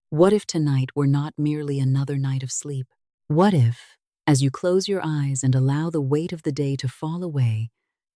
What if tonight were not merely another night of sleep? What if, as you close your eyes and allow the weight of the day to fall away,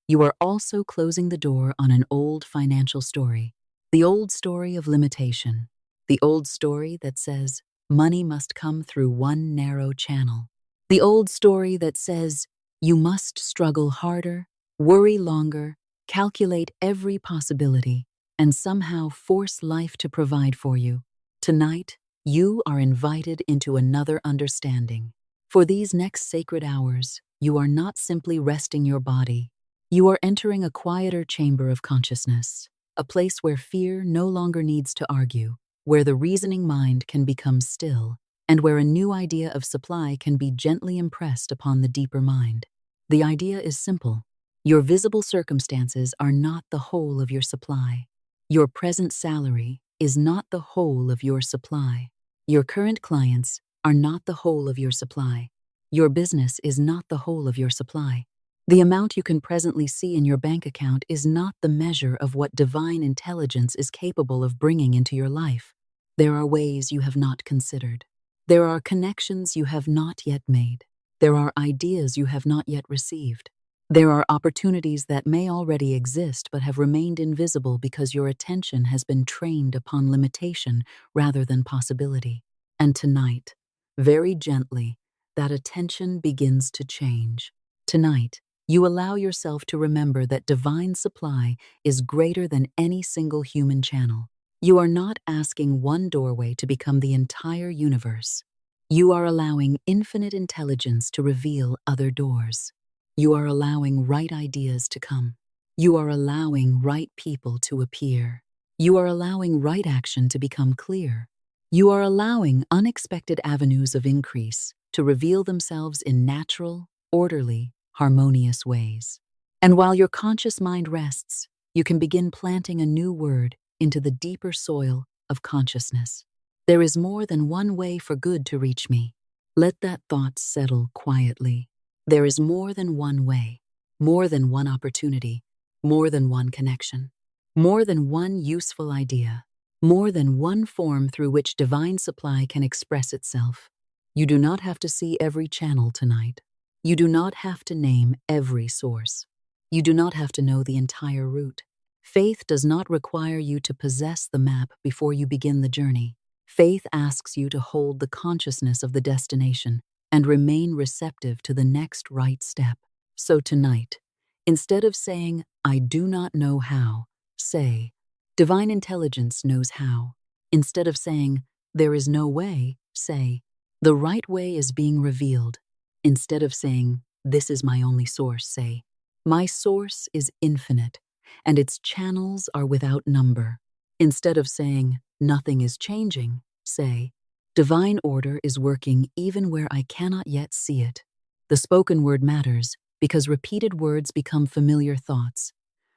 you are also closing the door on an old financial story? The old story of limitation. The old story that says money must come through one narrow channel. The old story that says you must struggle harder, worry longer, calculate every possibility, and somehow force life to provide for you. Tonight, you are invited into another understanding. For these next sacred hours, you are not simply resting your body. You are entering a quieter chamber of consciousness, a place where fear no longer needs to argue, where the reasoning mind can become still, and where a new idea of supply can be gently impressed upon the deeper mind. The idea is simple. Your visible circumstances are not the whole of your supply. Your present salary is not the whole of your supply. Your current clients are not the whole of your supply. Your business is not the whole of your supply. The amount you can presently see in your bank account is not the measure of what divine intelligence is capable of bringing into your life. There are ways you have not considered. There are connections you have not yet made. There are ideas you have not yet received. There are opportunities that may already exist but have remained invisible because your attention has been trained upon limitation rather than possibility. And tonight, very gently, that attention begins to change. Tonight, you allow yourself to remember that divine supply is greater than any single human channel. You are not asking one doorway to become the entire universe. You are allowing infinite intelligence to reveal other doors. You are allowing right ideas to come. You are allowing right people to appear. You are allowing right action to become clear. You are allowing unexpected avenues of increase to reveal themselves in natural, orderly, harmonious ways. And while your conscious mind rests, you can begin planting a new word into the deeper soil of consciousness. There is more than one way for good to reach me. Let that thought settle quietly. There is more than one way, more than one opportunity, more than one connection, more than one useful idea, more than one form through which divine supply can express itself. You do not have to see every channel tonight. You do not have to name every source. You do not have to know the entire route. Faith does not require you to possess the map before you begin the journey. Faith asks you to hold the consciousness of the destination and remain receptive to the next right step. So tonight, instead of saying, "I do not know how," say, "Divine intelligence knows how." Instead of saying, "There is no way," say, "The right way is being revealed." Instead of saying, "This is my only source," say, "My source is infinite, and its channels are without number." Instead of saying, "Nothing is changing," say, "Divine order is working even where I cannot yet see it." The spoken word matters because repeated words become familiar thoughts.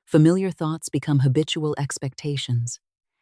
Familiar thoughts become habitual expectations,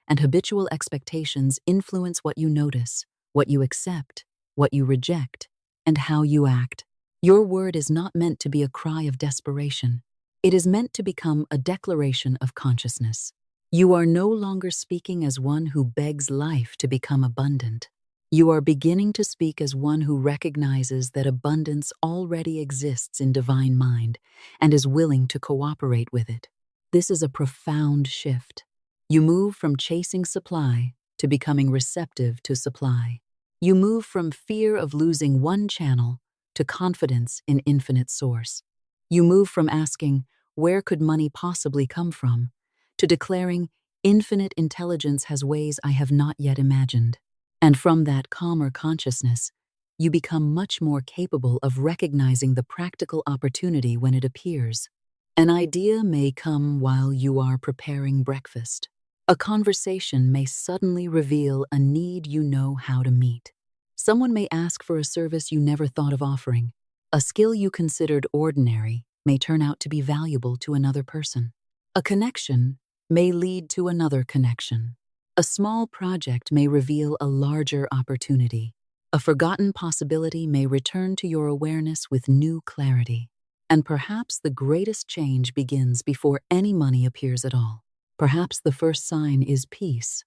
and habitual expectations influence what you notice, what you accept, what you reject, and how you act. Your word is not meant to be a cry of desperation. It is meant to become a declaration of consciousness. You are no longer speaking as one who begs life to become abundant. You are beginning to speak as one who recognizes that abundance already exists in divine mind and is willing to cooperate with it. This is a profound shift. You move from chasing supply to becoming receptive to supply. You move from fear of losing one channel to confidence in infinite source. You move from asking, "Where could money possibly come from?" to declaring, "Infinite intelligence has ways I have not yet imagined." And from that calmer consciousness, you become much more capable of recognizing the practical opportunity when it appears. An idea may come while you are preparing breakfast. A conversation may suddenly reveal a need you know how to meet. Someone may ask for a service you never thought of offering. A skill you considered ordinary may turn out to be valuable to another person. A connection may lead to another connection. A small project may reveal a larger opportunity. A forgotten possibility may return to your awareness with new clarity. And perhaps the greatest change begins before any money appears at all. Perhaps the first sign is peace.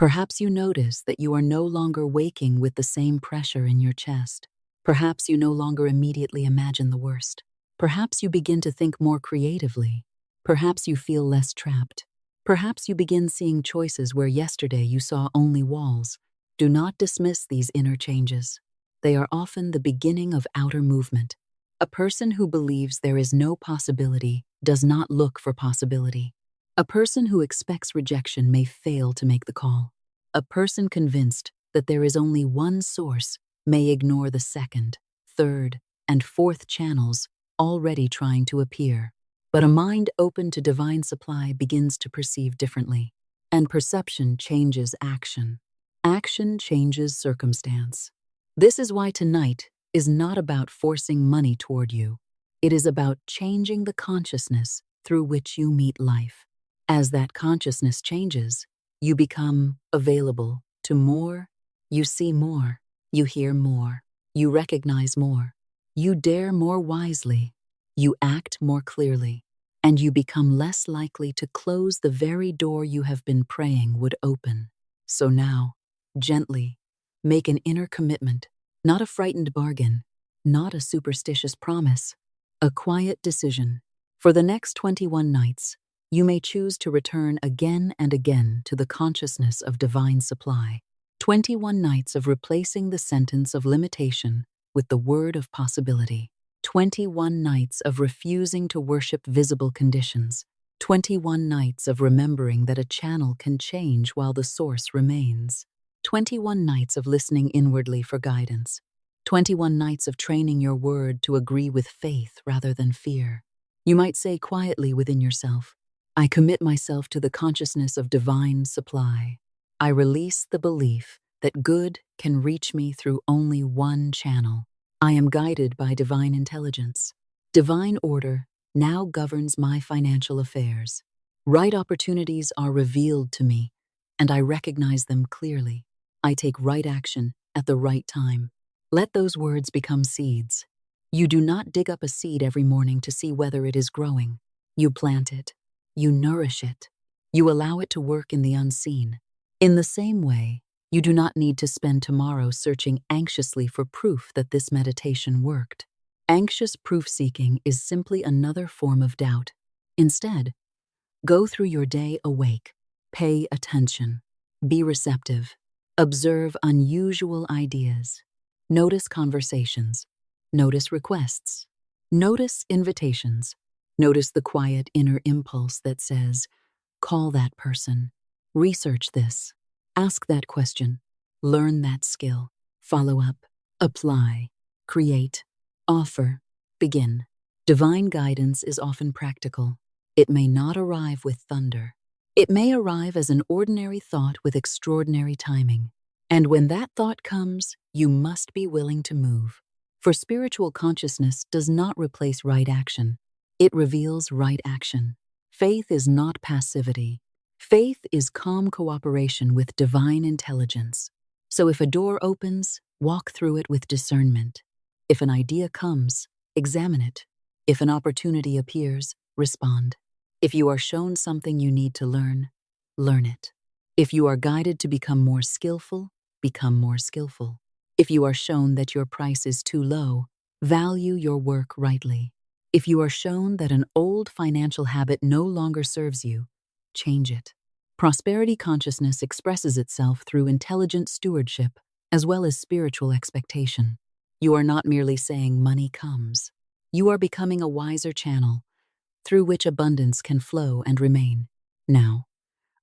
Perhaps you notice that you are no longer waking with the same pressure in your chest. Perhaps you no longer immediately imagine the worst. Perhaps you begin to think more creatively. Perhaps you feel less trapped. Perhaps you begin seeing choices where yesterday you saw only walls. Do not dismiss these inner changes. They are often the beginning of outer movement. A person who believes there is no possibility does not look for possibility. A person who expects rejection may fail to make the call. A person convinced that there is only one source may ignore the second, third, and fourth channels already trying to appear. But a mind open to divine supply begins to perceive differently, and perception changes action. Action changes circumstance. This is why tonight is not about forcing money toward you. It is about changing the consciousness through which you meet life. As that consciousness changes, you become available to more, you see more, you hear more, you recognize more, you dare more wisely, you act more clearly, and you become less likely to close the very door you have been praying would open. So now, gently, make an inner commitment, not a frightened bargain, not a superstitious promise, a quiet decision. For the next 21 nights, you may choose to return again and again to the consciousness of divine supply. 21 nights of replacing the sentence of limitation with the word of possibility. 21 nights of refusing to worship visible conditions. 21 nights of remembering that a channel can change while the source remains. 21 nights of listening inwardly for guidance. 21 nights of training your word to agree with faith rather than fear. You might say quietly within yourself, I commit myself to the consciousness of divine supply. I release the belief that good can reach me through only one channel. I am guided by divine intelligence. Divine order now governs my financial affairs. Right opportunities are revealed to me, and I recognize them clearly. I take right action at the right time. Let those words become seeds. You do not dig up a seed every morning to see whether it is growing. You plant it. You nourish it. You allow it to work in the unseen. In the same way, you do not need to spend tomorrow searching anxiously for proof that this meditation worked. Anxious proof-seeking is simply another form of doubt. Instead, go through your day awake. Pay attention. Be receptive. Observe unusual ideas. Notice conversations. Notice requests. Notice invitations. Notice the quiet inner impulse that says, call that person. Research this. Ask that question. Learn that skill. Follow up. Apply. Create. Offer. Begin. Divine guidance is often practical. It may not arrive with thunder. It may arrive as an ordinary thought with extraordinary timing. And when that thought comes, you must be willing to move. For spiritual consciousness does not replace right action. It reveals right action. Faith is not passivity. Faith is calm cooperation with divine intelligence. So if a door opens, walk through it with discernment. If an idea comes, examine it. If an opportunity appears, respond. If you are shown something you need to learn, learn it. If you are guided to become more skillful, become more skillful. If you are shown that your price is too low, value your work rightly. If you are shown that an old financial habit no longer serves you, change it. Prosperity consciousness expresses itself through intelligent stewardship as well as spiritual expectation. You are not merely saying money comes. You are becoming a wiser channel through which abundance can flow and remain. Now,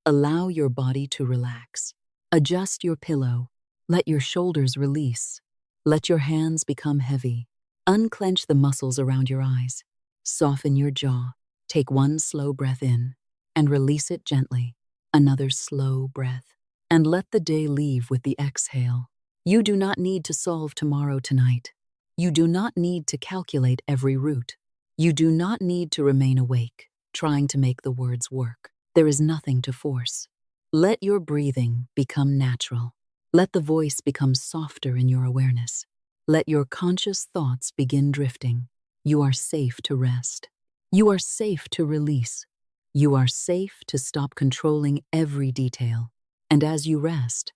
allow your body to relax. Adjust your pillow. Let your shoulders release. Let your hands become heavy. Unclench the muscles around your eyes. Soften your jaw. Take one slow breath in and release it gently. Another slow breath. And let the day leave with the exhale. You do not need to solve tomorrow tonight. You do not need to calculate every route. You do not need to remain awake, trying to make the words work. There is nothing to force. Let your breathing become natural. Let the voice become softer in your awareness. Let your conscious thoughts begin drifting. You are safe to rest. You are safe to release. You are safe to stop controlling every detail. And as you rest,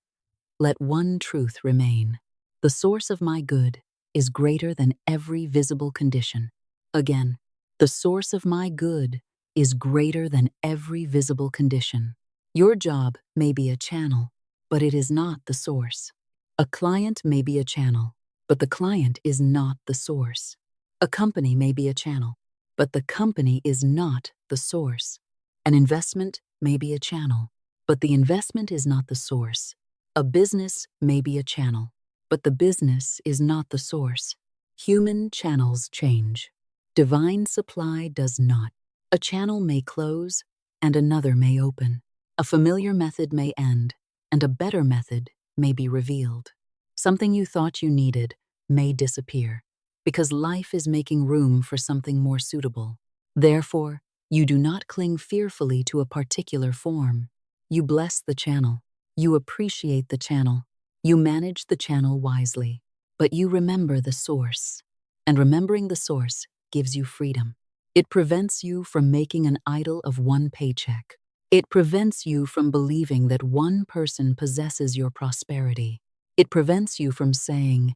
let one truth remain. The source of my good is greater than every visible condition. Again, the source of my good is greater than every visible condition. Your job may be a channel, but it is not the source. A client may be a channel, but the client is not the source. A company may be a channel, but the company is not the source. An investment may be a channel, but the investment is not the source. A business may be a channel, but the business is not the source. Human channels change. Divine supply does not. A channel may close, and another may open. A familiar method may end, and a better method may be revealed. Something you thought you needed may disappear, because life is making room for something more suitable. Therefore, you do not cling fearfully to a particular form. You bless the channel. You appreciate the channel. You manage the channel wisely. But you remember the source. And remembering the source gives you freedom. It prevents you from making an idol of one paycheck. It prevents you from believing that one person possesses your prosperity. It prevents you from saying,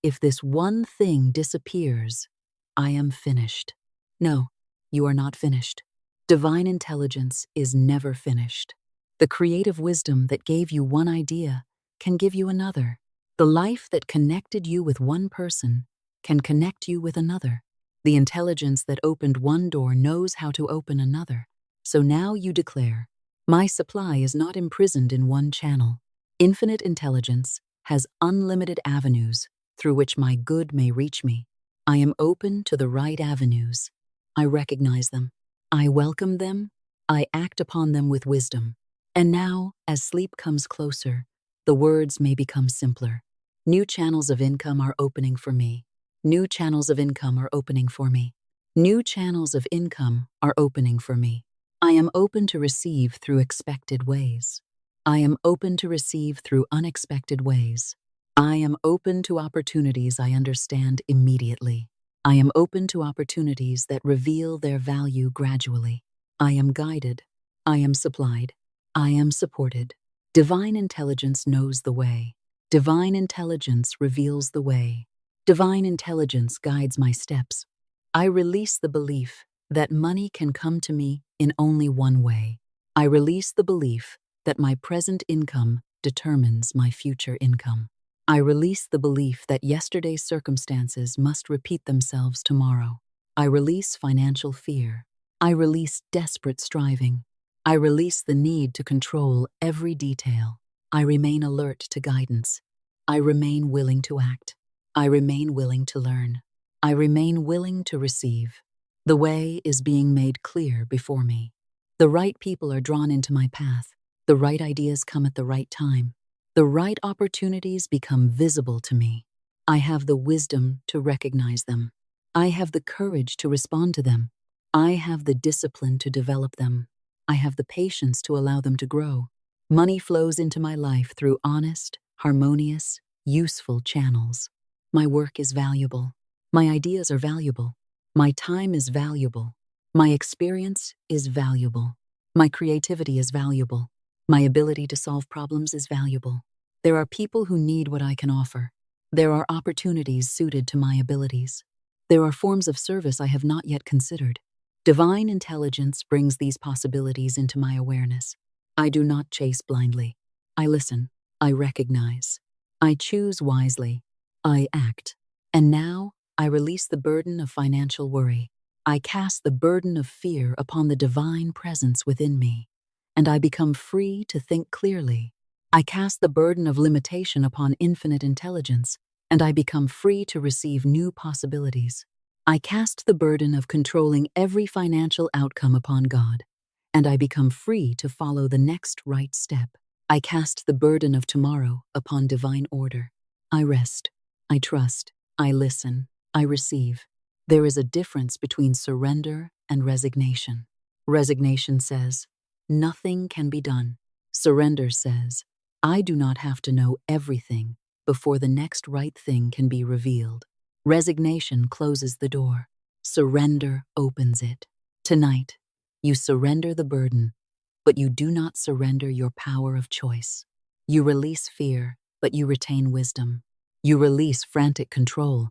if this one thing disappears, I am finished. No, you are not finished. Divine intelligence is never finished. The creative wisdom that gave you one idea can give you another. The life that connected you with one person can connect you with another. The intelligence that opened one door knows how to open another. So now you declare, my supply is not imprisoned in one channel. Infinite intelligence has unlimited avenues through which my good may reach me. I am open to the right avenues. I recognize them. I welcome them. I act upon them with wisdom. And now, as sleep comes closer, the words may become simpler. New channels of income are opening for me. New channels of income are opening for me. New channels of income are opening for me. I am open to receive through expected ways. I am open to receive through unexpected ways. I am open to opportunities I understand immediately. I am open to opportunities that reveal their value gradually. I am guided. I am supplied. I am supported. Divine intelligence knows the way. Divine intelligence reveals the way. Divine intelligence guides my steps. I release the belief that money can come to me in only one way. I release the belief that my present income determines my future income. I release the belief that yesterday's circumstances must repeat themselves tomorrow. I release financial fear. I release desperate striving. I release the need to control every detail. I remain alert to guidance. I remain willing to act. I remain willing to learn. I remain willing to receive. The way is being made clear before me. The right people are drawn into my path. The right ideas come at the right time. The right opportunities become visible to me. I have the wisdom to recognize them. I have the courage to respond to them. I have the discipline to develop them. I have the patience to allow them to grow. Money flows into my life through honest, harmonious, useful channels. My work is valuable. My ideas are valuable. My time is valuable. My experience is valuable. My creativity is valuable. My ability to solve problems is valuable. There are people who need what I can offer. There are opportunities suited to my abilities. There are forms of service I have not yet considered. Divine intelligence brings these possibilities into my awareness. I do not chase blindly. I listen. I recognize. I choose wisely. I act. And now, I release the burden of financial worry. I cast the burden of fear upon the divine presence within me, and I become free to think clearly. I cast the burden of limitation upon infinite intelligence, and I become free to receive new possibilities. I cast the burden of controlling every financial outcome upon God, and I become free to follow the next right step. I cast the burden of tomorrow upon divine order. I rest. I trust. I listen. I receive. There is a difference between surrender and resignation. Resignation says, nothing can be done. Surrender says, I do not have to know everything before the next right thing can be revealed. Resignation closes the door. Surrender opens it. Tonight, you surrender the burden. but you do not surrender your power of choice. You release fear, but you retain wisdom. You release frantic control,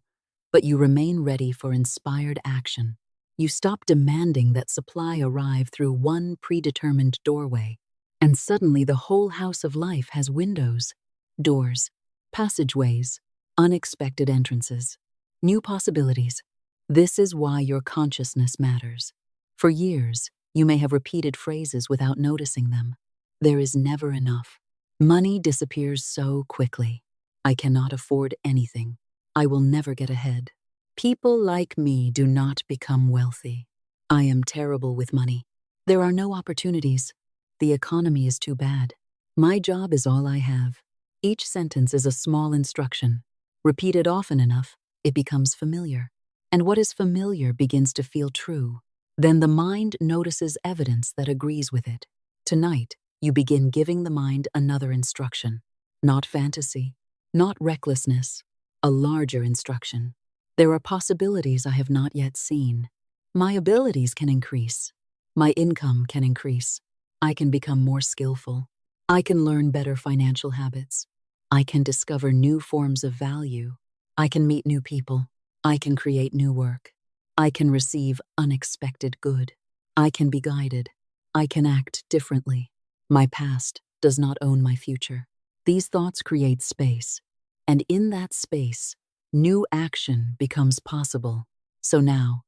but you remain ready for inspired action. You stop demanding that supply arrive through one predetermined doorway, and suddenly the whole house of life has windows, doors, passageways, unexpected entrances, new possibilities. This is why your consciousness matters. For years, you may have repeated phrases without noticing them. There is never enough. Money disappears so quickly. I cannot afford anything. I will never get ahead. People like me do not become wealthy. I am terrible with money. There are no opportunities. The economy is too bad. My job is all I have. Each sentence is a small instruction. Repeated often enough, it becomes familiar. And what is familiar begins to feel true. Then the mind notices evidence that agrees with it. Tonight, you begin giving the mind another instruction. Not fantasy, not recklessness, a larger instruction. There are possibilities I have not yet seen. My abilities can increase. My income can increase. I can become more skillful. I can learn better financial habits. I can discover new forms of value. I can meet new people. I can create new work. I can receive unexpected good. I can be guided. I can act differently. My past does not own my future. These thoughts create space, and in that space, new action becomes possible. So now,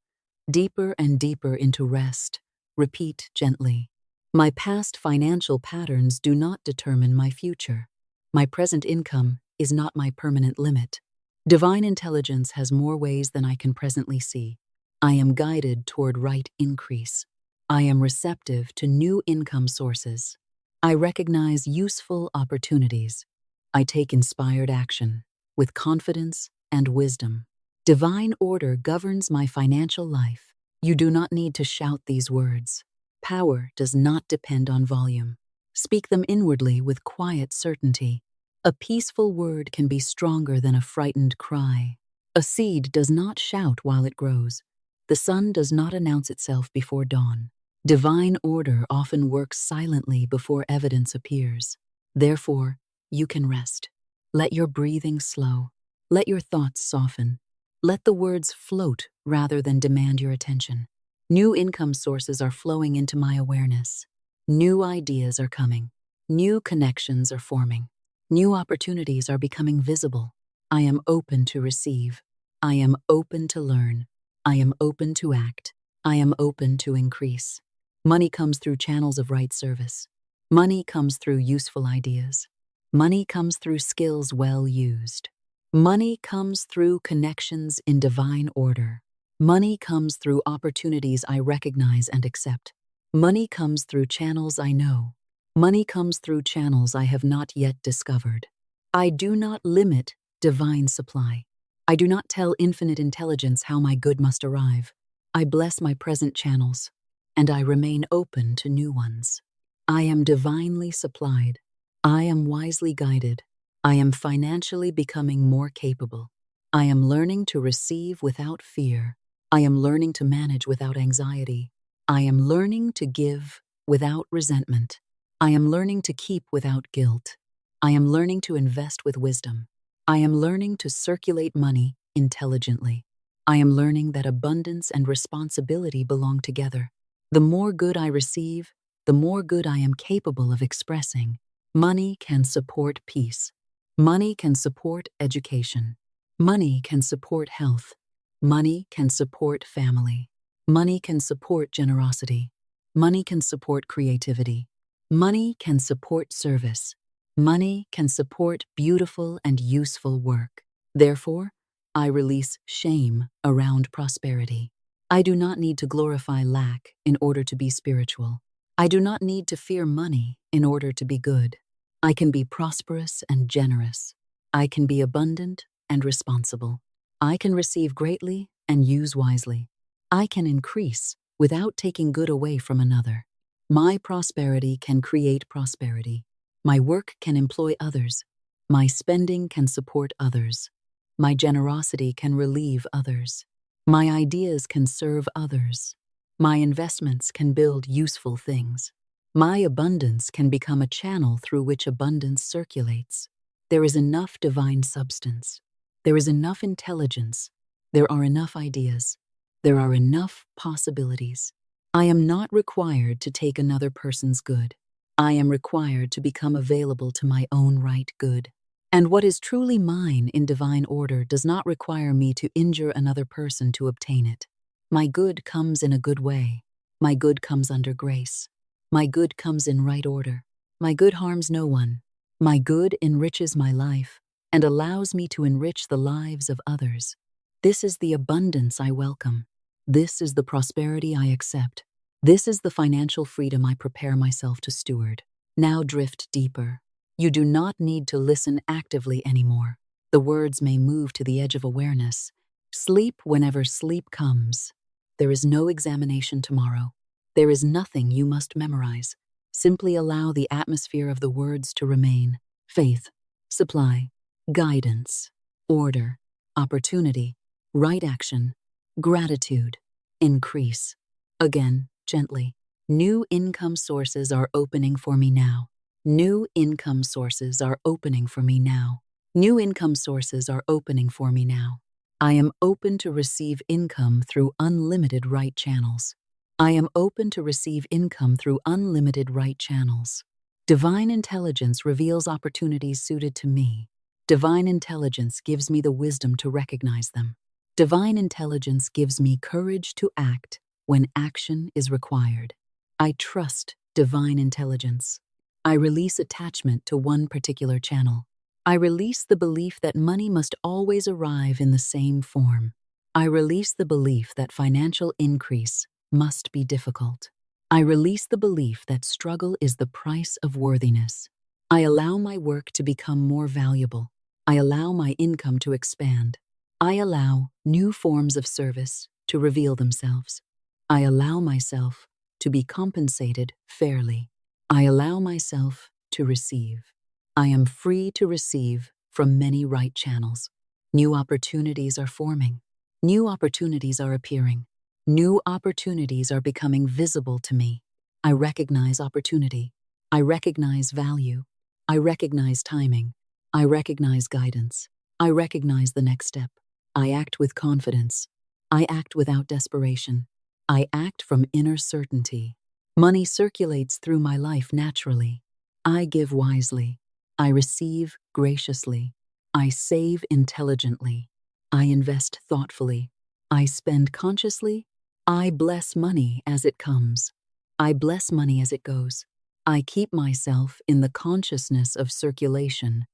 deeper and deeper into rest, repeat gently. My past financial patterns do not determine my future. My present income is not my permanent limit. Divine intelligence has more ways than I can presently see. I am guided toward right increase. I am receptive to new income sources. I recognize useful opportunities. I take inspired action with confidence and wisdom. Divine order governs my financial life. You do not need to shout these words. Power does not depend on volume. Speak them inwardly with quiet certainty. A peaceful word can be stronger than a frightened cry. A seed does not shout while it grows. The sun does not announce itself before dawn. Divine order often works silently before evidence appears. Therefore, you can rest. Let your breathing slow. Let your thoughts soften. Let the words float rather than demand your attention. New income sources are flowing into my awareness. New ideas are coming. New connections are forming. New opportunities are becoming visible. I am open to receive. I am open to learn. I am open to act. I am open to increase. Money comes through channels of right service. Money comes through useful ideas. Money comes through skills well used. Money comes through connections in divine order. Money comes through opportunities I recognize and accept. Money comes through channels I know. Money comes through channels I have not yet discovered. I do not limit divine supply. I do not tell infinite intelligence how my good must arrive. I bless my present channels, and I remain open to new ones. I am divinely supplied. I am wisely guided. I am financially becoming more capable. I am learning to receive without fear. I am learning to manage without anxiety. I am learning to give without resentment. I am learning to keep without guilt. I am learning to invest with wisdom. I am learning to circulate money intelligently. I am learning that abundance and responsibility belong together. The more good I receive, the more good I am capable of expressing. Money can support peace. Money can support education. Money can support health. Money can support family. Money can support generosity. Money can support creativity. Money can support service. Money can support beautiful and useful work. Therefore, I release shame around prosperity. I do not need to glorify lack in order to be spiritual. I do not need to fear money in order to be good. I can be prosperous and generous. I can be abundant and responsible. I can receive greatly and use wisely. I can increase without taking good away from another. My prosperity can create prosperity. My work can employ others. My spending can support others. My generosity can relieve others. My ideas can serve others. My investments can build useful things. My abundance can become a channel through which abundance circulates. There is enough divine substance. There is enough intelligence. There are enough ideas. There are enough possibilities. I am not required to take another person's good. I am required to become available to my own right good. And what is truly mine in divine order does not require me to injure another person to obtain it. My good comes in a good way. My good comes under grace. My good comes in right order. My good harms no one. My good enriches my life and allows me to enrich the lives of others. This is the abundance I welcome. This is the prosperity I accept. This is the financial freedom I prepare myself to steward. Now drift deeper. You do not need to listen actively anymore. The words may move to the edge of awareness. Sleep whenever sleep comes. There is no examination tomorrow. There is nothing you must memorize. Simply allow the atmosphere of the words to remain. Faith, supply, guidance, order, opportunity, right action, gratitude, increase. Again, gently. New income sources are opening for me now. New income sources are opening for me now. New income sources are opening for me now. I am open to receive income through unlimited right channels. I am open to receive income through unlimited right channels. Divine intelligence reveals opportunities suited to me. Divine intelligence gives me the wisdom to recognize them. Divine intelligence gives me courage to act when action is required. I trust divine intelligence. I release attachment to one particular channel. I release the belief that money must always arrive in the same form. I release the belief that financial increase must be difficult. I release the belief that struggle is the price of worthiness. I allow my work to become more valuable. I allow my income to expand. I allow new forms of service to reveal themselves. I allow myself to be compensated fairly. I allow myself to receive. I am free to receive from many right channels. New opportunities are forming. New opportunities are appearing. New opportunities are becoming visible to me. I recognize opportunity. I recognize value. I recognize timing. I recognize guidance. I recognize the next step. I act with confidence. I act without desperation. I act from inner certainty. Money circulates through my life naturally. I give wisely. I receive graciously. I save intelligently. I invest thoughtfully. I spend consciously. I bless money as it comes. I bless money as it goes. I keep myself in the consciousness of circulation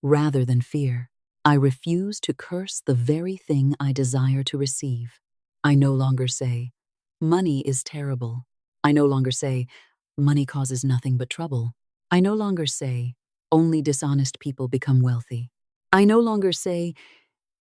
rather than fear. I refuse to curse the very thing I desire to receive. I no longer say, money is terrible. I no longer say, money causes nothing but trouble. I no longer say, only dishonest people become wealthy. I no longer say,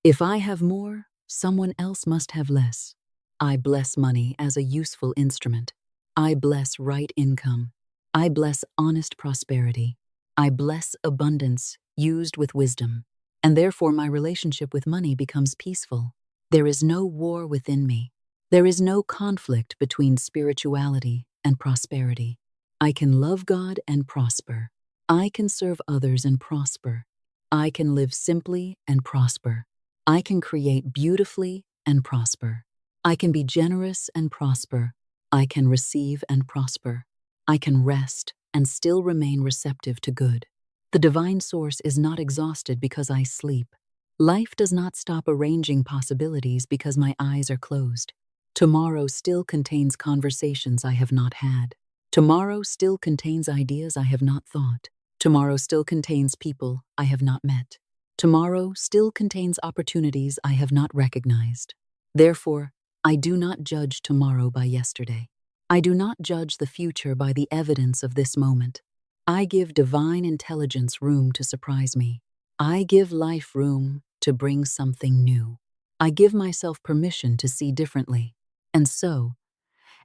if I have more, someone else must have less. I bless money as a useful instrument. I bless right income. I bless honest prosperity. I bless abundance used with wisdom. And therefore my relationship with money becomes peaceful. There is no war within me. There is no conflict between spirituality and prosperity. I can love God and prosper. I can serve others and prosper. I can live simply and prosper. I can create beautifully and prosper. I can be generous and prosper. I can receive and prosper. I can rest and still remain receptive to good. The divine source is not exhausted because I sleep. Life does not stop arranging possibilities because my eyes are closed. Tomorrow still contains conversations I have not had. Tomorrow still contains ideas I have not thought. Tomorrow still contains people I have not met. Tomorrow still contains opportunities I have not recognized. Therefore, I do not judge tomorrow by yesterday. I do not judge the future by the evidence of this moment. I give divine intelligence room to surprise me. I give life room to bring something new. I give myself permission to see differently. And so,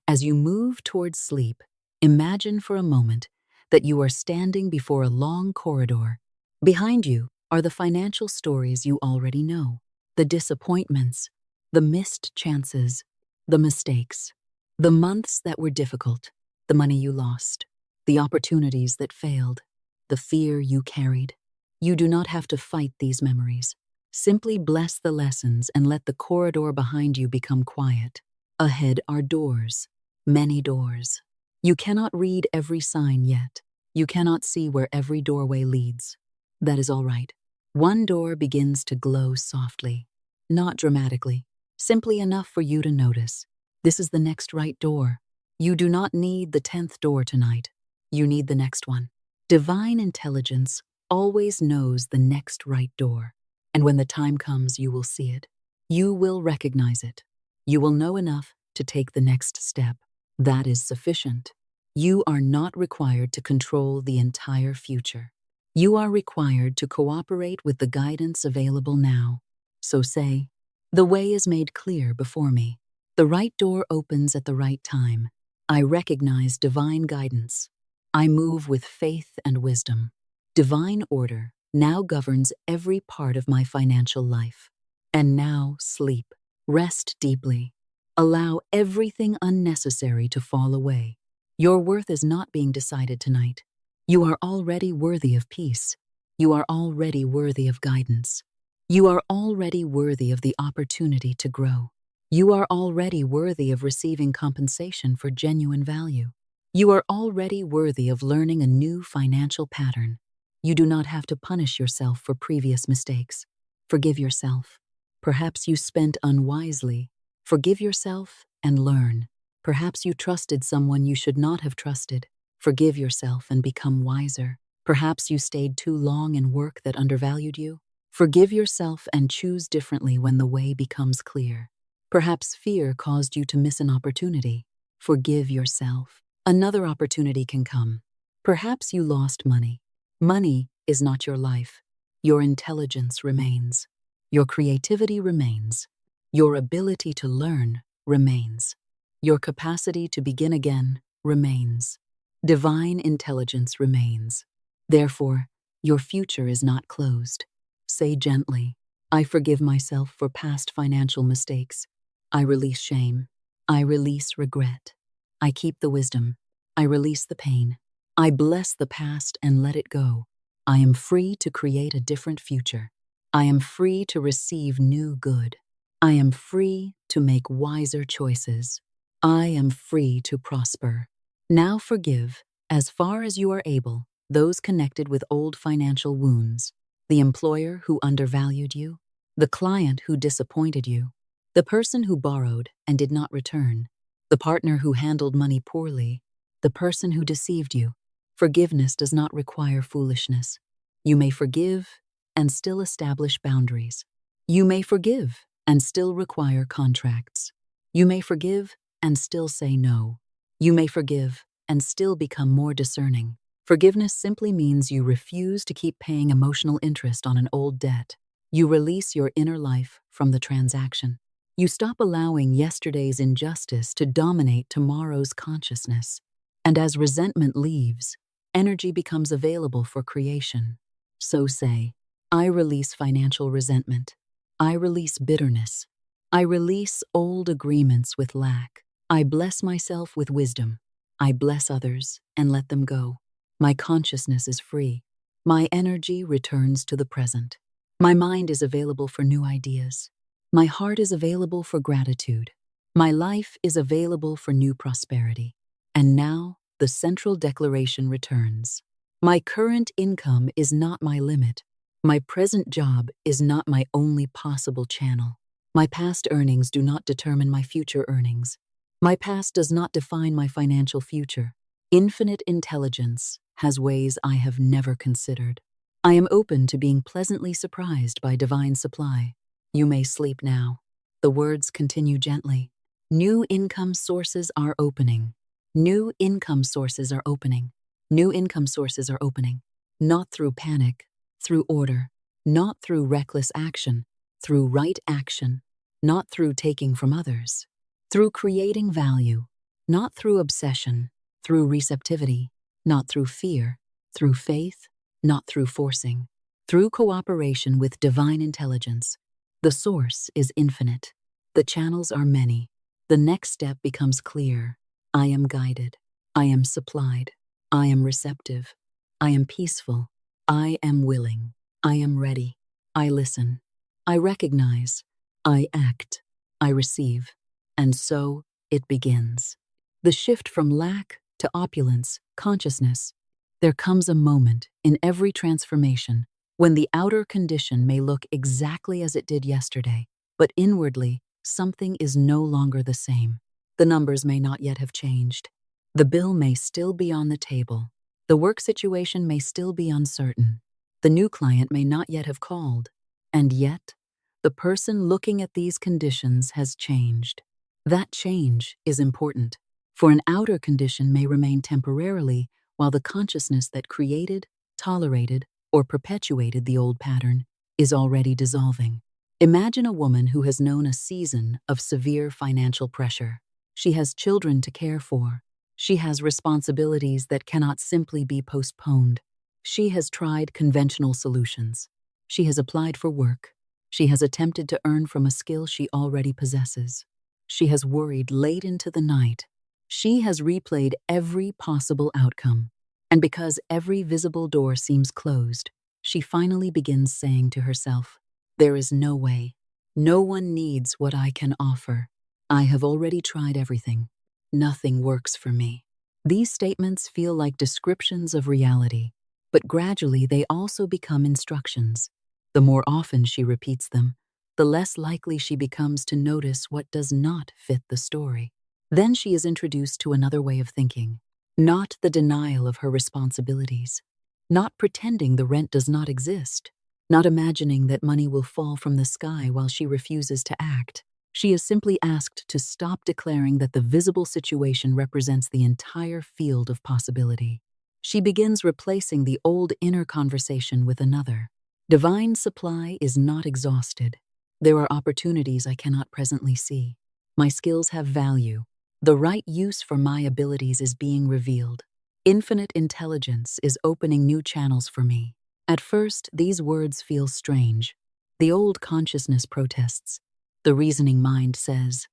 as you move towards sleep, imagine for a moment that you are standing before a long corridor. Behind you are the financial stories you already know, the disappointments, the missed chances, the mistakes, the months that were difficult, the money you lost, the opportunities that failed, the fear you carried. You do not have to fight these memories. Simply bless the lessons and let the corridor behind you become quiet. Ahead are doors, many doors. You cannot read every sign yet. You cannot see where every doorway leads. That is all right. One door begins to glow softly, not dramatically, simply enough for you to notice. This is the next right door. You do not need the 10th door tonight. You need the next one. Divine intelligence always knows the next right door, and when the time comes, you will see it. You will recognize it. You will know enough to take the next step. That is sufficient. You are not required to control the entire future. You are required to cooperate with the guidance available now. So say, "The way is made clear before me. The right door opens at the right time. I recognize divine guidance. I move with faith and wisdom. Divine order now governs every part of my financial life. And now sleep. Rest deeply. Allow everything unnecessary to fall away. Your worth is not being decided tonight. You are already worthy of peace. You are already worthy of guidance. You are already worthy of the opportunity to grow. You are already worthy of receiving compensation for genuine value. You are already worthy of learning a new financial pattern. You do not have to punish yourself for previous mistakes. Forgive yourself. Perhaps you spent unwisely. Forgive yourself and learn. Perhaps you trusted someone you should not have trusted. Forgive yourself and become wiser. Perhaps you stayed too long in work that undervalued you. Forgive yourself and choose differently when the way becomes clear. Perhaps fear caused you to miss an opportunity. Forgive yourself. Another opportunity can come. Perhaps you lost money. Money is not your life. Your intelligence remains. Your creativity remains. Your ability to learn remains. Your capacity to begin again remains. Divine intelligence remains. Therefore, your future is not closed. Say gently, "I forgive myself for past financial mistakes. I release shame. I release regret. I keep the wisdom. I release the pain. I bless the past and let it go. I am free to create a different future. I am free to receive new good. I am free to make wiser choices. I am free to prosper." Now forgive, as far as you are able, those connected with old financial wounds, the employer who undervalued you, the client who disappointed you, the person who borrowed and did not return, the partner who handled money poorly, the person who deceived you. Forgiveness does not require foolishness. You may forgive and still establish boundaries. You may forgive and still require contracts. You may forgive and still say no. You may forgive and still become more discerning. Forgiveness simply means you refuse to keep paying emotional interest on an old debt. You release your inner life from the transaction. You stop allowing yesterday's injustice to dominate tomorrow's consciousness. And as resentment leaves, energy becomes available for creation. So say, "I release financial resentment. I release bitterness. I release old agreements with lack. I bless myself with wisdom. I bless others and let them go. My consciousness is free. My energy returns to the present. My mind is available for new ideas. My heart is available for gratitude. My life is available for new prosperity." And now the central declaration returns. My current income is not my limit. My present job is not my only possible channel. My past earnings do not determine my future earnings. My past does not define my financial future. Infinite intelligence has ways I have never considered. I am open to being pleasantly surprised by divine supply. You may sleep now. The words continue gently. New income sources are opening. New income sources are opening. New income sources are opening. Not through panic, through order. Not through reckless action, through right action. Not through taking from others. Through creating value, not through obsession, through receptivity, not through fear, through faith, not through forcing, through cooperation with divine intelligence. The source is infinite. The channels are many. The next step becomes clear. I am guided. I am supplied. I am receptive. I am peaceful. I am willing. I am ready. I listen. I recognize. I act. I receive. And so it begins. The shift from lack to opulence, consciousness. There comes a moment in every transformation when the outer condition may look exactly as it did yesterday, but inwardly, something is no longer the same. The numbers may not yet have changed. The bill may still be on the table. The work situation may still be uncertain. The new client may not yet have called. And yet, the person looking at these conditions has changed. That change is important, for an outer condition may remain temporarily while the consciousness that created, tolerated, or perpetuated the old pattern is already dissolving. Imagine a woman who has known a season of severe financial pressure. She has children to care for. She has responsibilities that cannot simply be postponed. She has tried conventional solutions. She has applied for work. She has attempted to earn from a skill she already possesses. She has worried late into the night. She has replayed every possible outcome. And because every visible door seems closed, she finally begins saying to herself, "There is no way. No one needs what I can offer. I have already tried everything. Nothing works for me." These statements feel like descriptions of reality, but gradually they also become instructions. The more often she repeats them, the less likely she becomes to notice what does not fit the story. Then she is introduced to another way of thinking, not the denial of her responsibilities, not pretending the rent does not exist, not imagining that money will fall from the sky while she refuses to act. She is simply asked to stop declaring that the visible situation represents the entire field of possibility. She begins replacing the old inner conversation with another. Divine supply is not exhausted. There are opportunities I cannot presently see. My skills have value. The right use for my abilities is being revealed. Infinite intelligence is opening new channels for me. At first, these words feel strange. The old consciousness protests. The reasoning mind says,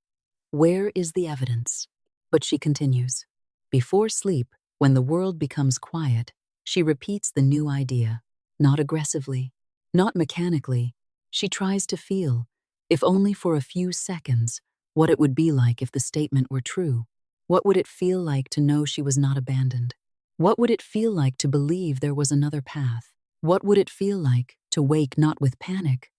"Where is the evidence?" But she continues. Before sleep, when the world becomes quiet, she repeats the new idea, not aggressively, not mechanically. She tries to feel, if only for a few seconds, what it would be like if the statement were true. What would it feel like to know she was not abandoned? What would it feel like to believe there was another path? What would it feel like to wake not with panic,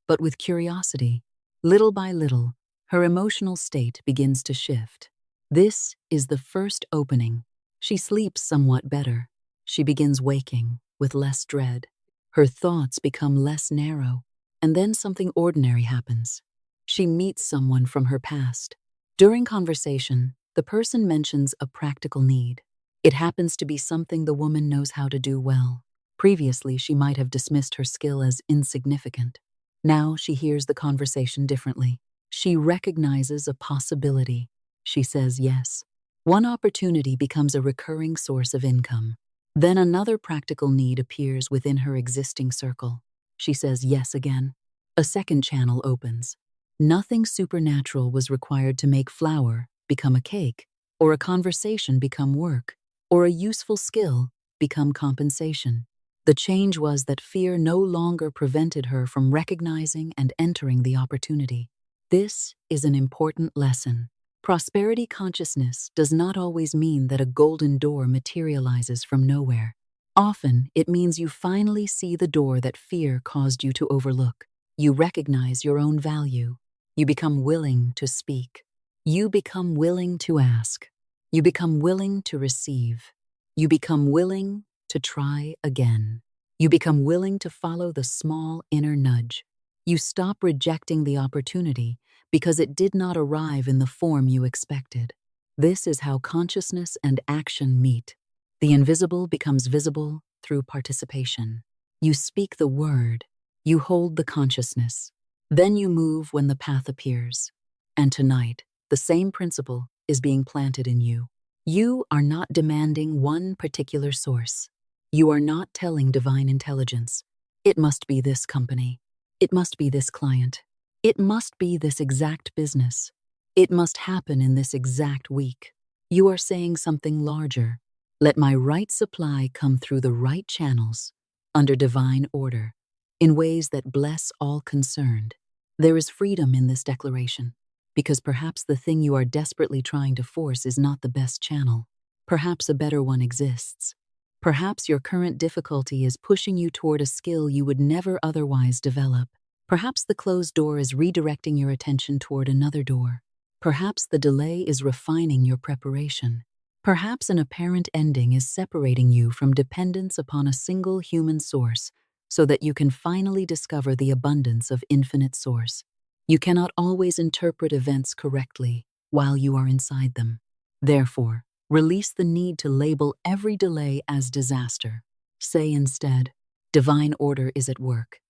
but with curiosity? Little by little, her emotional state begins to shift. This is the first opening. She sleeps somewhat better. She begins waking with less dread. Her thoughts become less narrow, and then something ordinary happens. She meets someone from her past. During conversation, the person mentions a practical need. It happens to be something the woman knows how to do well. Previously, she might have dismissed her skill as insignificant. Now she hears the conversation differently. She recognizes a possibility. She says yes. One opportunity becomes a recurring source of income. Then another practical need appears within her existing circle. She says yes again. A second channel opens. Nothing supernatural was required to make flour become a cake, or a conversation become work, or a useful skill become compensation. The change was that fear no longer prevented her from recognizing and entering the opportunity. This is an important lesson. Prosperity consciousness does not always mean that a golden door materializes from nowhere. Often, it means you finally see the door that fear caused you to overlook. You recognize your own value. You become willing to speak. You become willing to ask. You become willing to receive. You become willing to try again. You become willing to follow the small inner nudge. You stop rejecting the opportunity because it did not arrive in the form you expected. This is how consciousness and action meet. The invisible becomes visible through participation. You speak the word. You hold the consciousness. Then you move when the path appears. And tonight, the same principle is being planted in you. You are not demanding one particular source. You are not telling divine intelligence, "It must be this company. It must be this client. It must be this exact business. It must happen in this exact week." You are saying something larger. Let my right supply come through the right channels, under divine order, in ways that bless all concerned. There is freedom in this declaration, because perhaps the thing you are desperately trying to force is not the best channel. Perhaps a better one exists. Perhaps your current difficulty is pushing you toward a skill you would never otherwise develop. Perhaps the closed door is redirecting your attention toward another door. Perhaps the delay is refining your preparation. Perhaps an apparent ending is separating you from dependence upon a single human source so that you can finally discover the abundance of infinite source. You cannot always interpret events correctly while you are inside them. Therefore, release the need to label every delay as disaster. Say instead, divine order is at work.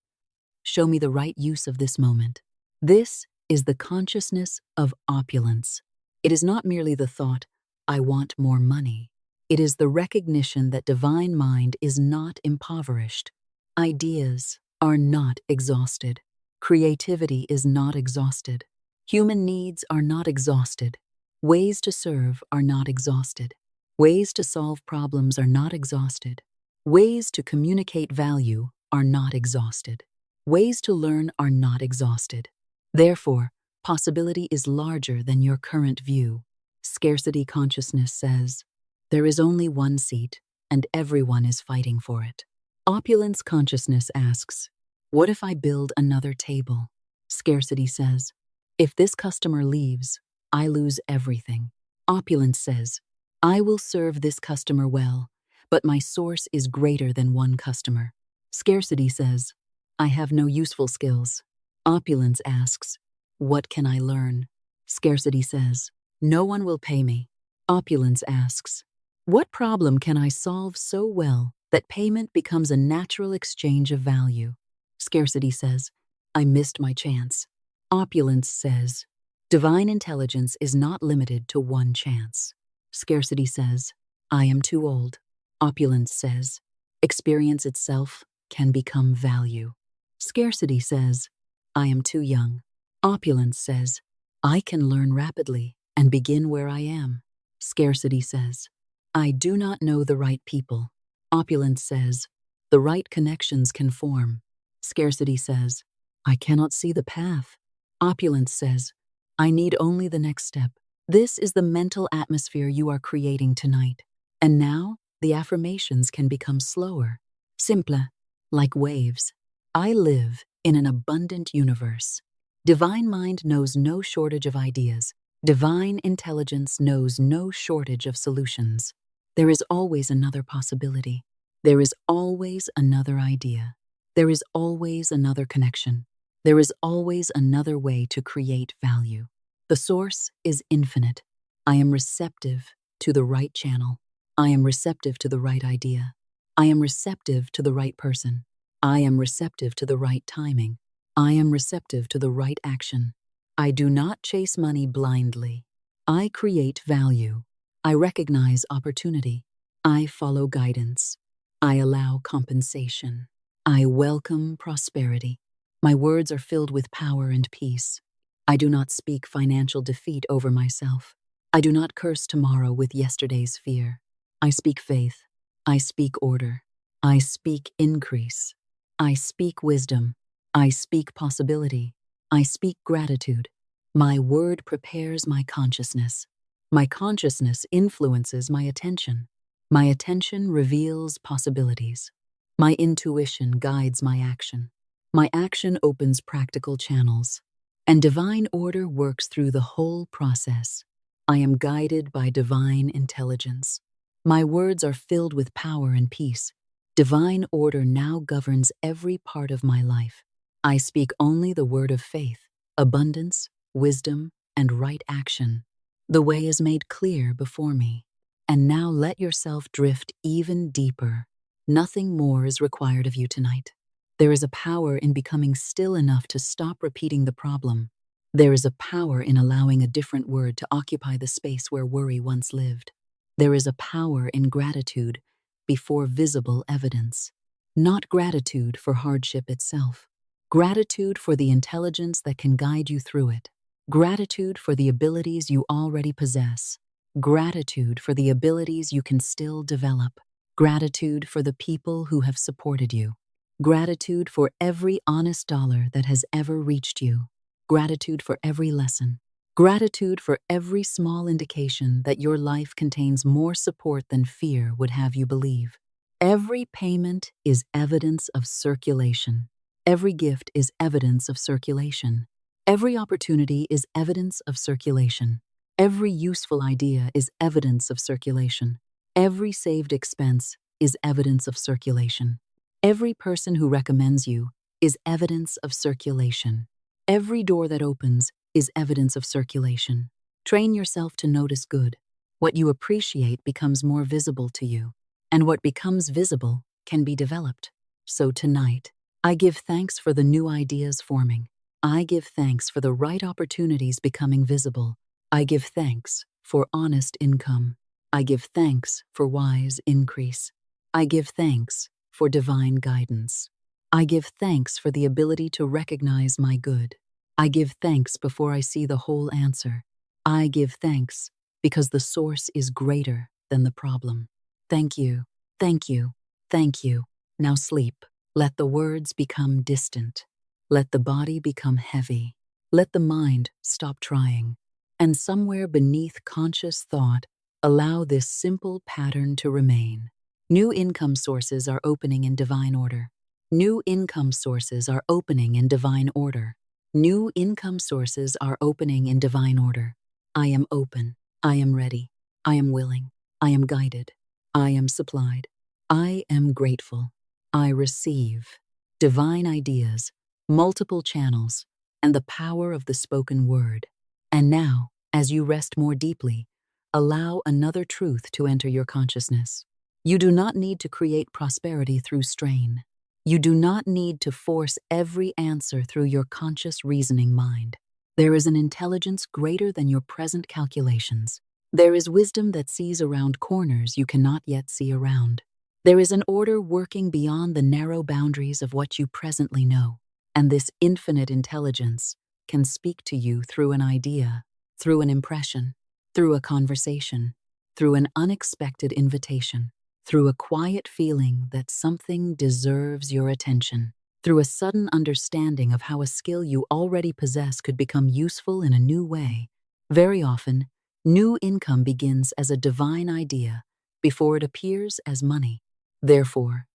Show me the right use of this moment. This is the consciousness of opulence. It is not merely the thought, I want more money. It is the recognition that divine mind is not impoverished. Ideas are not exhausted. Creativity is not exhausted. Human needs are not exhausted. Ways to serve are not exhausted. Ways to solve problems are not exhausted. Ways to communicate value are not exhausted. Ways to learn are not exhausted. Therefore, possibility is larger than your current view. Scarcity consciousness says, there is only one seat, and everyone is fighting for it. Opulence consciousness asks, what if I build another table? Scarcity says, if this customer leaves, I lose everything. Opulence says, I will serve this customer well, but my source is greater than one customer. Scarcity says, I have no useful skills. Opulence asks, what can I learn? Scarcity says, no one will pay me. Opulence asks, what problem can I solve so well that payment becomes a natural exchange of value? Scarcity says, I missed my chance. Opulence says, divine intelligence is not limited to one chance. Scarcity says, I am too old. Opulence says, experience itself can become value. Scarcity says, I am too young. Opulence says, I can learn rapidly and begin where I am. Scarcity says, I do not know the right people. Opulence says, the right connections can form. Scarcity says, I cannot see the path. Opulence says, I need only the next step. This is the mental atmosphere you are creating tonight. And now, the affirmations can become slower, simpler, like waves. I live in an abundant universe. Divine mind knows no shortage of ideas. Divine intelligence knows no shortage of solutions. There is always another possibility. There is always another idea. There is always another connection. There is always another way to create value. The source is infinite. I am receptive to the right channel. I am receptive to the right idea. I am receptive to the right person. I am receptive to the right timing. I am receptive to the right action. I do not chase money blindly. I create value. I recognize opportunity. I follow guidance. I allow compensation. I welcome prosperity. My words are filled with power and peace. I do not speak financial defeat over myself. I do not curse tomorrow with yesterday's fear. I speak faith. I speak order. I speak increase. I speak wisdom. I speak possibility. I speak gratitude. My word prepares my consciousness. My consciousness influences my attention. My attention reveals possibilities. My intuition guides my action. My action opens practical channels. And divine order works through the whole process. I am guided by divine intelligence. My words are filled with power and peace. Divine order now governs every part of my life. I speak only the word of faith, abundance, wisdom, and right action. The way is made clear before me. And now let yourself drift even deeper. Nothing more is required of you tonight. There is a power in becoming still enough to stop repeating the problem. There is a power in allowing a different word to occupy the space where worry once lived. There is a power in gratitude before visible evidence. Not gratitude for hardship itself. Gratitude for the intelligence that can guide you through it. Gratitude for the abilities you already possess. Gratitude for the abilities you can still develop. Gratitude for the people who have supported you. Gratitude for every honest dollar that has ever reached you. Gratitude for every lesson. Gratitude for every small indication that your life contains more support than fear would have you believe. Every payment is evidence of circulation. Every gift is evidence of circulation. Every opportunity is evidence of circulation. Every useful idea is evidence of circulation. Every saved expense is evidence of circulation. Every person who recommends you is evidence of circulation. Every door that opens is evidence of circulation. Train yourself to notice good. What you appreciate becomes more visible to you, and what becomes visible can be developed. So tonight, I give thanks for the new ideas forming. I give thanks for the right opportunities becoming visible. I give thanks for honest income. I give thanks for wise increase. I give thanks for divine guidance. I give thanks for the ability to recognize my good. I give thanks before I see the whole answer. I give thanks because the source is greater than the problem. Thank you, thank you, thank you. Now sleep. Let the words become distant. Let the body become heavy. Let the mind stop trying. And somewhere beneath conscious thought, allow this simple pattern to remain. New income sources are opening in divine order. New income sources are opening in divine order. New income sources are opening in divine order. I am open. I am ready. I am willing. I am guided. I am supplied. I am grateful. I receive. Divine ideas, multiple channels, and the power of the spoken word. And now, as you rest more deeply, allow another truth to enter your consciousness. You do not need to create prosperity through strain. You do not need to force every answer through your conscious reasoning mind. There is an intelligence greater than your present calculations. There is wisdom that sees around corners you cannot yet see around. There is an order working beyond the narrow boundaries of what you presently know. And this infinite intelligence can speak to you through an idea, through an impression, through a conversation, through an unexpected invitation, through a quiet feeling that something deserves your attention, through a sudden understanding of how a skill you already possess could become useful in a new way. Very often, new income begins as a divine idea before it appears as money. Therefore,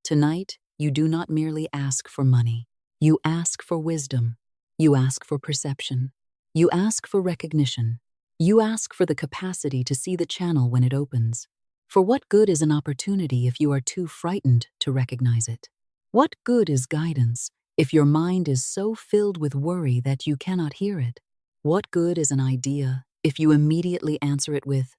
tonight you do not merely ask for money. You ask for wisdom. You ask for perception. You ask for recognition. You ask for the capacity to see the channel when it opens. For what good is an opportunity if you are too frightened to recognize it? What good is guidance if your mind is so filled with worry that you cannot hear it? What good is an idea if you immediately answer it with,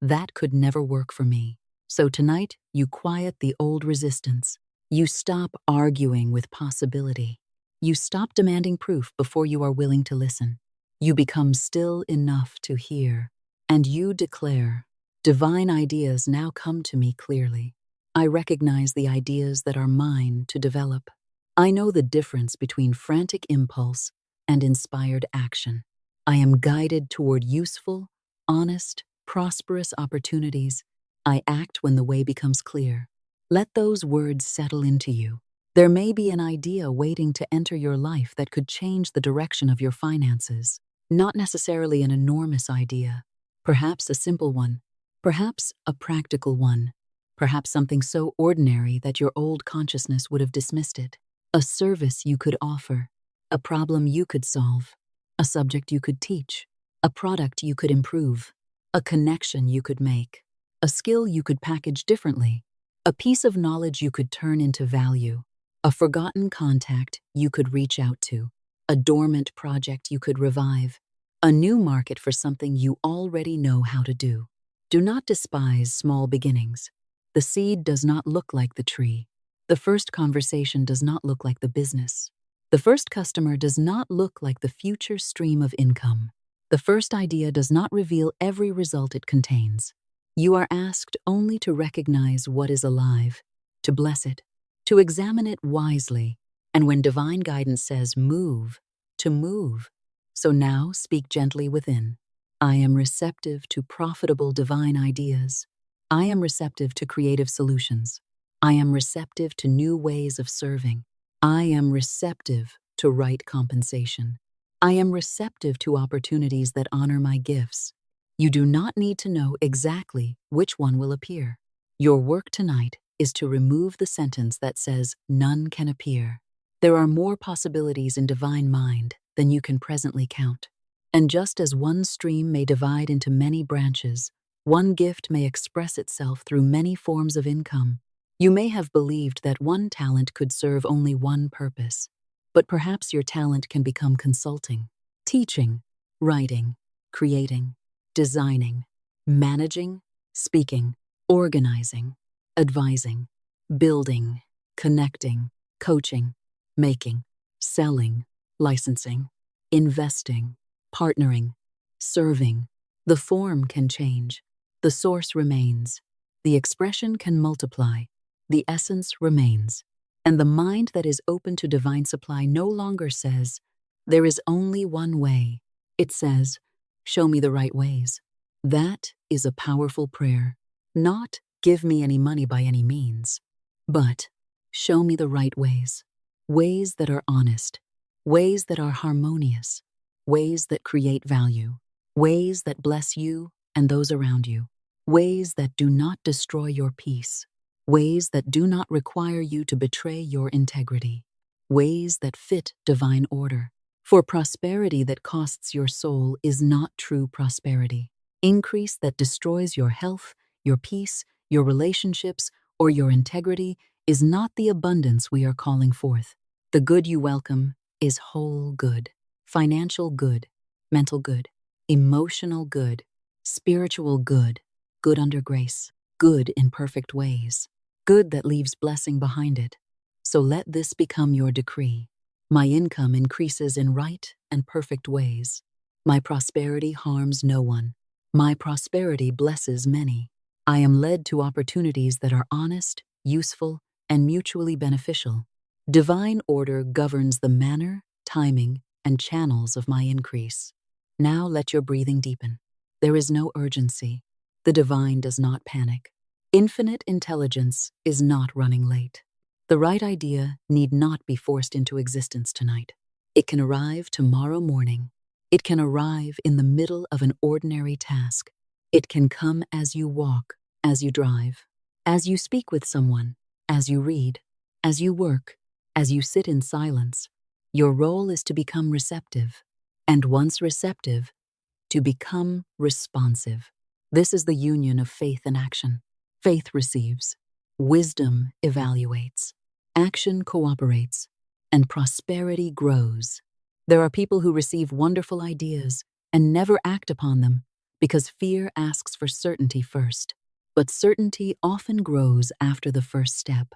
"That could never work for me"? So tonight, you quiet the old resistance. You stop arguing with possibility. You stop demanding proof before you are willing to listen. You become still enough to hear, and you declare, "Divine ideas now come to me clearly. I recognize the ideas that are mine to develop. I know the difference between frantic impulse and inspired action. I am guided toward useful, honest, prosperous opportunities. I act when the way becomes clear." Let those words settle into you. There may be an idea waiting to enter your life that could change the direction of your finances. Not necessarily an enormous idea, perhaps a simple one, perhaps a practical one, perhaps something so ordinary that your old consciousness would have dismissed it. A service you could offer, a problem you could solve, a subject you could teach, a product you could improve, a connection you could make, a skill you could package differently, a piece of knowledge you could turn into value, a forgotten contact you could reach out to, a dormant project you could revive, a new market for something you already know how to do. Do not despise small beginnings. The seed does not look like the tree. The first conversation does not look like the business. The first customer does not look like the future stream of income. The first idea does not reveal every result it contains. You are asked only to recognize what is alive, to bless it, to examine it wisely, and when divine guidance says move, to move. So now speak gently within. I am receptive to profitable divine ideas. I am receptive to creative solutions. I am receptive to new ways of serving. I am receptive to right compensation. I am receptive to opportunities that honor my gifts. You do not need to know exactly which one will appear. Your work tonight is to remove the sentence that says, "None can appear." There are more possibilities in divine mind than you can presently count. And just as one stream may divide into many branches, one gift may express itself through many forms of income. You may have believed that one talent could serve only one purpose, but perhaps your talent can become consulting, teaching, writing, creating, designing, managing, speaking, organizing, advising, building, connecting, coaching, making, selling, licensing, investing, partnering, serving. The form can change. The source remains. The expression can multiply. The essence remains. And the mind that is open to divine supply no longer says, "There is only one way." It says, "Show me the right ways." That is a powerful prayer. Not, "Give me any money by any means," but, "Show me the right ways." Ways that are honest. Ways that are harmonious. Ways that create value. Ways that bless you and those around you. Ways that do not destroy your peace. Ways that do not require you to betray your integrity. Ways that fit divine order. For prosperity that costs your soul is not true prosperity. Increase that destroys your health, your peace, your relationships, or your integrity is not the abundance we are calling forth. The good you welcome is whole good, financial good, mental good, emotional good, spiritual good, good under grace, good in perfect ways, good that leaves blessing behind it. So let this become your decree. My income increases in right and perfect ways. My prosperity harms no one. My prosperity blesses many. I am led to opportunities that are honest, useful, and mutually beneficial. Divine order governs the manner, timing, and channels of my increase. Now let your breathing deepen. There is no urgency. The divine does not panic. Infinite intelligence is not running late. The right idea need not be forced into existence tonight. It can arrive tomorrow morning. It can arrive in the middle of an ordinary task. It can come as you walk, as you drive, as you speak with someone, as you read, as you work, as you sit in silence. Your role is to become receptive, and once receptive, to become responsive. This is the union of faith and action. Faith receives, wisdom evaluates, action cooperates, and prosperity grows. There are people who receive wonderful ideas and never act upon them because fear asks for certainty first. But certainty often grows after the first step.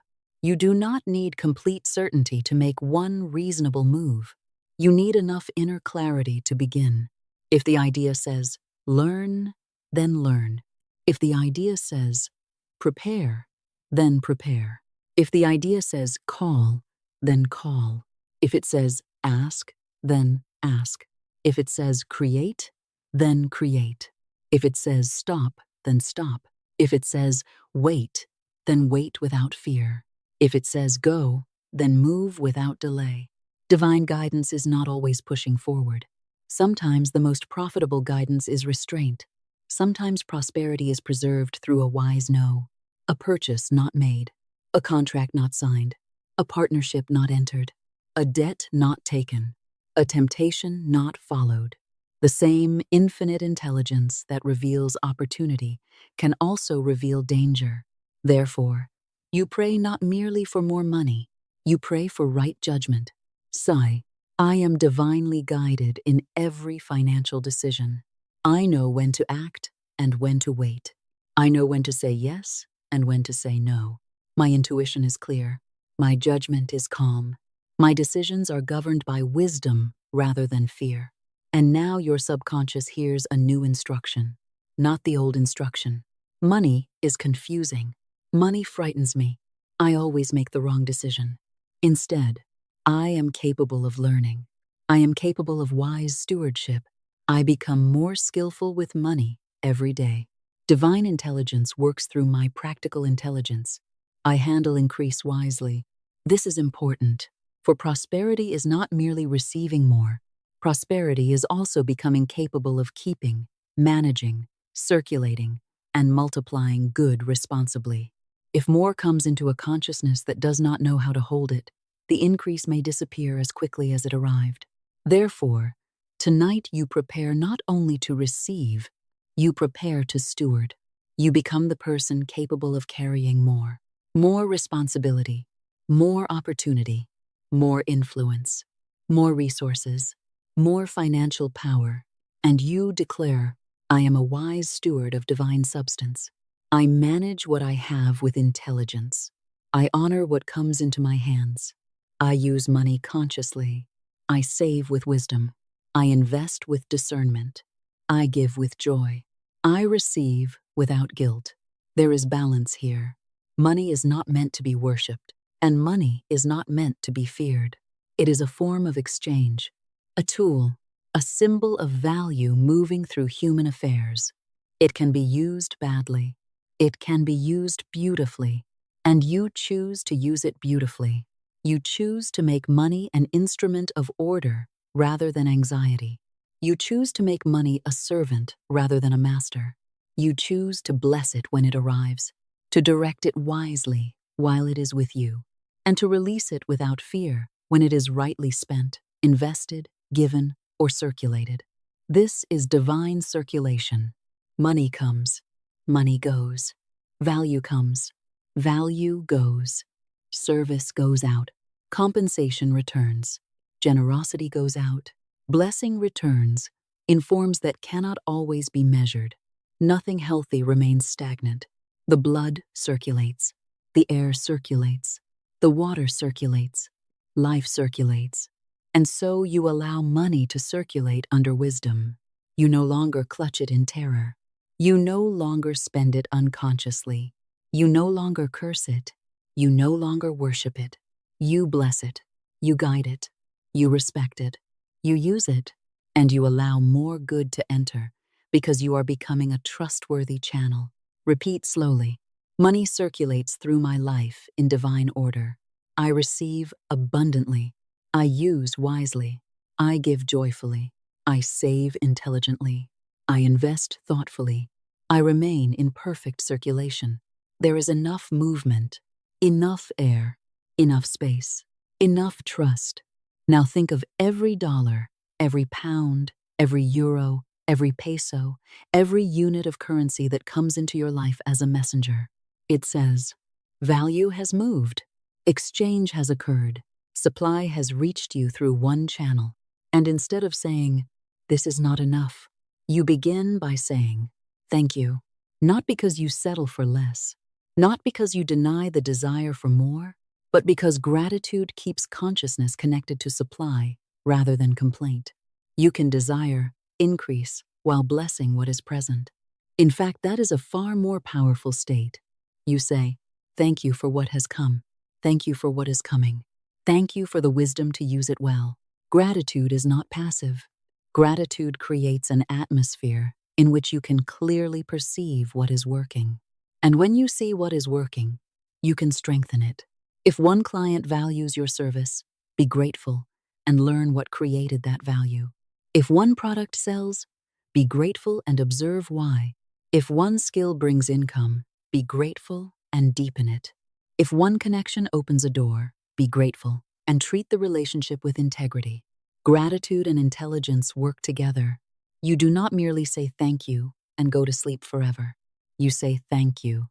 You do not need complete certainty to make one reasonable move. You need enough inner clarity to begin. If the idea says, "Learn," then learn. If the idea says, "Prepare," then prepare. If the idea says, "Call," then call. If it says, "Ask," then ask. If it says, "Create," then create. If it says, "Stop," then stop. If it says, "Wait," then wait without fear. If it says, "Go," then move without delay. Divine guidance is not always pushing forward. Sometimes the most profitable guidance is restraint. Sometimes prosperity is preserved through a wise no, a purchase not made, a contract not signed, a partnership not entered, a debt not taken, a temptation not followed. The same infinite intelligence that reveals opportunity can also reveal danger. Therefore, you pray not merely for more money, you pray for right judgment. Sigh, I am divinely guided in every financial decision. I know when to act and when to wait. I know when to say yes and when to say no. My intuition is clear. My judgment is calm. My decisions are governed by wisdom rather than fear. And now your subconscious hears a new instruction, not the old instruction. Money is confusing. Money frightens me. I always make the wrong decision. Instead, I am capable of learning. I am capable of wise stewardship. I become more skillful with money every day. Divine intelligence works through my practical intelligence. I handle increase wisely. This is important, for prosperity is not merely receiving more. Prosperity is also becoming capable of keeping, managing, circulating, and multiplying good responsibly. If more comes into a consciousness that does not know how to hold it, the increase may disappear as quickly as it arrived. Therefore, tonight you prepare not only to receive, you prepare to steward. You become the person capable of carrying more responsibility, more opportunity, more influence, more resources, more financial power, and you declare, I am a wise steward of divine substance. I manage what I have with intelligence. I honor what comes into my hands. I use money consciously. I save with wisdom. I invest with discernment. I give with joy. I receive without guilt. There is balance here. Money is not meant to be worshipped, and money is not meant to be feared. It is a form of exchange, a tool, a symbol of value moving through human affairs. It can be used badly. It can be used beautifully, and you choose to use it beautifully. You choose to make money an instrument of order rather than anxiety. You choose to make money a servant rather than a master. You choose to bless it when it arrives, to direct it wisely while it is with you, and to release it without fear when it is rightly spent, invested, given, or circulated. This is divine circulation. Money comes, money goes. Value comes, value goes. Service goes out, compensation returns. Generosity goes out, blessing returns in forms that cannot always be measured. Nothing healthy remains stagnant. The blood circulates, the air circulates, the water circulates, life circulates. And so you allow money to circulate under wisdom. You no longer clutch it in terror. You no longer spend it unconsciously. You no longer curse it. You no longer worship it. You bless it. You guide it. You respect it. You use it. And you allow more good to enter because you are becoming a trustworthy channel. Repeat slowly. Money circulates through my life in divine order. I receive abundantly. I use wisely. I give joyfully. I save intelligently. I invest thoughtfully. I remain in perfect circulation. There is enough movement, enough air, enough space, enough trust. Now think of every dollar, every pound, every euro, every peso, every unit of currency that comes into your life as a messenger. It says, value has moved, exchange has occurred, supply has reached you through one channel. And instead of saying, this is not enough, you begin by saying, thank you. Not because you settle for less, not because you deny the desire for more, but because gratitude keeps consciousness connected to supply rather than complaint. You can desire increase while blessing what is present. In fact, that is a far more powerful state. You say, thank you for what has come. Thank you for what is coming. Thank you for the wisdom to use it well. Gratitude is not passive. Gratitude creates an atmosphere in which you can clearly perceive what is working. And when you see what is working, you can strengthen it. If one client values your service, be grateful and learn what created that value. If one product sells, be grateful and observe why. If one skill brings income, be grateful and deepen it. If one connection opens a door, be grateful and treat the relationship with integrity. Gratitude and intelligence work together. You do not merely say thank you and go to sleep forever. You say thank you,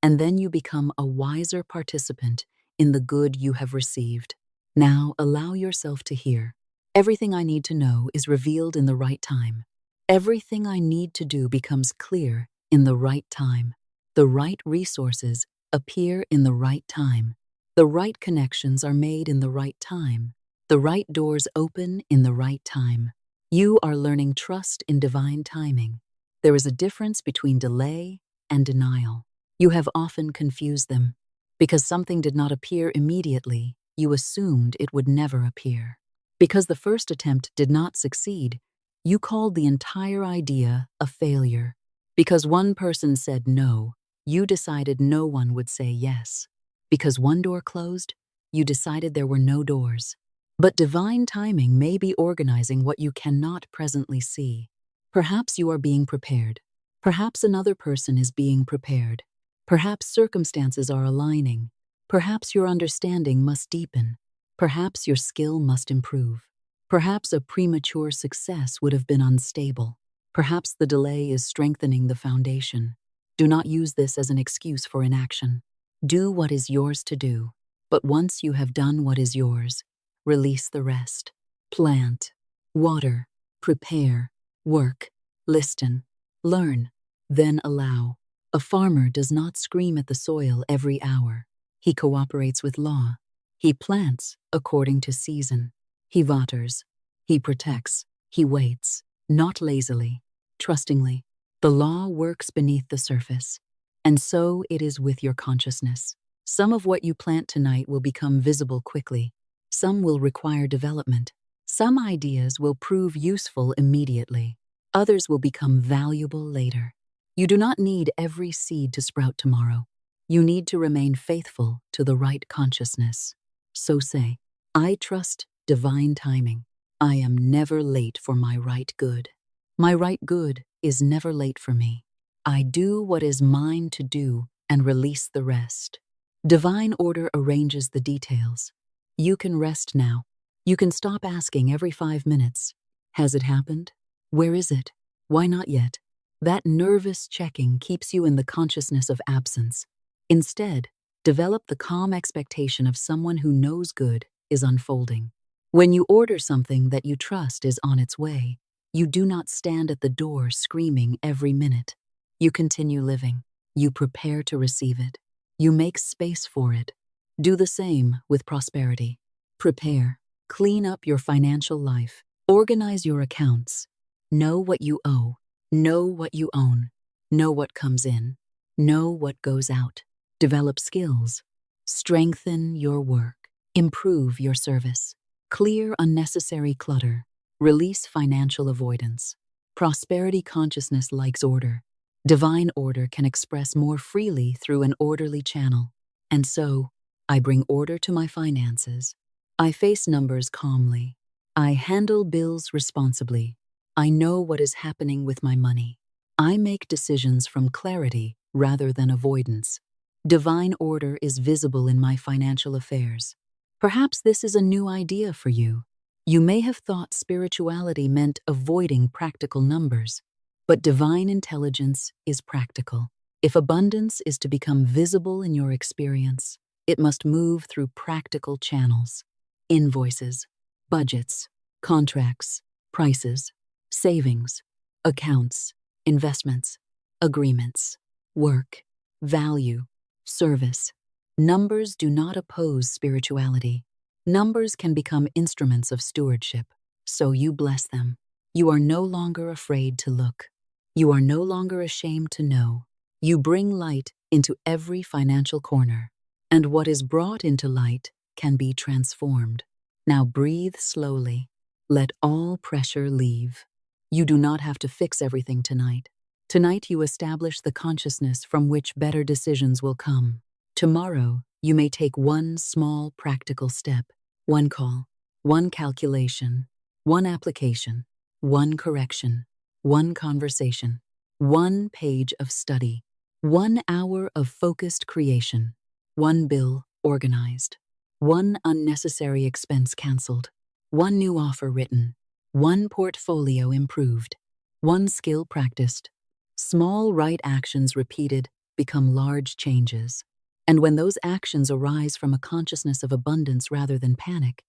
and then you become a wiser participant in the good you have received. Now allow yourself to hear. Everything I need to know is revealed in the right time. Everything I need to do becomes clear in the right time. The right resources appear in the right time. The right connections are made in the right time. The right doors open in the right time. You are learning trust in divine timing. There is a difference between delay and denial. You have often confused them. Because something did not appear immediately, you assumed it would never appear. Because the first attempt did not succeed, You called the entire idea a failure. Because one person said no, you decided no one would say yes. Because one door closed, you decided there were no doors. But divine timing may be organizing what you cannot presently see. Perhaps you are being prepared. Perhaps another person is being prepared. Perhaps circumstances are aligning. Perhaps your understanding must deepen. Perhaps your skill must improve. Perhaps a premature success would have been unstable. Perhaps the delay is strengthening the foundation. Do not use this as an excuse for inaction. Do what is yours to do. But once you have done what is yours, release the rest. Plant, water, prepare, work, listen, learn, then allow. A farmer does not scream at the soil every hour. He cooperates with law. He plants according to season. He waters. He protects. He waits, not lazily, trustingly. The law works beneath the surface. And so it is with your consciousness. Some of what you plant tonight will become visible quickly. Some will require development. Some ideas will prove useful immediately. Others will become valuable later. You do not need every seed to sprout tomorrow. You need to remain faithful to the right consciousness. So say, I trust divine timing. I am never late for my right good. My right good is never late for me. I do what is mine to do and release the rest. Divine order arranges the details. You can rest now. You can stop asking every 5 minutes. Has it happened? Where is it? Why not yet? That nervous checking keeps you in the consciousness of absence. Instead, develop the calm expectation of someone who knows good is unfolding. When you order something that you trust is on its way, you do not stand at the door screaming every minute. You continue living. You prepare to receive it. You make space for it. Do the same with prosperity. Prepare. Clean up your financial life. Organize your accounts. Know what you owe. Know what you own. Know what comes in. Know what goes out. Develop skills. Strengthen your work. Improve your service. Clear unnecessary clutter. Release financial avoidance. Prosperity consciousness likes order. Divine order can express more freely through an orderly channel. And so, I bring order to my finances. I face numbers calmly. I handle bills responsibly. I know what is happening with my money. I make decisions from clarity rather than avoidance. Divine order is visible in my financial affairs. Perhaps this is a new idea for you. You may have thought spirituality meant avoiding practical numbers, but divine intelligence is practical. If abundance is to become visible in your experience, it must move through practical channels. Invoices, budgets, contracts, prices, savings, accounts, investments, agreements, work, value, service. Numbers do not oppose spirituality. Numbers can become instruments of stewardship, so you bless them. You are no longer afraid to look. You are no longer ashamed to know. You bring light into every financial corner, and what is brought into light can be transformed. Now breathe slowly. Let all pressure leave. You do not have to fix everything tonight. Tonight you establish the consciousness from which better decisions will come. Tomorrow, you may take one small practical step, one call, one calculation, one application, one correction, one conversation, one page of study, 1 hour of focused creation, one bill organized, one unnecessary expense canceled, one new offer written, one portfolio improved, one skill practiced. Small right actions repeated become large changes. And when those actions arise from a consciousness of abundance rather than panic,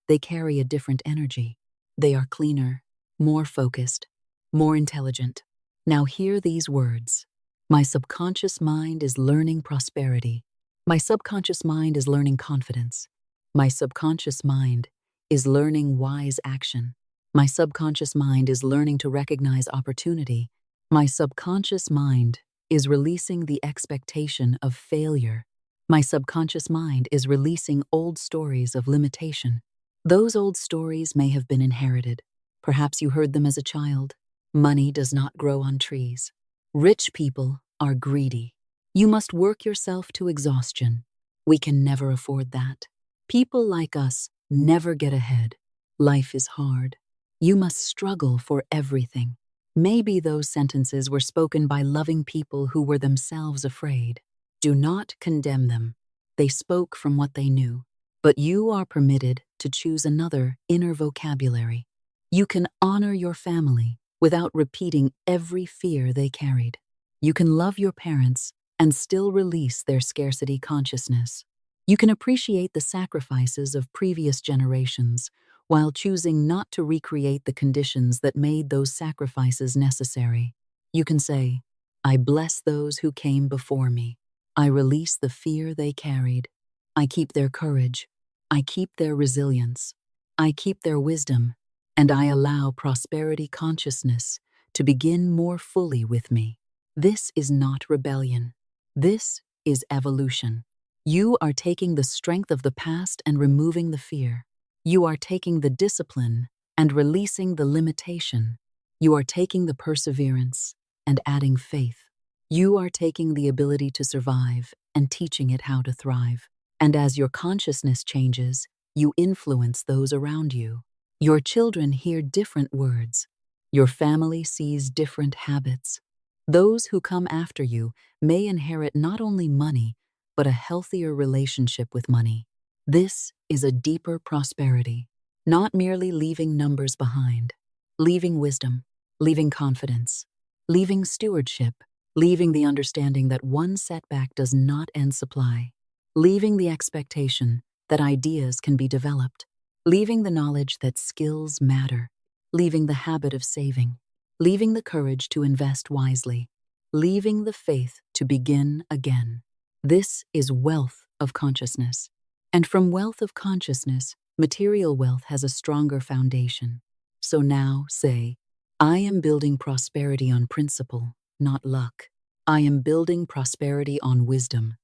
they carry a different energy. They are cleaner, more focused, more intelligent. Now hear these words. My subconscious mind is learning prosperity. My subconscious mind is learning confidence. My subconscious mind is learning wise action. My subconscious mind is learning to recognize opportunity. My subconscious mind is releasing the expectation of failure. My subconscious mind is releasing old stories of limitation. Those old stories may have been inherited. Perhaps you heard them as a child. Money does not grow on trees. Rich people are greedy. You must work yourself to exhaustion. We can never afford that. People like us never get ahead. Life is hard. You must struggle for everything. Maybe those sentences were spoken by loving people who were themselves afraid. Do not condemn them. They spoke from what they knew. But you are permitted to choose another inner vocabulary. You can honor your family without repeating every fear they carried. You can love your parents and still release their scarcity consciousness. You can appreciate the sacrifices of previous generations while choosing not to recreate the conditions that made those sacrifices necessary. You can say, I bless those who came before me. I release the fear they carried. I keep their courage. I keep their resilience. I keep their wisdom. And I allow prosperity consciousness to begin more fully with me. This is not rebellion. This is evolution. You are taking the strength of the past and removing the fear. You are taking the discipline and releasing the limitation. You are taking the perseverance and adding faith. You are taking the ability to survive and teaching it how to thrive. And as your consciousness changes, you influence those around you. Your children hear different words. Your family sees different habits. Those who come after you may inherit not only money, but a healthier relationship with money. This is a deeper prosperity, not merely leaving numbers behind, leaving wisdom, leaving confidence, leaving stewardship, leaving the understanding that one setback does not end supply, leaving the expectation that ideas can be developed, leaving the knowledge that skills matter, leaving the habit of saving, leaving the courage to invest wisely, leaving the faith to begin again. This is wealth of consciousness. And from wealth of consciousness, material wealth has a stronger foundation. So now say, I am building prosperity on principle, not luck. I am building prosperity on wisdom,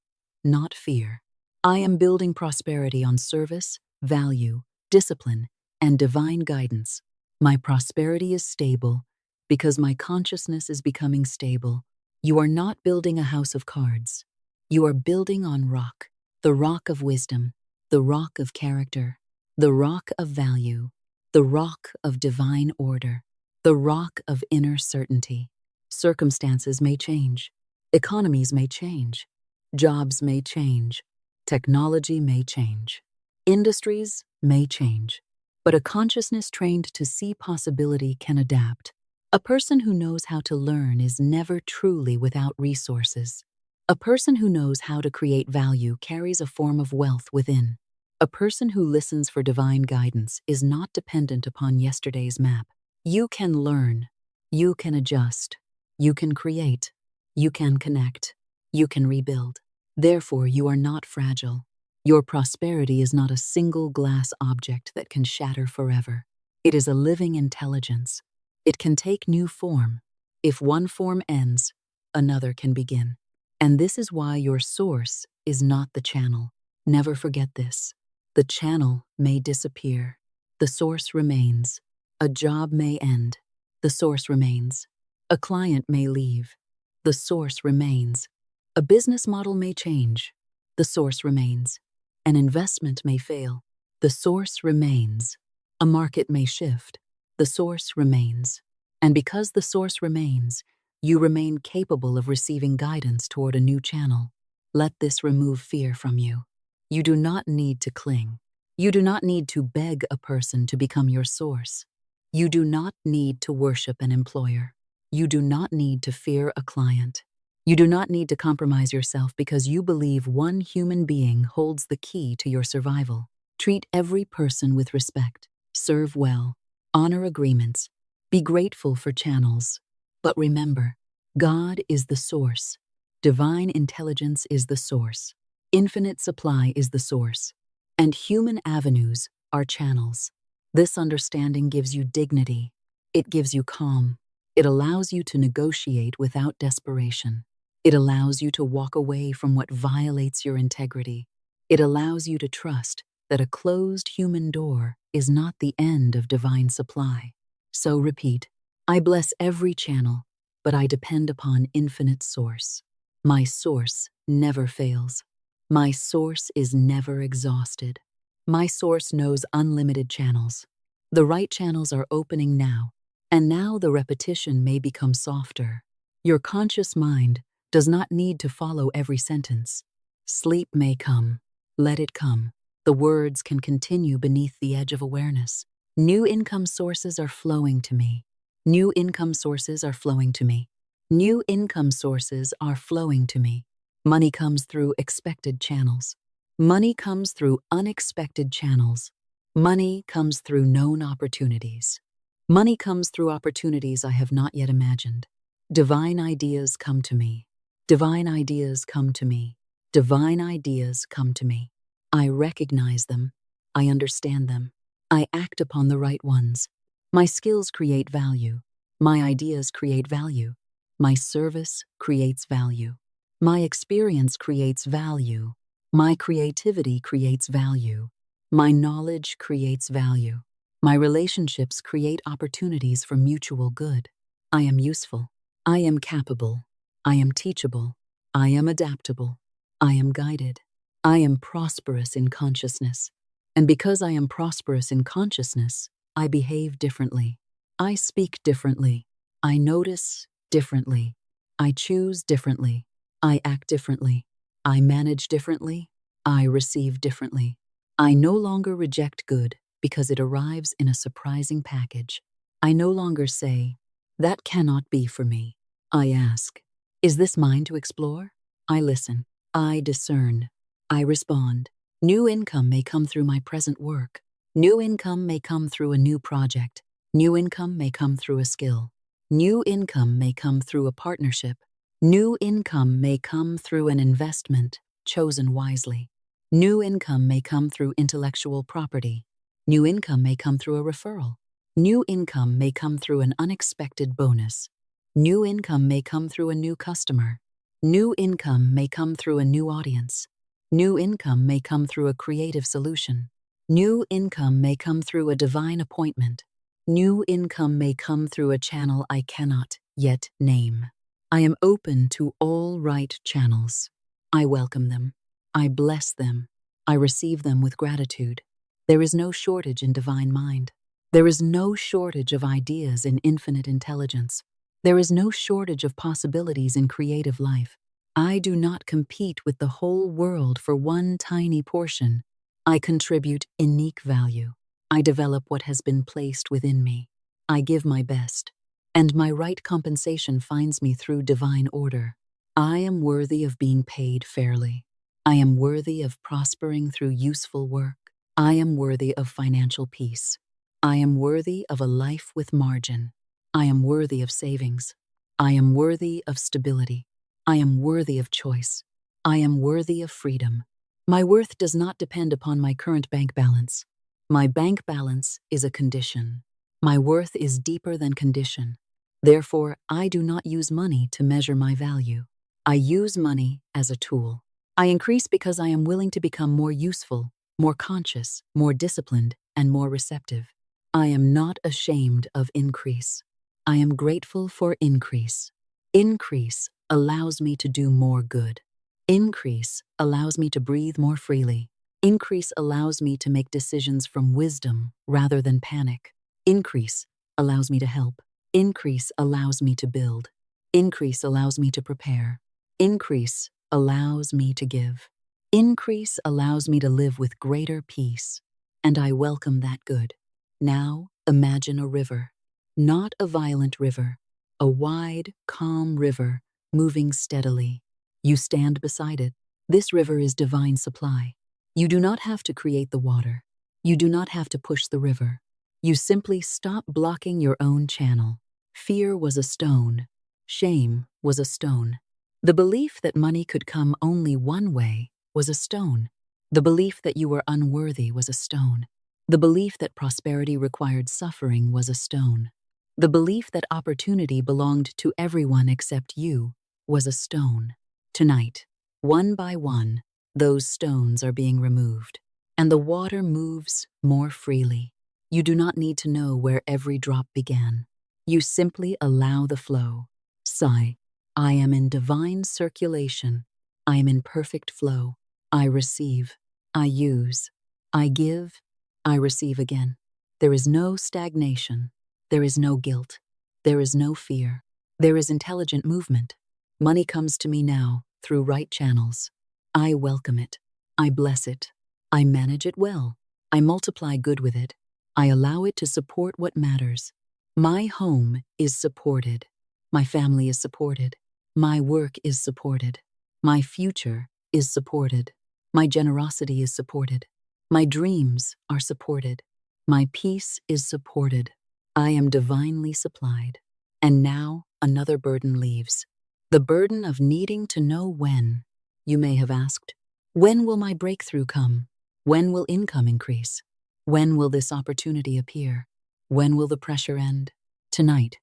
not fear. I am building prosperity on service, value, discipline, and divine guidance. My prosperity is stable because my consciousness is becoming stable. You are not building a house of cards. You are building on rock, the rock of wisdom, the rock of character, the rock of value, the rock of divine order, the rock of inner certainty. Circumstances may change. Economies may change. Jobs may change. Technology may change. Industries may change. But a consciousness trained to see possibility can adapt. A person who knows how to learn is never truly without resources. A person who knows how to create value carries a form of wealth within. A person who listens for divine guidance is not dependent upon yesterday's map. You can learn. You can adjust. You can create. You can connect. You can rebuild. Therefore, you are not fragile. Your prosperity is not a single glass object that can shatter forever. It is a living intelligence. It can take new form. If one form ends, another can begin. And this is why your source is not the channel. Never forget this. The channel may disappear. The source remains. A job may end. The source remains. A client may leave. The source remains. A business model may change. The source remains. An investment may fail. The source remains. A market may shift. The source remains. And because the source remains, you remain capable of receiving guidance toward a new channel. Let this remove fear from you. You do not need to cling. You do not need to beg a person to become your source. You do not need to worship an employer. You do not need to fear a client. You do not need to compromise yourself because you believe one human being holds the key to your survival. Treat every person with respect. Serve well. Honor agreements. Be grateful for channels. But remember, God is the source. Divine intelligence is the source. Infinite supply is the source. And human avenues are channels. This understanding gives you dignity. It gives you calm. It allows you to negotiate without desperation. It allows you to walk away from what violates your integrity. It allows you to trust that a closed human door is not the end of divine supply. So repeat, I bless every channel, but I depend upon infinite source. My source never fails. My source is never exhausted. My source knows unlimited channels. The right channels are opening now, and now the repetition may become softer. Your conscious mind does not need to follow every sentence. Sleep may come. Let it come. The words can continue beneath the edge of awareness. New income sources are flowing to me. New income sources are flowing to me. New income sources are flowing to me. Money comes through expected channels. Money comes through unexpected channels. Money comes through known opportunities. Money comes through opportunities I have not yet imagined. Divine ideas come to me. Divine ideas come to me. Divine ideas come to me. I recognize them. I understand them. I act upon the right ones. My skills create value. My ideas create value. My service creates value. My experience creates value. My creativity creates value. My knowledge creates value. My relationships create opportunities for mutual good. I am useful. I am capable. I am teachable. I am adaptable. I am guided. I am prosperous in consciousness. And because I am prosperous in consciousness, I behave differently. I speak differently. I notice differently. I choose differently. I act differently. I manage differently. I receive differently. I no longer reject good because it arrives in a surprising package. I no longer say, that cannot be for me. I ask, is this mine to explore? I listen. I discern. I respond. New income may come through my present work. New income may come through a new project. New income may come through a skill. New income may come through a partnership. New income may come through an investment chosen wisely. New income may come through intellectual property. New income may come through a referral. New income may come through an unexpected bonus. New income may come through a new customer. New income may come through a new audience. New income may come through a creative solution. New income may come through a divine appointment. New income may come through a channel I cannot yet name. I am open to all right channels. I welcome them. I bless them. I receive them with gratitude. There is no shortage in divine mind. There is no shortage of ideas in infinite intelligence. There is no shortage of possibilities in creative life. I do not compete with the whole world for one tiny portion. I contribute unique value. I develop what has been placed within me. I give my best, and my right compensation finds me through divine order. I am worthy of being paid fairly. I am worthy of prospering through useful work. I am worthy of financial peace. I am worthy of a life with margin. I am worthy of savings. I am worthy of stability. I am worthy of choice. I am worthy of freedom. My worth does not depend upon my current bank balance. My bank balance is a condition. My worth is deeper than condition. Therefore, I do not use money to measure my value. I use money as a tool. I increase because I am willing to become more useful, more conscious, more disciplined, and more receptive. I am not ashamed of increase. I am grateful for increase. Increase allows me to do more good. Increase allows me to breathe more freely. Increase allows me to make decisions from wisdom rather than panic. Increase allows me to help. Increase allows me to build. Increase allows me to prepare. Increase allows me to give. Increase allows me to live with greater peace, and I welcome that good. Now imagine a river, not a violent river, a wide, calm river moving steadily. You stand beside it. This river is divine supply. You do not have to create the water. You do not have to push the river. You simply stop blocking your own channel. Fear was a stone. Shame was a stone. The belief that money could come only one way was a stone. The belief that you were unworthy was a stone. The belief that prosperity required suffering was a stone. The belief that opportunity belonged to everyone except you was a stone. Tonight, one by one, those stones are being removed, and the water moves more freely. You do not need to know where every drop began. You simply allow the flow. Sigh. I am in divine circulation. I am in perfect flow. I receive. I use. I give. I receive again. There is no stagnation. There is no guilt. There is no fear. There is intelligent movement. Money comes to me now through right channels. I welcome it. I bless it. I manage it well. I multiply good with it. I allow it to support what matters. My home is supported. My family is supported. My work is supported. My future is supported. My generosity is supported. My dreams are supported. My peace is supported. I am divinely supplied. And now another burden leaves. The burden of needing to know when. You may have asked, when will my breakthrough come? When will income increase? When will this opportunity appear? When will the pressure end? Tonight.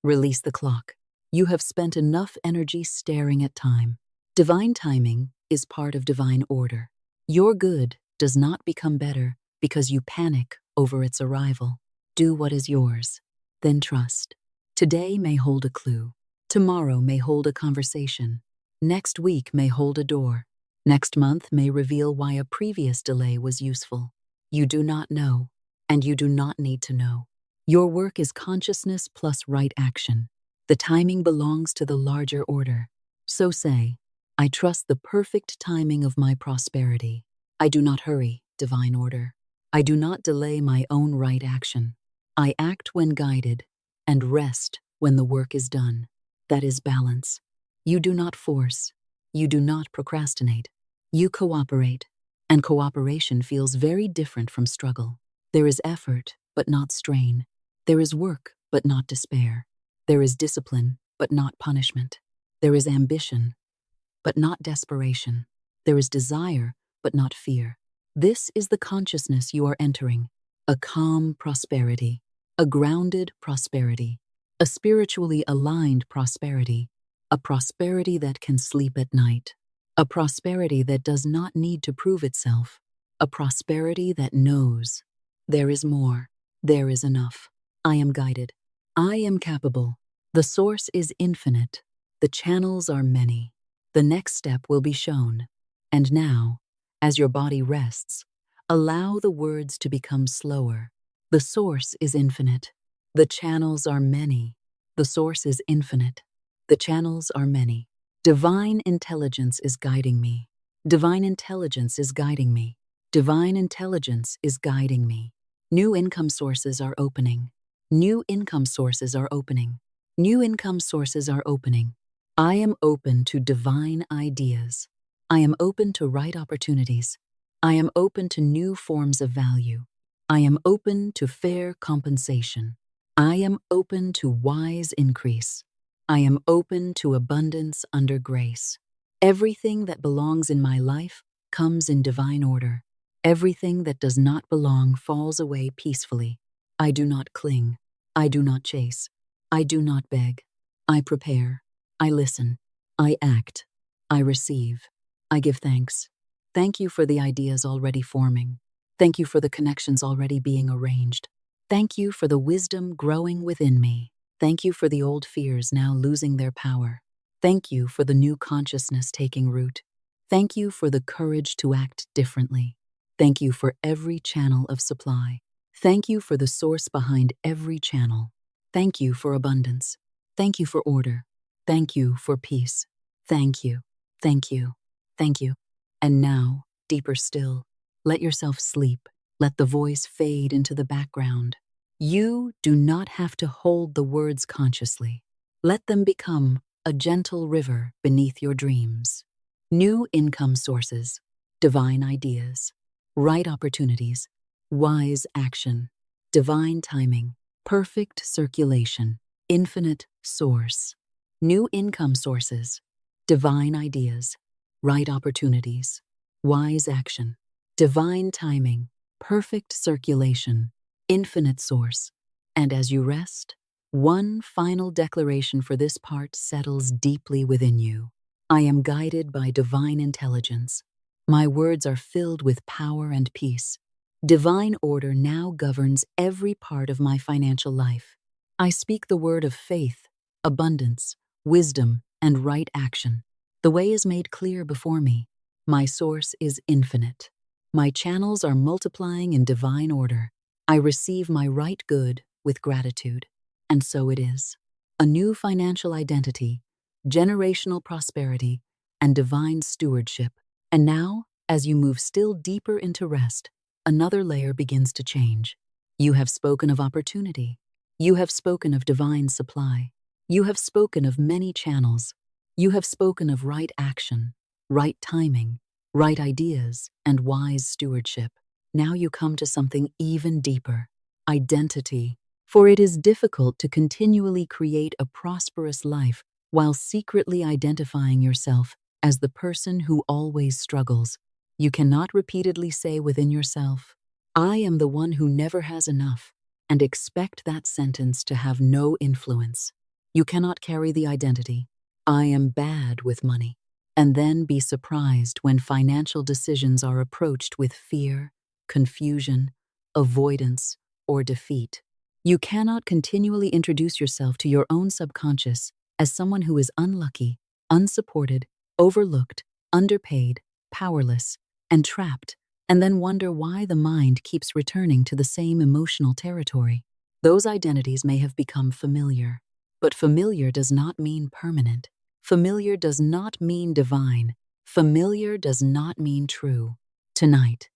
Release the clock. You have spent enough energy staring at time. Divine timing is part of divine order. Your good does not become better because you panic over its arrival. Do what is yours, then trust. Today may hold a clue. Tomorrow may hold a conversation. Next week may hold a door. Next month may reveal why a previous delay was useful. You do not know, and you do not need to know. Your work is consciousness plus right action. The timing belongs to the larger order. So say, I trust the perfect timing of my prosperity. I do not hurry, divine order. I do not delay my own right action. I act when guided and rest when the work is done. That is balance. You do not force. You do not procrastinate. You cooperate, and cooperation feels very different from struggle. There is effort, but not strain. There is work, but not despair. There is discipline, but not punishment. There is ambition, but not desperation. There is desire, but not fear. This is the consciousness you are entering. A calm prosperity, a grounded prosperity, a spiritually aligned prosperity, a prosperity that can sleep at night, a prosperity that does not need to prove itself, a prosperity that knows there is more, there is enough. I am guided. I am capable. The source is infinite. The channels are many. The next step will be shown. And now, as your body rests, allow the words to become slower. The source is infinite. The channels are many. The source is infinite. The channels are many. Divine intelligence is guiding me. Divine intelligence is guiding me. Divine intelligence is guiding me. New income sources are opening. New income sources are opening. New income sources are opening. I am open to divine ideas. I am open to right opportunities. I am open to new forms of value. I am open to fair compensation. I am open to wise increase. I am open to abundance under grace. Everything that belongs in my life comes in divine order. Everything that does not belong falls away peacefully. I do not cling. I do not chase. I do not beg. I prepare. I listen. I act. I receive. I give thanks. Thank you for the ideas already forming. Thank you for the connections already being arranged. Thank you for the wisdom growing within me. Thank you for the old fears now losing their power. Thank you for the new consciousness taking root. Thank you for the courage to act differently. Thank you for every channel of supply. Thank you for the source behind every channel. Thank you for abundance. Thank you for order. Thank you for peace. Thank you. Thank you. Thank you. And now, deeper still, let yourself sleep. Let the voice fade into the background. You do not have to hold the words consciously. Let them become a gentle river beneath your dreams. New income sources, divine ideas, right opportunities, wise action, divine timing, perfect circulation, infinite source. New income sources, divine ideas, right opportunities, wise action, divine timing, perfect circulation, infinite source. And as you rest, one final declaration for this part settles deeply within you. I am guided by divine intelligence. My words are filled with power and peace. Divine order now governs every part of my financial life. I speak the word of faith, abundance, wisdom, and right action. The way is made clear before me. My source is infinite. My channels are multiplying in divine order. I receive my right good with gratitude. And so it is. A new financial identity, generational prosperity, and divine stewardship. And now, as you move still deeper into rest, another layer begins to change. You have spoken of opportunity. You have spoken of divine supply. You have spoken of many channels. You have spoken of right action, right timing, right ideas, and wise stewardship. Now you come to something even deeper: identity. For it is difficult to continually create a prosperous life while secretly identifying yourself as the person who always struggles. You cannot repeatedly say within yourself, "I am the one who never has enough," and expect that sentence to have no influence. You cannot carry the identity, "I am bad with money," and then be surprised when financial decisions are approached with fear, confusion, avoidance, or defeat. You cannot continually introduce yourself to your own subconscious as someone who is unlucky, unsupported, overlooked, underpaid, powerless, and trapped, and then wonder why the mind keeps returning to the same emotional territory. Those identities may have become familiar, but familiar does not mean permanent. Familiar does not mean divine. Familiar does not mean true. Tonight,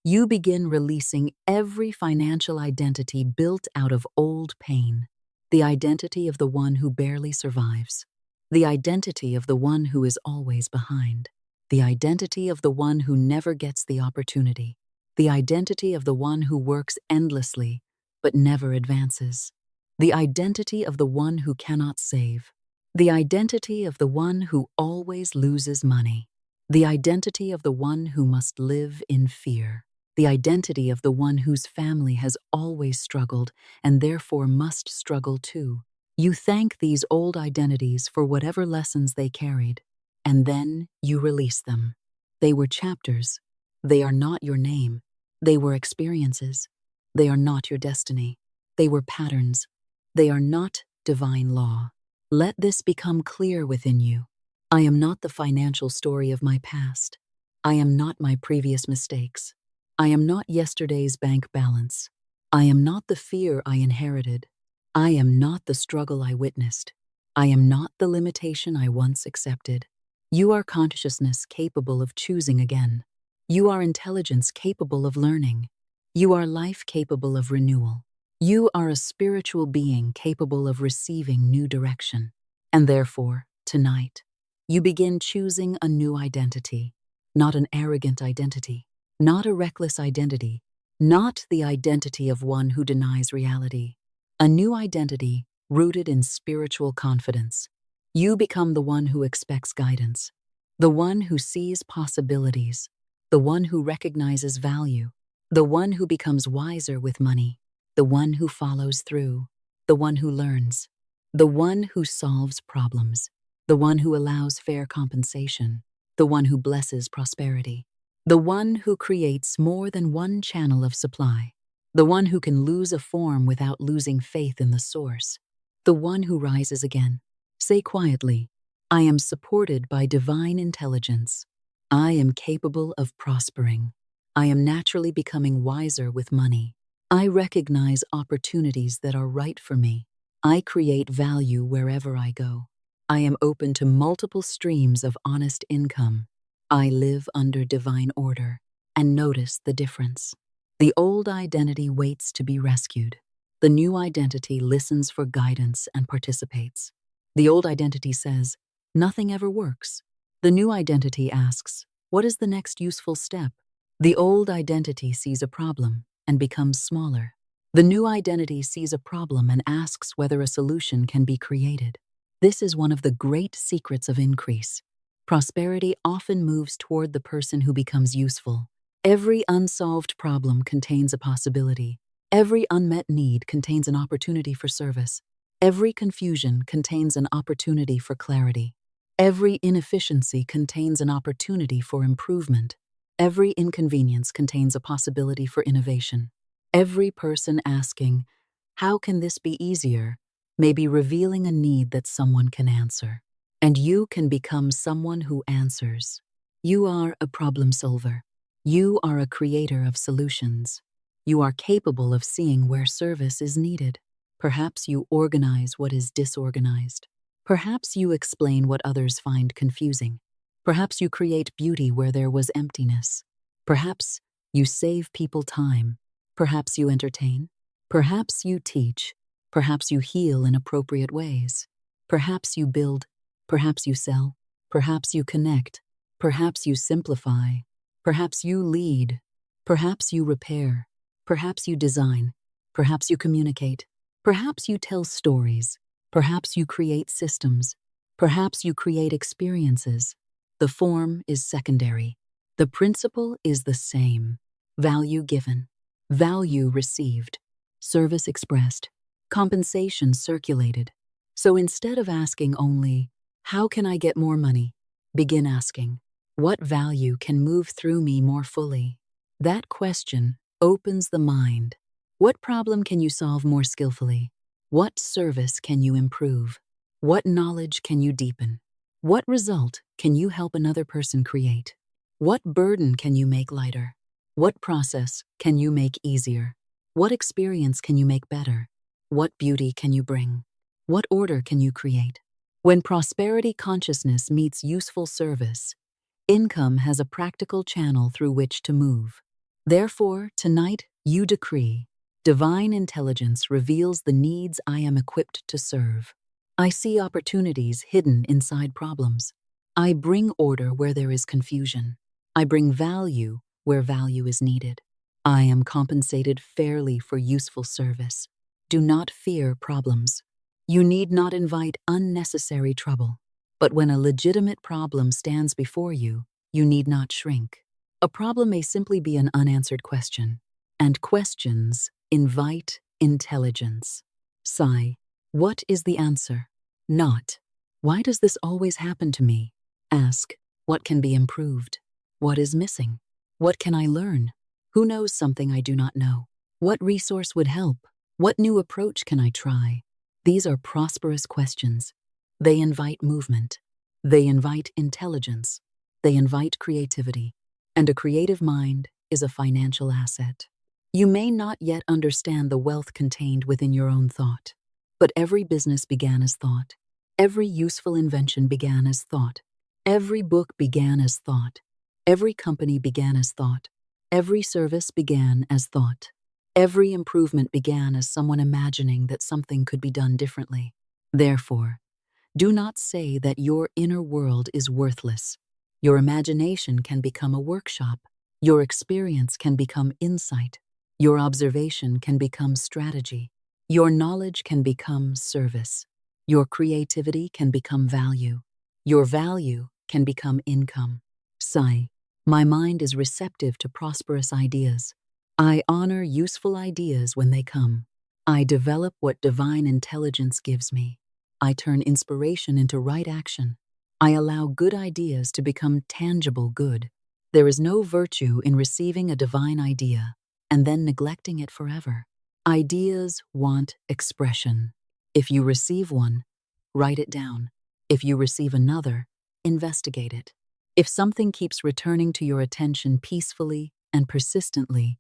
you begin releasing every financial identity built out of old pain. The identity of the one who barely survives. The identity of the one who is always behind. The identity of the one who never gets the opportunity. The identity of the one who works endlessly but never advances. The identity of the one who cannot save. The identity of the one who always loses money. The identity of the one who must live in fear. The identity of the one whose family has always struggled and therefore must struggle too. You thank these old identities for whatever lessons they carried, and then you release them. They were chapters. They are not your name. They were experiences. They are not your destiny. They were patterns. They are not divine law. Let this become clear within you. I am not the financial story of my past. I am not my previous mistakes. I am not yesterday's bank balance. I am not the fear I inherited. I am not the struggle I witnessed. I am not the limitation I once accepted. You are consciousness capable of choosing again. You are intelligence capable of learning. You are life capable of renewal. You are a spiritual being capable of receiving new direction. And therefore, tonight, you begin choosing a new identity, not an arrogant identity, not a reckless identity, not the identity of one who denies reality. A new identity rooted in spiritual confidence. You become the one who expects guidance, the one who sees possibilities, the one who recognizes value, the one who becomes wiser with money, the one who follows through, the one who learns, the one who solves problems, the one who allows fair compensation, the one who blesses prosperity, the one who creates more than one channel of supply, the one who can lose a form without losing faith in the source, the one who rises again. Say quietly, I am supported by divine intelligence. I am capable of prospering. I am naturally becoming wiser with money. I recognize opportunities that are right for me. I create value wherever I go. I am open to multiple streams of honest income. I live under divine order. And notice the difference. The old identity waits to be rescued. The new identity listens for guidance and participates. The old identity says, nothing ever works. The new identity asks, what is the next useful step? The old identity sees a problem and becomes smaller. The new identity sees a problem and asks whether a solution can be created. This is one of the great secrets of increase. Prosperity often moves toward the person who becomes useful. Every unsolved problem contains a possibility. Every unmet need contains an opportunity for service. Every confusion contains an opportunity for clarity. Every inefficiency contains an opportunity for improvement. Every inconvenience contains a possibility for innovation. Every person asking, "How can this be easier?" may be revealing a need that someone can answer. And you can become someone who answers. You are a problem solver. You are a creator of solutions. You are capable of seeing where service is needed. Perhaps you organize what is disorganized. Perhaps you explain what others find confusing. Perhaps you create beauty where there was emptiness. Perhaps you save people time. Perhaps you entertain. Perhaps you teach. Perhaps you heal in appropriate ways. Perhaps you build. Perhaps you sell. Perhaps you connect. Perhaps you simplify. Perhaps you lead. Perhaps you repair. Perhaps you design. Perhaps you communicate. Perhaps you tell stories. Perhaps you create systems. Perhaps you create experiences. The form is secondary. The principle is the same. Value given. Value received. Service expressed. Compensation circulated. So instead of asking only, "How can I get more money?" begin asking, "What value can move through me more fully?" That question opens the mind. What problem can you solve more skillfully? What service can you improve? What knowledge can you deepen? What result can you help another person create? What burden can you make lighter? What process can you make easier? What experience can you make better? What beauty can you bring? What order can you create? When prosperity consciousness meets useful service, income has a practical channel through which to move. Therefore, tonight you decree, divine intelligence reveals the needs I am equipped to serve. I see opportunities hidden inside problems. I bring order where there is confusion. I bring value where value is needed. I am compensated fairly for useful service. Do not fear problems. You need not invite unnecessary trouble. But when a legitimate problem stands before you, you need not shrink. A problem may simply be an unanswered question, and questions invite intelligence. Sigh. What is the answer? Not, "Why does this always happen to me?" Ask, "What can be improved? What is missing? What can I learn? Who knows something I do not know? What resource would help? What new approach can I try?" These are prosperous questions. They invite movement. They invite intelligence. They invite creativity. And a creative mind is a financial asset. You may not yet understand the wealth contained within your own thought, but every business began as thought. Every useful invention began as thought. Every book began as thought. Every company began as thought. Every service began as thought. Every improvement began as someone imagining that something could be done differently. Therefore, do not say that your inner world is worthless. Your imagination can become a workshop. Your experience can become insight. Your observation can become strategy. Your knowledge can become service. Your creativity can become value. Your value can become income. Sigh. My mind is receptive to prosperous ideas. I honor useful ideas when they come. I develop what divine intelligence gives me. I turn inspiration into right action. I allow good ideas to become tangible good. There is no virtue in receiving a divine idea and then neglecting it forever. Ideas want expression. If you receive one, write it down. If you receive another, investigate it. If something keeps returning to your attention peacefully and persistently,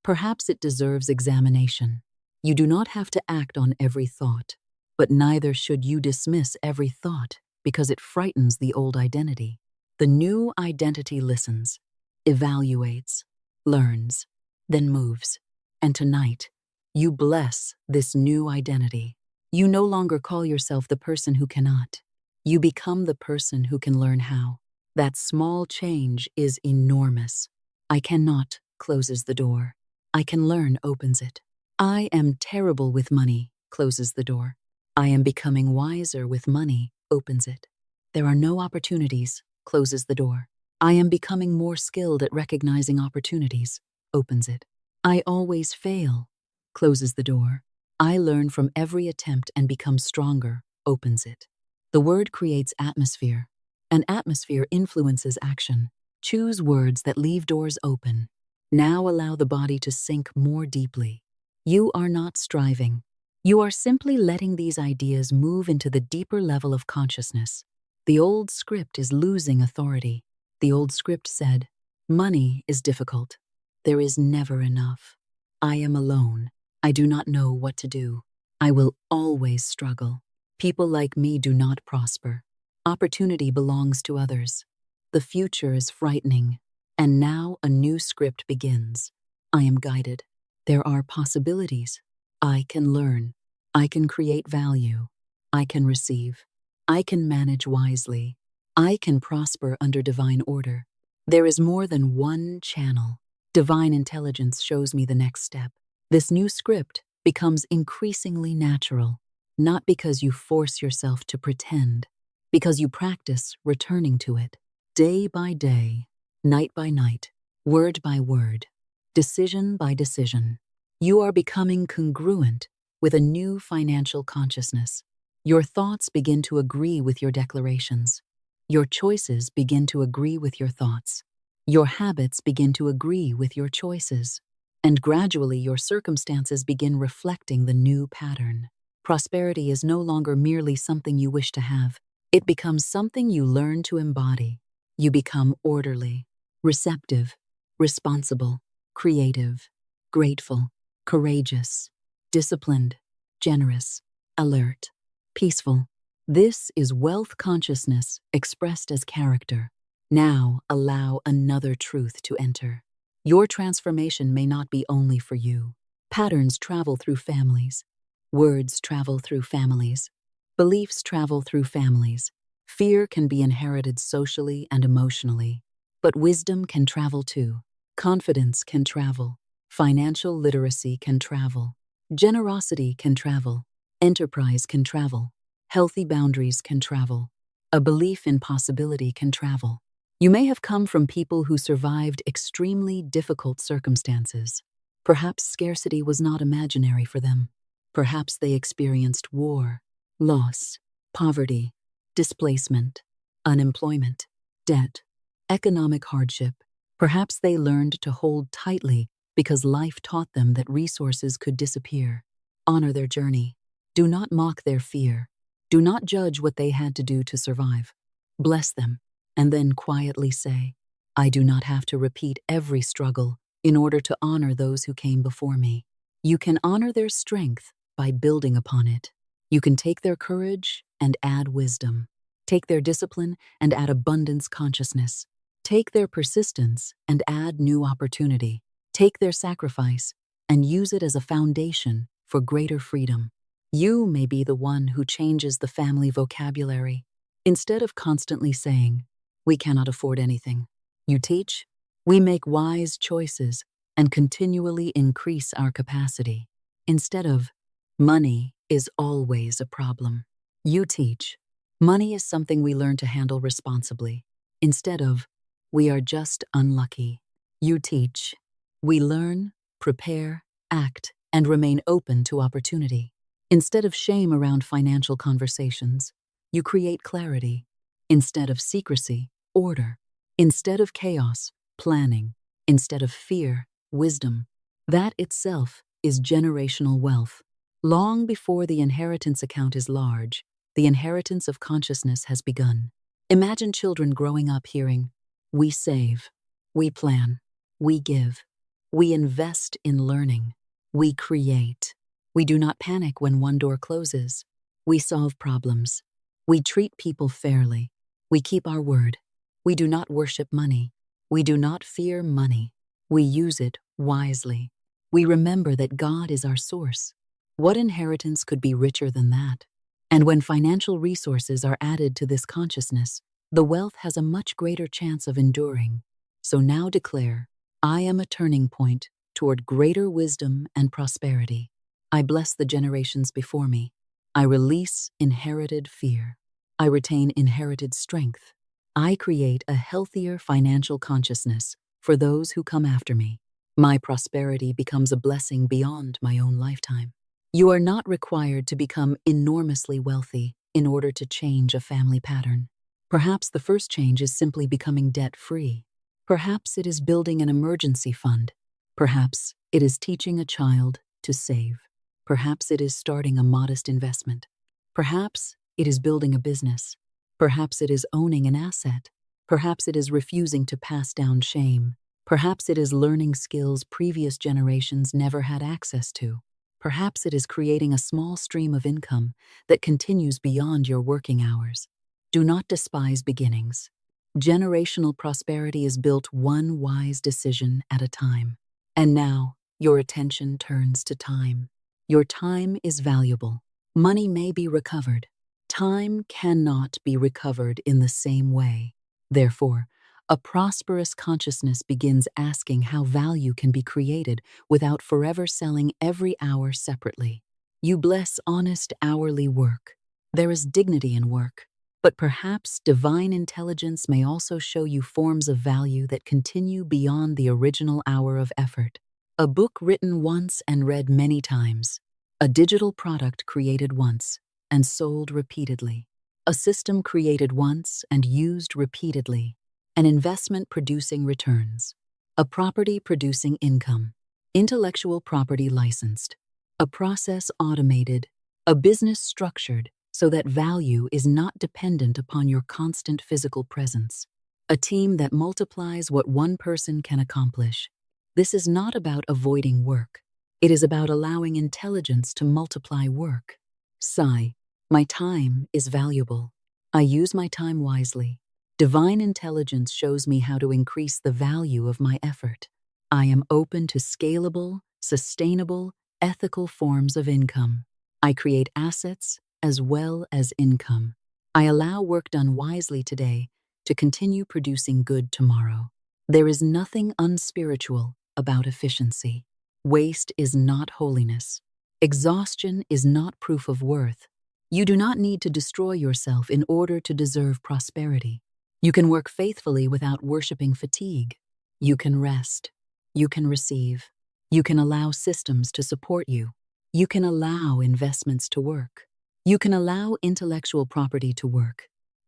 perhaps it deserves examination. You do not have to act on every thought, but neither should you dismiss every thought because it frightens the old identity. The new identity listens, evaluates, learns, then moves. And tonight, you bless this new identity. You no longer call yourself the person who cannot. You become the person who can learn how. That small change is enormous. I cannot closes the door. I can learn opens it. I am terrible with money closes the door. I am becoming wiser with money opens it. There are no opportunities closes the door. I am becoming more skilled at recognizing opportunities opens it. I always fail closes the door. I learn from every attempt and become stronger opens it. The word creates atmosphere. An atmosphere influences action. Choose words that leave doors open. Now allow the body to sink more deeply. You are not striving. You are simply letting these ideas move into the deeper level of consciousness. The old script is losing authority. The old script said, "Money is difficult. There is never enough. I am alone. I do not know what to do. I will always struggle. People like me do not prosper. Opportunity belongs to others. The future is frightening. And now a new script begins. I am guided. There are possibilities. I can learn. I can create value. I can receive. I can manage wisely. I can prosper under divine order. There is more than one channel. Divine intelligence shows me the next step. This new script becomes increasingly natural, not because you force yourself to pretend, because you practice returning to it, day by day, night by night, word by word, decision by decision. You are becoming congruent with a new financial consciousness. Your thoughts begin to agree with your declarations. Your choices begin to agree with your thoughts. Your habits begin to agree with your choices. And gradually your circumstances begin reflecting the new pattern. Prosperity is no longer merely something you wish to have. It becomes something you learn to embody. You become orderly, receptive, responsible, creative, grateful, courageous, disciplined, generous, alert, peaceful. This is wealth consciousness expressed as character. Now allow another truth to enter. Your transformation may not be only for you. Patterns travel through families. Words travel through families. Beliefs travel through families. Fear can be inherited socially and emotionally. But wisdom can travel too. Confidence can travel. Financial literacy can travel. Generosity can travel. Enterprise can travel. Healthy boundaries can travel. A belief in possibility can travel. You may have come from people who survived extremely difficult circumstances. Perhaps scarcity was not imaginary for them. Perhaps they experienced war, loss, poverty, displacement, unemployment, debt, economic hardship. Perhaps they learned to hold tightly because life taught them that resources could disappear. Honor their journey. Do not mock their fear. Do not judge what they had to do to survive. Bless them, and then quietly say, I do not have to repeat every struggle in order to honor those who came before me. You can honor their strength by building upon it. You can take their courage and add wisdom. Take their discipline and add abundance consciousness. Take their persistence and add new opportunity. Take their sacrifice and use it as a foundation for greater freedom. You may be the one who changes the family vocabulary. Instead of constantly saying, we cannot afford anything, you teach, we make wise choices and continually increase our capacity. Instead of, money is always a problem, you teach, money is something we learn to handle responsibly. Instead of, we are just unlucky, you teach, we learn, prepare, act, and remain open to opportunity. Instead of shame around financial conversations, you create clarity. Instead of secrecy, order. Instead of chaos, planning. Instead of fear, wisdom. That itself is generational wealth. Long before the inheritance account is large, the inheritance of consciousness has begun. Imagine children growing up hearing, we save, we plan, we give, we invest in learning, we create. We do not panic when one door closes. We solve problems. We treat people fairly. We keep our word. We do not worship money. We do not fear money. We use it wisely. We remember that God is our source. What inheritance could be richer than that? And when financial resources are added to this consciousness, the wealth has a much greater chance of enduring. So now declare, I am a turning point toward greater wisdom and prosperity. I bless the generations before me. I release inherited fear. I retain inherited strength. I create a healthier financial consciousness for those who come after me. My prosperity becomes a blessing beyond my own lifetime. You are not required to become enormously wealthy in order to change a family pattern. Perhaps the first change is simply becoming debt-free. Perhaps it is building an emergency fund. Perhaps it is teaching a child to save. Perhaps it is starting a modest investment. Perhaps it is building a business. Perhaps it is owning an asset. Perhaps it is refusing to pass down shame. Perhaps it is learning skills previous generations never had access to. Perhaps it is creating a small stream of income that continues beyond your working hours. Do not despise beginnings. Generational prosperity is built one wise decision at a time. And now, your attention turns to time. Your time is valuable. Money may be recovered. Time cannot be recovered in the same way. Therefore, a prosperous consciousness begins asking how value can be created without forever selling every hour separately. You bless honest hourly work. There is dignity in work, but perhaps divine intelligence may also show you forms of value that continue beyond the original hour of effort. A book written once and read many times. A digital product created once and sold repeatedly. A system created once and used repeatedly. An investment producing returns. A property producing income. Intellectual property licensed. A process automated. A business structured so that value is not dependent upon your constant physical presence. A team that multiplies what one person can accomplish. This is not about avoiding work. It is about allowing intelligence to multiply work. Sigh. My time is valuable. I use my time wisely. Divine intelligence shows me how to increase the value of my effort. I am open to scalable, sustainable, ethical forms of income. I create assets as well as income. I allow work done wisely today to continue producing good tomorrow. There is nothing unspiritual about efficiency. Waste is not holiness. Exhaustion is not proof of worth. You do not need to destroy yourself in order to deserve prosperity. You can work faithfully without worshiping fatigue. You can rest. You can receive. You can allow systems to support you. You can allow investments to work. You can allow intellectual property to work.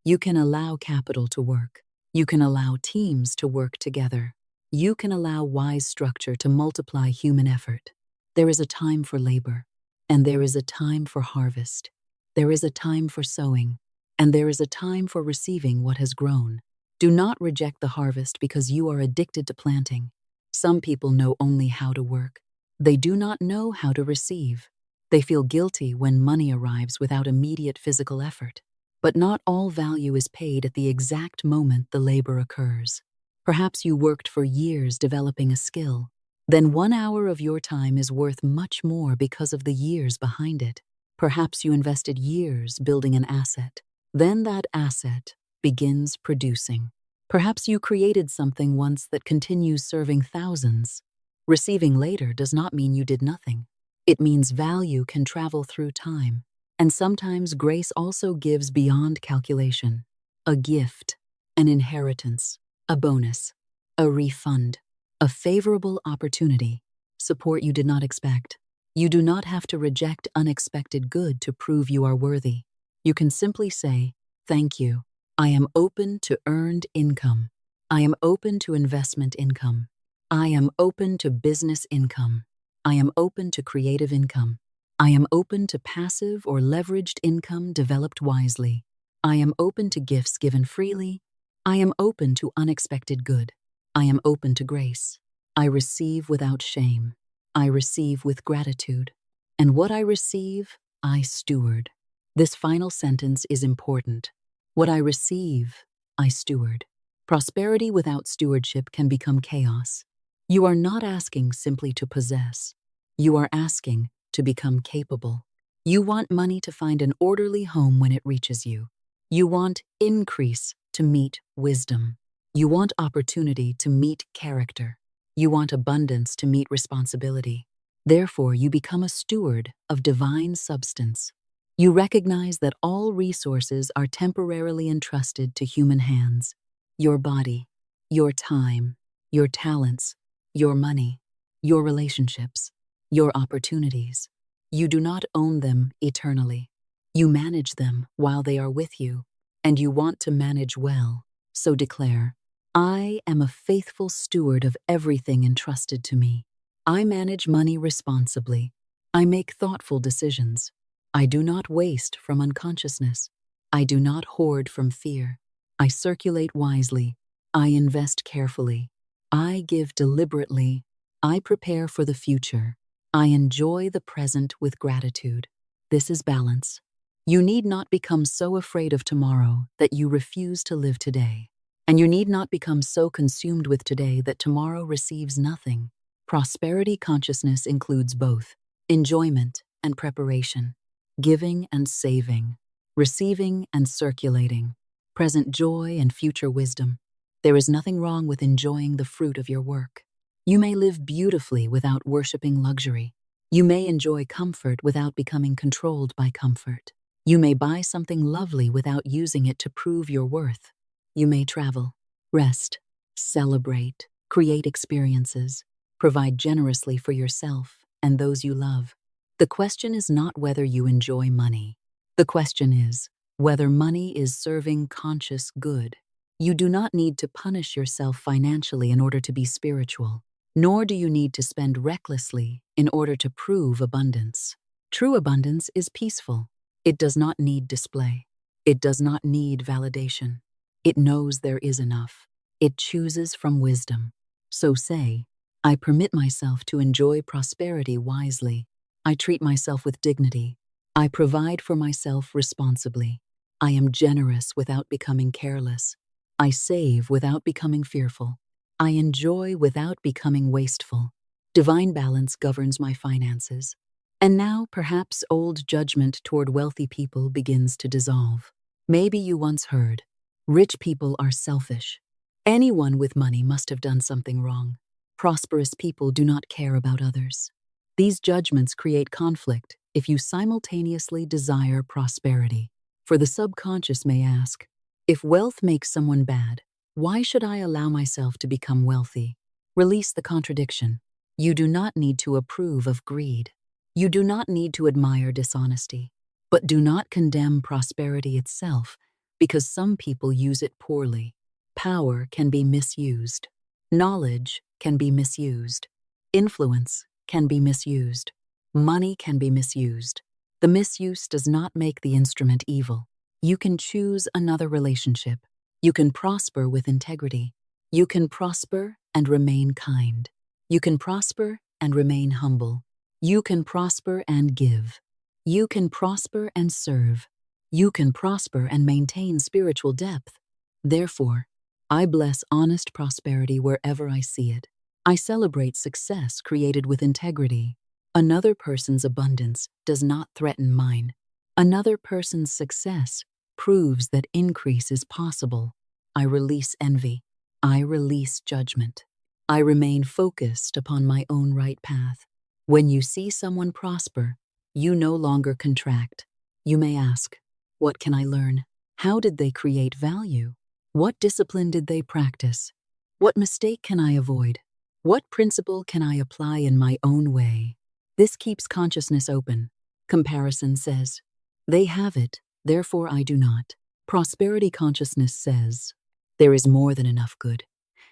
You can allow capital to work. You can allow teams to work together. You can allow wise structure to multiply human effort. There is a time for labor, and there is a time for harvest. There is a time for sowing, and there is a time for receiving what has grown. Do not reject the harvest because you are addicted to planting. Some people know only how to work. They do not know how to receive. They feel guilty when money arrives without immediate physical effort. But not all value is paid at the exact moment the labor occurs. Perhaps you worked for years developing a skill. Then 1 hour of your time is worth much more because of the years behind it. Perhaps you invested years building an asset. Then that asset begins producing. Perhaps you created something once that continues serving thousands. Receiving later does not mean you did nothing. It means value can travel through time. And sometimes grace also gives beyond calculation. A gift, an inheritance, a bonus, a refund, a favorable opportunity, support you did not expect. You do not have to reject unexpected good to prove you are worthy. You can simply say, "Thank you. I am open to earned income. I am open to investment income. I am open to business income. I am open to creative income. I am open to passive or leveraged income developed wisely. I am open to gifts given freely. I am open to unexpected good. I am open to grace. I receive without shame. I receive with gratitude. And what I receive, I steward." This final sentence is important. What I receive, I steward. Prosperity without stewardship can become chaos. You are not asking simply to possess. You are asking to become capable. You want money to find an orderly home when it reaches you. You want increase to meet wisdom. You want opportunity to meet character. You want abundance to meet responsibility. Therefore, you become a steward of divine substance. You recognize that all resources are temporarily entrusted to human hands. Your body, your time, your talents, your money, your relationships, your opportunities. You do not own them eternally. You manage them while they are with you, and you want to manage well, so declare, I am a faithful steward of everything entrusted to me. I manage money responsibly. I make thoughtful decisions. I do not waste from unconsciousness. I do not hoard from fear. I circulate wisely. I invest carefully. I give deliberately. I prepare for the future. I enjoy the present with gratitude. This is balance. You need not become so afraid of tomorrow that you refuse to live today. And you need not become so consumed with today that tomorrow receives nothing. Prosperity consciousness includes both enjoyment and preparation, giving and saving, receiving and circulating, present joy and future wisdom. There is nothing wrong with enjoying the fruit of your work. You may live beautifully without worshiping luxury. You may enjoy comfort without becoming controlled by comfort. You may buy something lovely without using it to prove your worth. You may travel, rest, celebrate, create experiences, provide generously for yourself and those you love. The question is not whether you enjoy money. The question is whether money is serving conscious good. You do not need to punish yourself financially in order to be spiritual, nor do you need to spend recklessly in order to prove abundance. True abundance is peaceful. It does not need display. It does not need validation. It knows there is enough. It chooses from wisdom. So say, I permit myself to enjoy prosperity wisely. I treat myself with dignity. I provide for myself responsibly. I am generous without becoming careless. I save without becoming fearful. I enjoy without becoming wasteful. Divine balance governs my finances. And now perhaps old judgment toward wealthy people begins to dissolve. Maybe you once heard, rich people are selfish. Anyone with money must have done something wrong. Prosperous people do not care about others. These judgments create conflict if you simultaneously desire prosperity. For the subconscious may ask, if wealth makes someone bad, why should I allow myself to become wealthy? Release the contradiction. You do not need to approve of greed. You do not need to admire dishonesty. But do not condemn prosperity itself, because some people use it poorly. Power can be misused. Knowledge can be misused. Influence can be misused. Money can be misused. The misuse does not make the instrument evil. You can choose another relationship. You can prosper with integrity. You can prosper and remain kind. You can prosper and remain humble. You can prosper and give. You can prosper and serve. You can prosper and maintain spiritual depth. Therefore, I bless honest prosperity wherever I see it. I celebrate success created with integrity. Another person's abundance does not threaten mine. Another person's success proves that increase is possible. I release envy. I release judgment. I remain focused upon my own right path. When you see someone prosper, you no longer contract. You may ask, what can I learn? How did they create value? What discipline did they practice? What mistake can I avoid? What principle can I apply in my own way? This keeps consciousness open. Comparison says, they have it, therefore I do not. Prosperity consciousness says, there is more than enough good,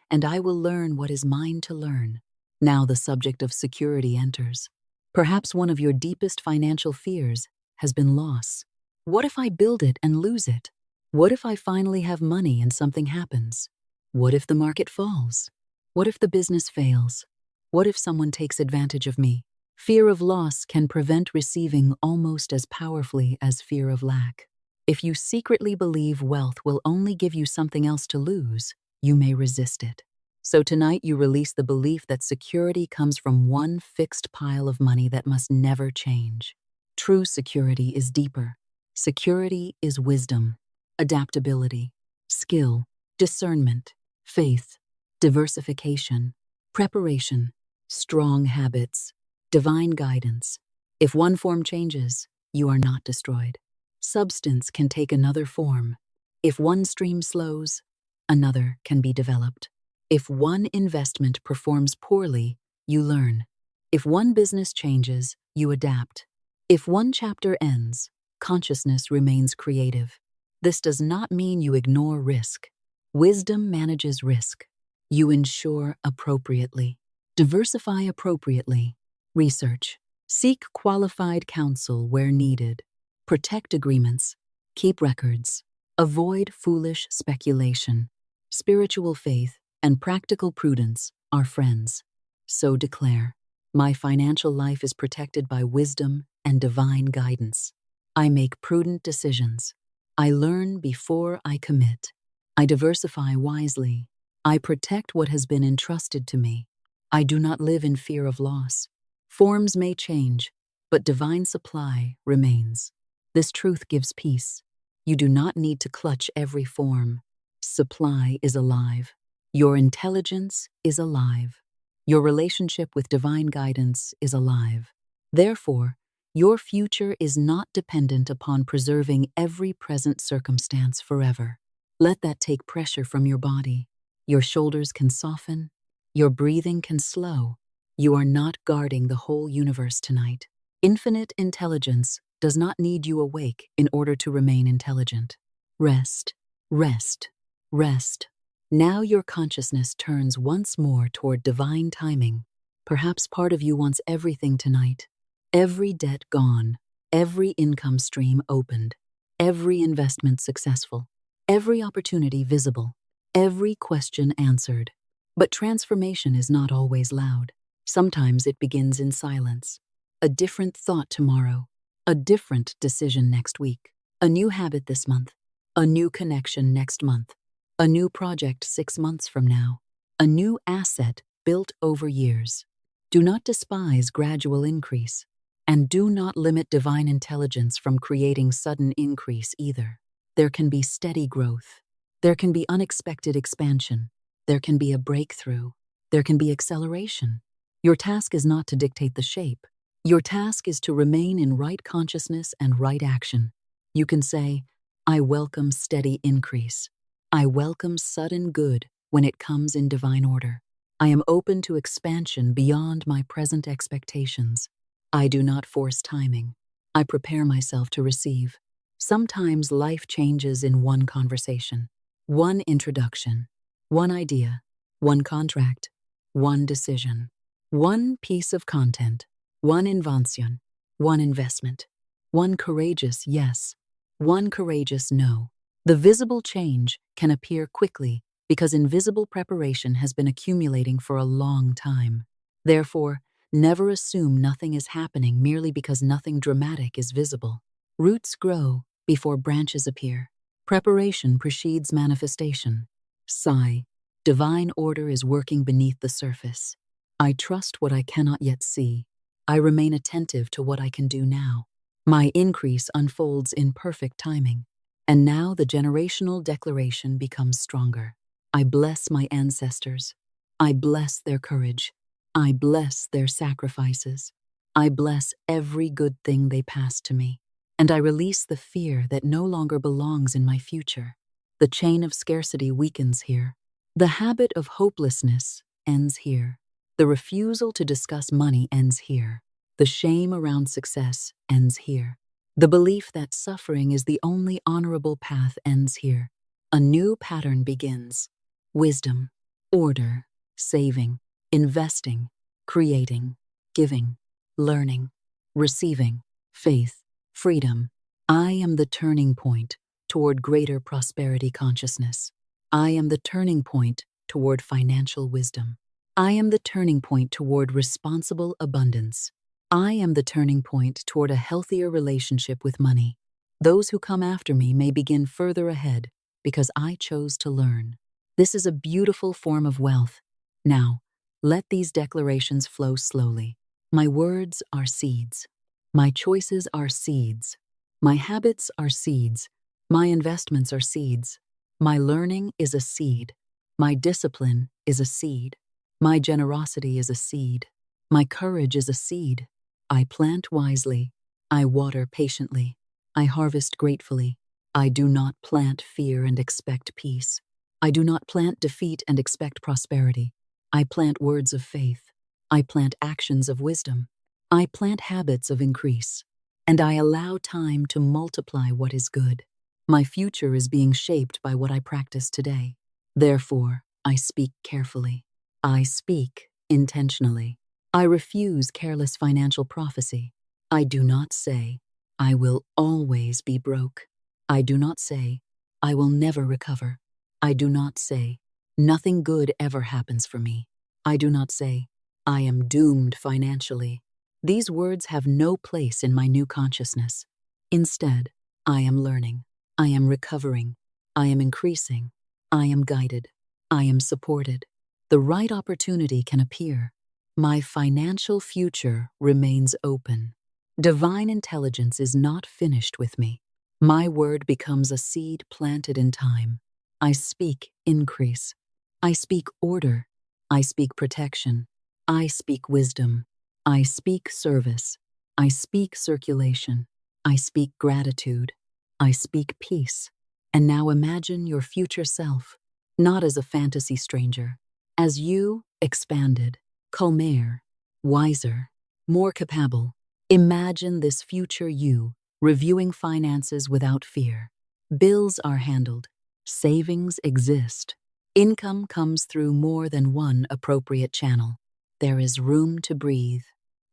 and I will learn what is mine to learn. Now the subject of security enters. Perhaps one of your deepest financial fears has been loss. What if I build it and lose it? What if I finally have money and something happens? What if the market falls? What if the business fails? What if someone takes advantage of me? Fear of loss can prevent receiving almost as powerfully as fear of lack. If you secretly believe wealth will only give you something else to lose, you may resist it. So tonight you release the belief that security comes from one fixed pile of money that must never change. True security is deeper. Security is wisdom, adaptability, skill, discernment, faith, diversification, preparation, strong habits, divine guidance. If one form changes, you are not destroyed. Substance can take another form. If one stream slows, another can be developed. If one investment performs poorly, you learn. If one business changes, you adapt. If one chapter ends, consciousness remains creative. This does not mean you ignore risk. Wisdom manages risk. You insure appropriately. Diversify appropriately. Research. Seek qualified counsel where needed. Protect agreements. Keep records. Avoid foolish speculation. Spiritual faith and practical prudence are friends. So declare, my financial life is protected by wisdom and divine guidance. I make prudent decisions. I learn before I commit. I diversify wisely. I protect what has been entrusted to me. I do not live in fear of loss. Forms may change, but divine supply remains. This truth gives peace. You do not need to clutch every form. Supply is alive. Your intelligence is alive. Your relationship with divine guidance is alive. Therefore, your future is not dependent upon preserving every present circumstance forever. Let that take pressure from your body. Your shoulders can soften. Your breathing can slow. You are not guarding the whole universe tonight. Infinite intelligence does not need you awake in order to remain intelligent. Rest, rest, rest. Now your consciousness turns once more toward divine timing. Perhaps part of you wants everything tonight. Every debt gone, every income stream opened, every investment successful, every opportunity visible, every question answered. But transformation is not always loud. Sometimes it begins in silence. A different thought tomorrow, a different decision next week, a new habit this month, a new connection next month, a new project 6 months from now, a new asset built over years. Do not despise gradual increase. And do not limit divine intelligence from creating sudden increase either. There can be steady growth. There can be unexpected expansion. There can be a breakthrough. There can be acceleration. Your task is not to dictate the shape. Your task is to remain in right consciousness and right action. You can say, I welcome steady increase. I welcome sudden good when it comes in divine order. I am open to expansion beyond my present expectations. I do not force timing. I prepare myself to receive. Sometimes life changes in one conversation, one introduction, one idea, one contract, one decision, one piece of content, one invention, one investment, one courageous yes, one courageous no. The visible change can appear quickly because invisible preparation has been accumulating for a long time. Therefore, never assume nothing is happening merely because nothing dramatic is visible. Roots grow before branches appear. Preparation precedes manifestation. Sigh. Divine order is working beneath the surface. I trust what I cannot yet see. I remain attentive to what I can do now. My increase unfolds in perfect timing. And now the generational declaration becomes stronger. I bless my ancestors. I bless their courage. I bless their sacrifices. I bless every good thing they passed to me. And I release the fear that no longer belongs in my future. The chain of scarcity weakens here. The habit of hopelessness ends here. The refusal to discuss money ends here. The shame around success ends here. The belief that suffering is the only honorable path ends here. A new pattern begins. Wisdom, order, saving, investing, creating, giving, learning, receiving, faith, freedom. I am the turning point toward greater prosperity consciousness. I am the turning point toward financial wisdom. I am the turning point toward responsible abundance. I am the turning point toward a healthier relationship with money. Those who come after me may begin further ahead because I chose to learn. This is a beautiful form of wealth. Now, let these declarations flow slowly. My words are seeds. My choices are seeds. My habits are seeds. My investments are seeds. My learning is a seed. My discipline is a seed. My generosity is a seed. My courage is a seed. I plant wisely. I water patiently. I harvest gratefully. I do not plant fear and expect peace. I do not plant defeat and expect prosperity. I plant words of faith. I plant actions of wisdom. I plant habits of increase. And I allow time to multiply what is good. My future is being shaped by what I practice today. Therefore, I speak carefully. I speak intentionally. I refuse careless financial prophecy. I do not say, I will always be broke. I do not say, I will never recover. I do not say, nothing good ever happens for me. I do not say, I am doomed financially. These words have no place in my new consciousness. Instead, I am learning. I am recovering. I am increasing. I am guided. I am supported. The right opportunity can appear. My financial future remains open. Divine intelligence is not finished with me. My word becomes a seed planted in time. I speak increase. I speak order. I speak protection. I speak wisdom. I speak service. I speak circulation. I speak gratitude. I speak peace. And now imagine your future self, not as a fantasy stranger, as you expanded, calmer, wiser, more capable. Imagine this future you, reviewing finances without fear. Bills are handled. Savings exist. Income comes through more than one appropriate channel. There is room to breathe.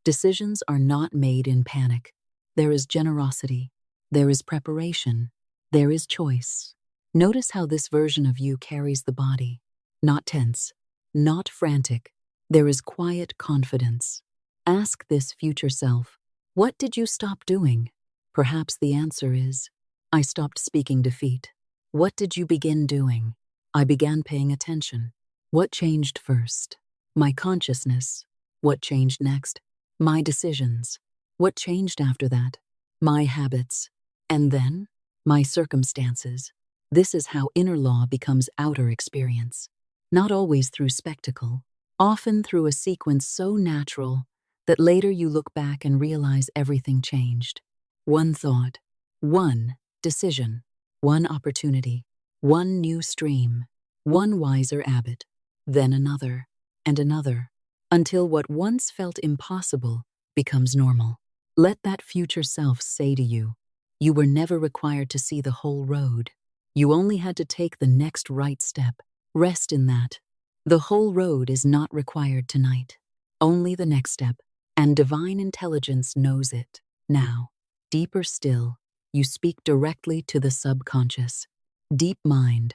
Decisions are not made in panic. There is generosity. There is preparation. There is choice. Notice how this version of you carries the body. Not tense, not frantic. There is quiet confidence. Ask this future self, what did you stop doing? Perhaps the answer is, I stopped speaking defeat. What did you begin doing? I began paying attention. What changed first? My consciousness. What changed next? My decisions. What changed after that? My habits. And then, my circumstances. This is how inner law becomes outer experience. Not always through spectacle, often through a sequence so natural that later you look back and realize everything changed. One thought, one decision, one opportunity, one new stream, one wiser habit, then another, and another, until what once felt impossible becomes normal. Let that future self say to you, you were never required to see the whole road. You only had to take the next right step. Rest in that. The whole road is not required tonight. Only the next step, and divine intelligence knows it. Now, deeper still, you speak directly to the subconscious. Deep mind.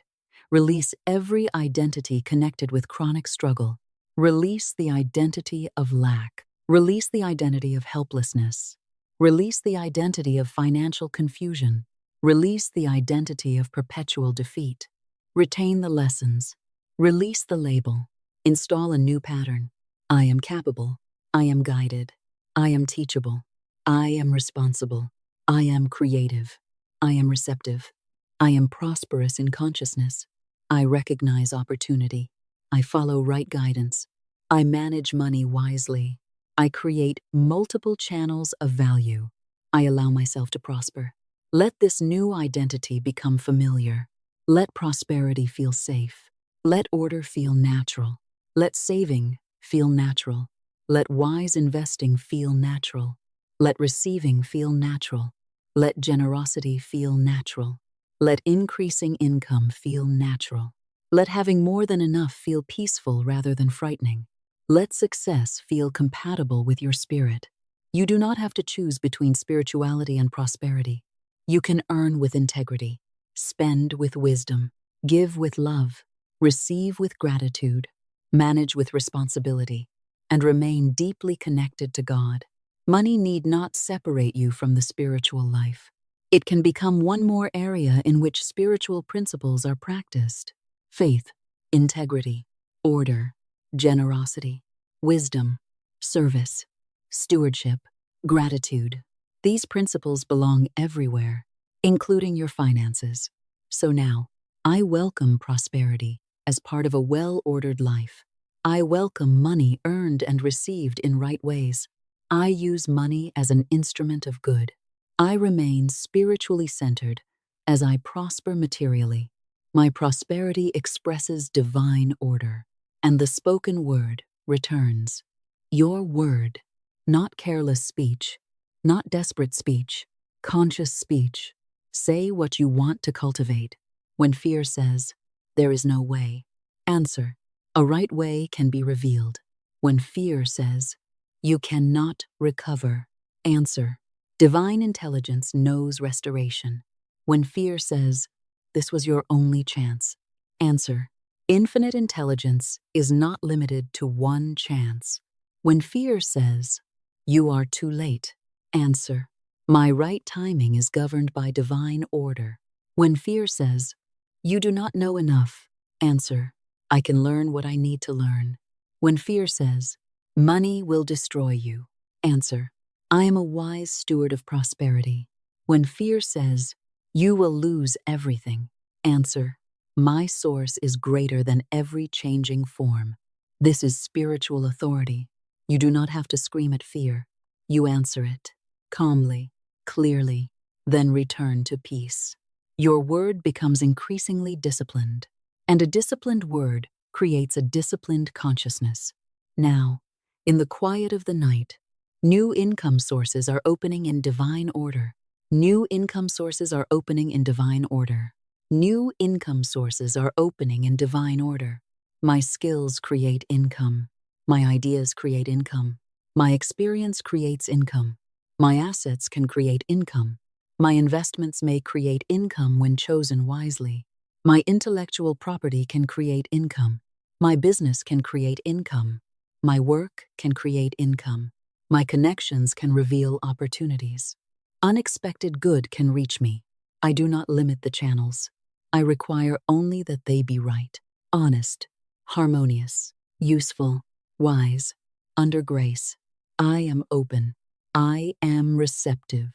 Release every identity connected with chronic struggle. Release the identity of lack. Release the identity of helplessness. Release the identity of financial confusion. Release the identity of perpetual defeat. Retain the lessons. Release the label. Install a new pattern. I am capable. I am guided. I am teachable. I am responsible. I am creative. I am receptive. I am prosperous in consciousness. I recognize opportunity. I follow right guidance. I manage money wisely. I create multiple channels of value. I allow myself to prosper. Let this new identity become familiar. Let prosperity feel safe. Let order feel natural. Let saving feel natural. Let wise investing feel natural. Let receiving feel natural. Let generosity feel natural. Let increasing income feel natural. Let having more than enough feel peaceful rather than frightening. Let success feel compatible with your spirit. You do not have to choose between spirituality and prosperity. You can earn with integrity, spend with wisdom, give with love, receive with gratitude, manage with responsibility, and remain deeply connected to God. Money need not separate you from the spiritual life. It can become one more area in which spiritual principles are practiced. Faith, integrity, order, generosity, wisdom, service, stewardship, gratitude. These principles belong everywhere, including your finances. So now, I welcome prosperity as part of a well-ordered life. I welcome money earned and received in right ways. I use money as an instrument of good. I remain spiritually centered as I prosper materially. My prosperity expresses divine order, and the spoken word returns. Your word, not careless speech, not desperate speech, conscious speech. Say what you want to cultivate. When fear says, There is no way. Answer. A right way can be revealed. When fear says, you cannot recover. Answer. Divine intelligence knows restoration. When fear says, this was your only chance. Answer. Infinite intelligence is not limited to one chance. When fear says, you are too late. Answer. My right timing is governed by divine order. When fear says, you do not know enough. Answer. I can learn what I need to learn. When fear says, money will destroy you. Answer. I am a wise steward of prosperity. When fear says, you will lose everything. Answer. My source is greater than every changing form. This is spiritual authority. You do not have to scream at fear. You answer it calmly, clearly, then return to peace. Your word becomes increasingly disciplined, and a disciplined word creates a disciplined consciousness. Now, in the quiet of the night, new income sources are opening in divine order. New income sources are opening in divine order. New income sources are opening in divine order. My skills create income. My ideas create income. My experience creates income. My assets can create income. My investments may create income when chosen wisely. My intellectual property can create income. My business can create income. My work can create income. My connections can reveal opportunities. Unexpected good can reach me. I do not limit the channels. I require only that they be right, honest, harmonious, useful, wise, under grace. I am open. I am receptive.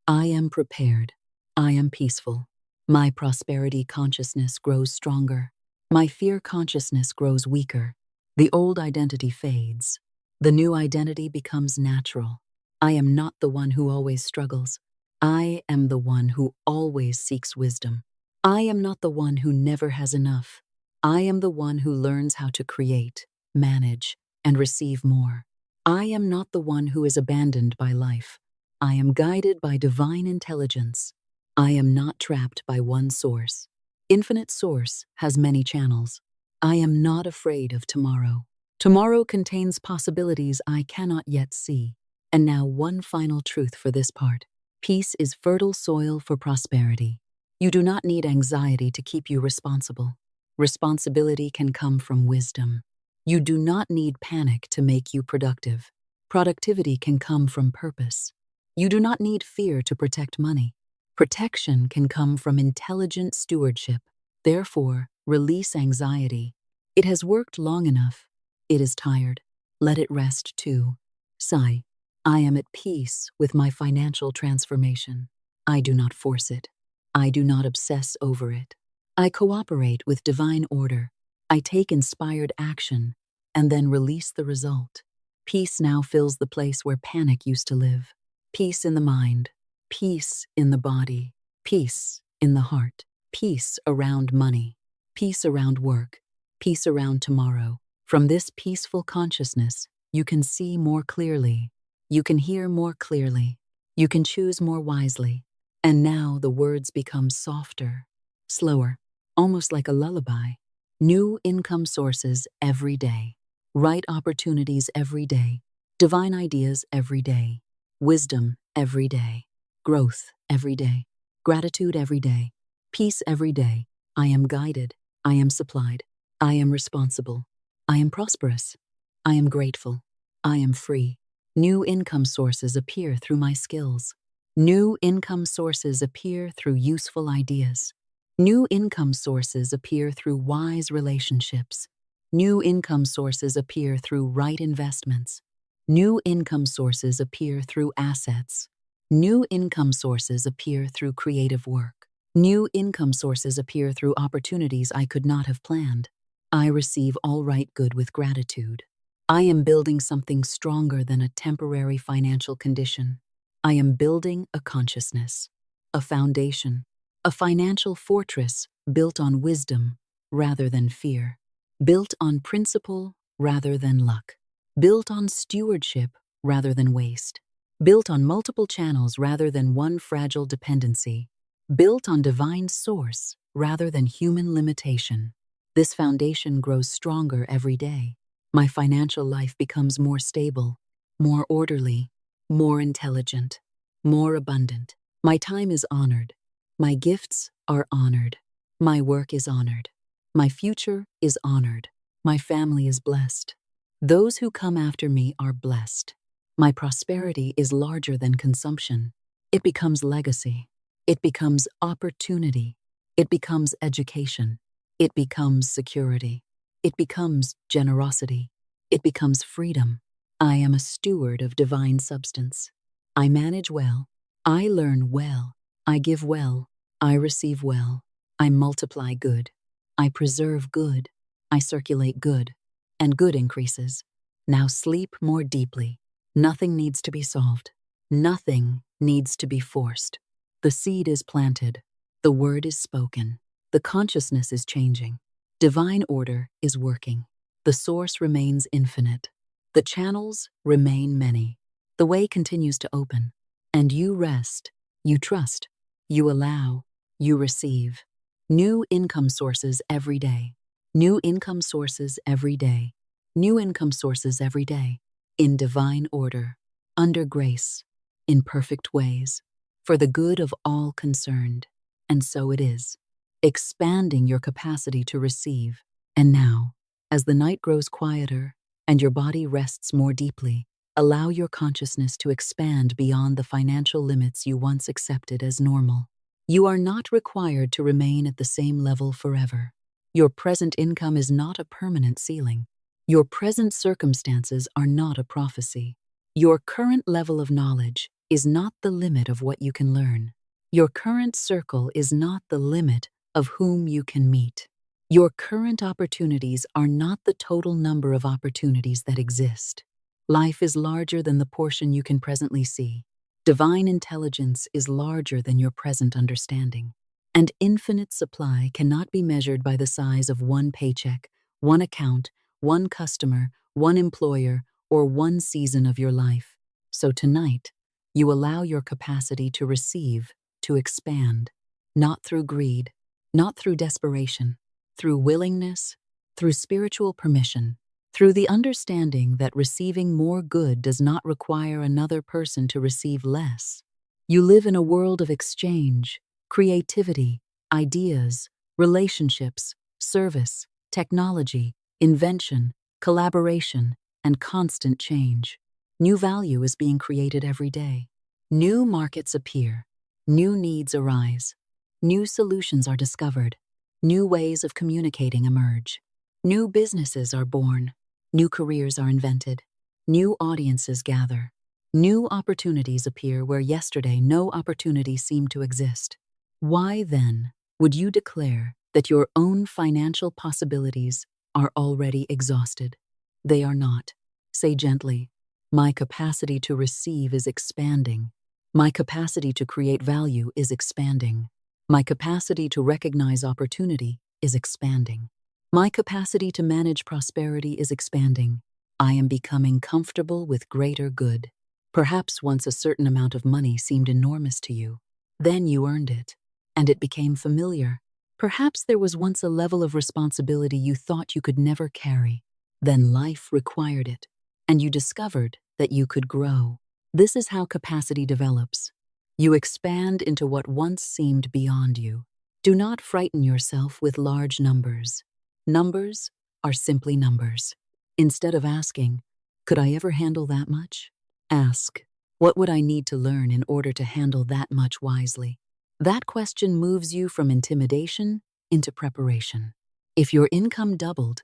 I am prepared. I am peaceful. My prosperity consciousness grows stronger. My fear consciousness grows weaker. The old identity fades. The new identity becomes natural. I am not the one who always struggles. I am the one who always seeks wisdom. I am not the one who never has enough. I am the one who learns how to create, manage, and receive more. I am not the one who is abandoned by life. I am guided by divine intelligence. I am not trapped by one source. Infinite source has many channels. I am not afraid of tomorrow. Tomorrow contains possibilities I cannot yet see. And now one final truth for this part. Peace is fertile soil for prosperity. You do not need anxiety to keep you responsible. Responsibility can come from wisdom. You do not need panic to make you productive. Productivity can come from purpose. You do not need fear to protect money. Protection can come from intelligent stewardship. Therefore, release anxiety. It has worked long enough. It is tired. Let it rest too. Sigh. I am at peace with my financial transformation. I do not force it. I do not obsess over it. I cooperate with divine order. I take inspired action and then release the result. Peace now fills the place where panic used to live. Peace in the mind, peace in the body, peace in the heart, peace around money, peace around work, peace around tomorrow. From this peaceful consciousness, you can see more clearly. You can hear more clearly. You can choose more wisely. And now the words become softer, slower, almost like a lullaby. New income sources every day. Right opportunities every day. Divine ideas every day. Wisdom every day. Growth every day. Gratitude every day. Peace every day. I am guided. I am supplied. I am responsible. I am prosperous. I am grateful. I am free. New income sources appear through my skills. New income sources appear through useful ideas. New income sources appear through wise relationships. New income sources appear through right investments. New income sources appear through assets. New income sources appear through creative work. New income sources appear through opportunities I could not have planned. I receive all right good with gratitude. I am building something stronger than a temporary financial condition. I am building a consciousness, a foundation, a financial fortress built on wisdom rather than fear, built on principle rather than luck, built on stewardship rather than waste, built on multiple channels rather than one fragile dependency, built on divine source rather than human limitation. This foundation grows stronger every day. My financial life becomes more stable, more orderly, more intelligent, more abundant. My time is honored. My gifts are honored. My work is honored. My future is honored. My family is blessed. Those who come after me are blessed. My prosperity is larger than consumption. It becomes legacy. It becomes opportunity. It becomes education. It becomes security. It becomes generosity. It becomes freedom. I am a steward of divine substance. I manage well. I learn well. I give well. I receive well. I multiply good. I preserve good. I circulate good. And good increases. Now sleep more deeply. Nothing needs to be solved. Nothing needs to be forced. The seed is planted. The word is spoken. The consciousness is changing. Divine order is working. The source remains infinite. The channels remain many. The way continues to open. And you rest. You trust. You allow. You receive. New income sources every day. New income sources every day. New income sources every day. In divine order. Under grace. In perfect ways. For the good of all concerned. And so it is. Expanding your capacity to receive. And now, as the night grows quieter and your body rests more deeply, allow your consciousness to expand beyond the financial limits you once accepted as normal. You are not required to remain at the same level forever. Your present income is not a permanent ceiling. Your present circumstances are not a prophecy. Your current level of knowledge is not the limit of what you can learn. Your current circle is not the limit of whom you can meet. Your current opportunities are not the total number of opportunities that exist. Life is larger than the portion you can presently see. Divine intelligence is larger than your present understanding. And infinite supply cannot be measured by the size of one paycheck, one account, one customer, one employer, or one season of your life. So tonight, you allow your capacity to receive, to expand, not through greed, not through desperation, through willingness, through spiritual permission, through the understanding that receiving more good does not require another person to receive less. You live in a world of exchange, creativity, ideas, relationships, service, technology, invention, collaboration, and constant change. New value is being created every day. New markets appear. New needs arise. New solutions are discovered. New ways of communicating emerge. New businesses are born. New careers are invented. New audiences gather. New opportunities appear where yesterday no opportunity seemed to exist. Why, then, would you declare that your own financial possibilities are already exhausted? They are not. Say gently, my capacity to receive is expanding. My capacity to create value is expanding. My capacity to recognize opportunity is expanding. My capacity to manage prosperity is expanding. I am becoming comfortable with greater good. Perhaps once a certain amount of money seemed enormous to you. Then you earned it, and it became familiar. Perhaps there was once a level of responsibility you thought you could never carry. Then life required it, and you discovered that you could grow. This is how capacity develops. You expand into what once seemed beyond you. Do not frighten yourself with large numbers. Numbers are simply numbers. Instead of asking, could I ever handle that much? Ask, what would I need to learn in order to handle that much wisely? That question moves you from intimidation into preparation. If your income doubled,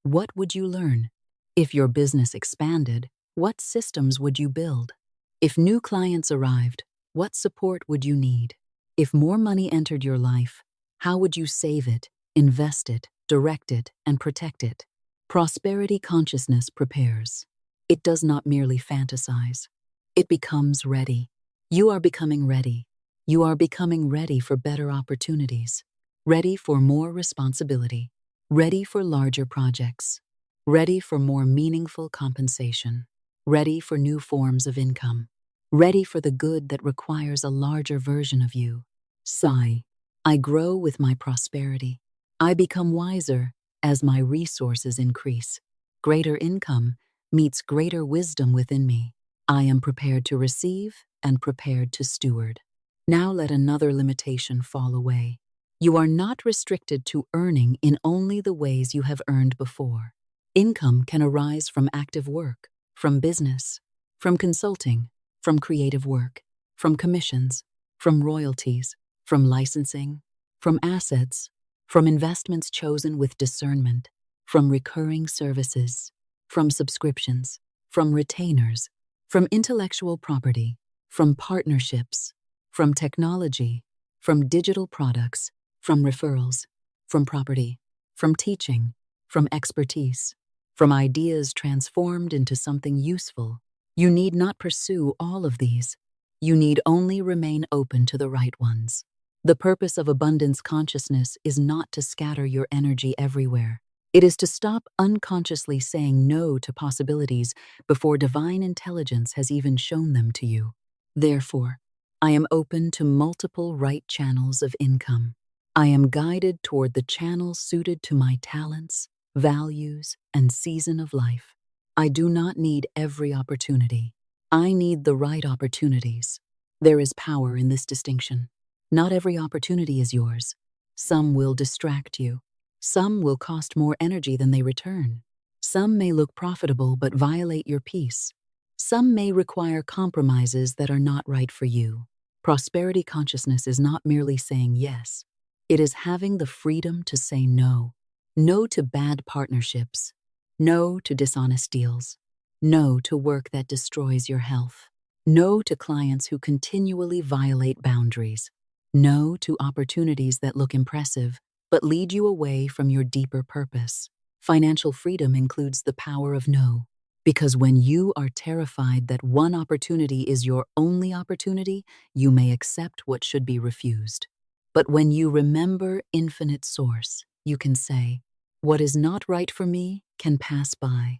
what would you learn? If your business expanded, what systems would you build? If new clients arrived, what support would you need? If more money entered your life, how would you save it, invest it, direct it, and protect it? Prosperity consciousness prepares. It does not merely fantasize. It becomes ready. You are becoming ready. You are becoming ready for better opportunities, ready for more responsibility, ready for larger projects, ready for more meaningful compensation, ready for new forms of income, ready for the good that requires a larger version of you. Sigh. I grow with my prosperity. I become wiser as my resources increase. Greater income meets greater wisdom within me. I am prepared to receive and prepared to steward. Now let another limitation fall away. You are not restricted to earning in only the ways you have earned before. Income can arise from active work, from business, from consulting, from creative work, from commissions, from royalties, from licensing, from assets, from investments chosen with discernment, from recurring services, from subscriptions, from retainers, from intellectual property, from partnerships, from technology, from digital products, from referrals, from property, from teaching, from expertise, from ideas transformed into something useful. You need not pursue all of these. You need only remain open to the right ones. The purpose of abundance consciousness is not to scatter your energy everywhere. It is to stop unconsciously saying no to possibilities before divine intelligence has even shown them to you. Therefore, I am open to multiple right channels of income. I am guided toward the channels suited to my talents, values, and season of life. I do not need every opportunity. I need the right opportunities. There is power in this distinction. Not every opportunity is yours. Some will distract you. Some will cost more energy than they return. Some may look profitable but violate your peace. Some may require compromises that are not right for you. Prosperity consciousness is not merely saying yes. It is having the freedom to say no. No to bad partnerships. No to dishonest deals. No to work that destroys your health. No to clients who continually violate boundaries. No to opportunities that look impressive but lead you away from your deeper purpose. Financial freedom includes the power of no, because when you are terrified that one opportunity is your only opportunity, you may accept what should be refused. But when you remember infinite source, you can say, what is not right for me can pass by.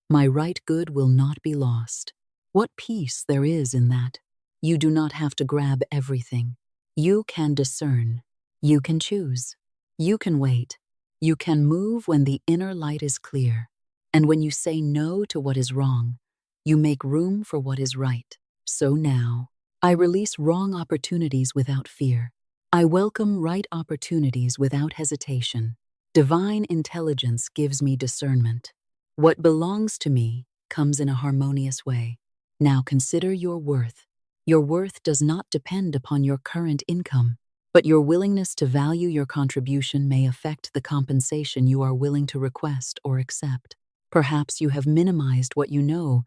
My right good will not be lost. What peace there is in that. You do not have to grab everything. You can discern. You can choose. You can wait. You can move when the inner light is clear. And when you say no to what is wrong, you make room for what is right. So now, I release wrong opportunities without fear. I welcome right opportunities without hesitation. Divine intelligence gives me discernment. What belongs to me comes in a harmonious way. Now consider your worth. Your worth does not depend upon your current income, but your willingness to value your contribution may affect the compensation you are willing to request or accept. Perhaps you have minimized what you know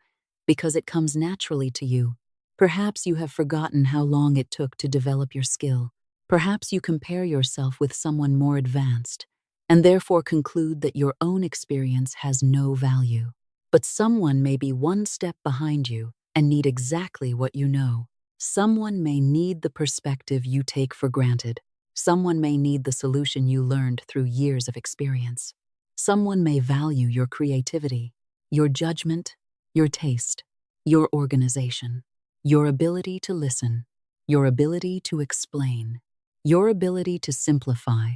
because it comes naturally to you. Perhaps you have forgotten how long it took to develop your skill. Perhaps you compare yourself with someone more advanced and therefore conclude that your own experience has no value. But someone may be one step behind you and need exactly what you know. Someone may need the perspective you take for granted. Someone may need the solution you learned through years of experience. Someone may value your creativity, your judgment, your taste, your organization, your ability to listen, your ability to explain, your ability to simplify,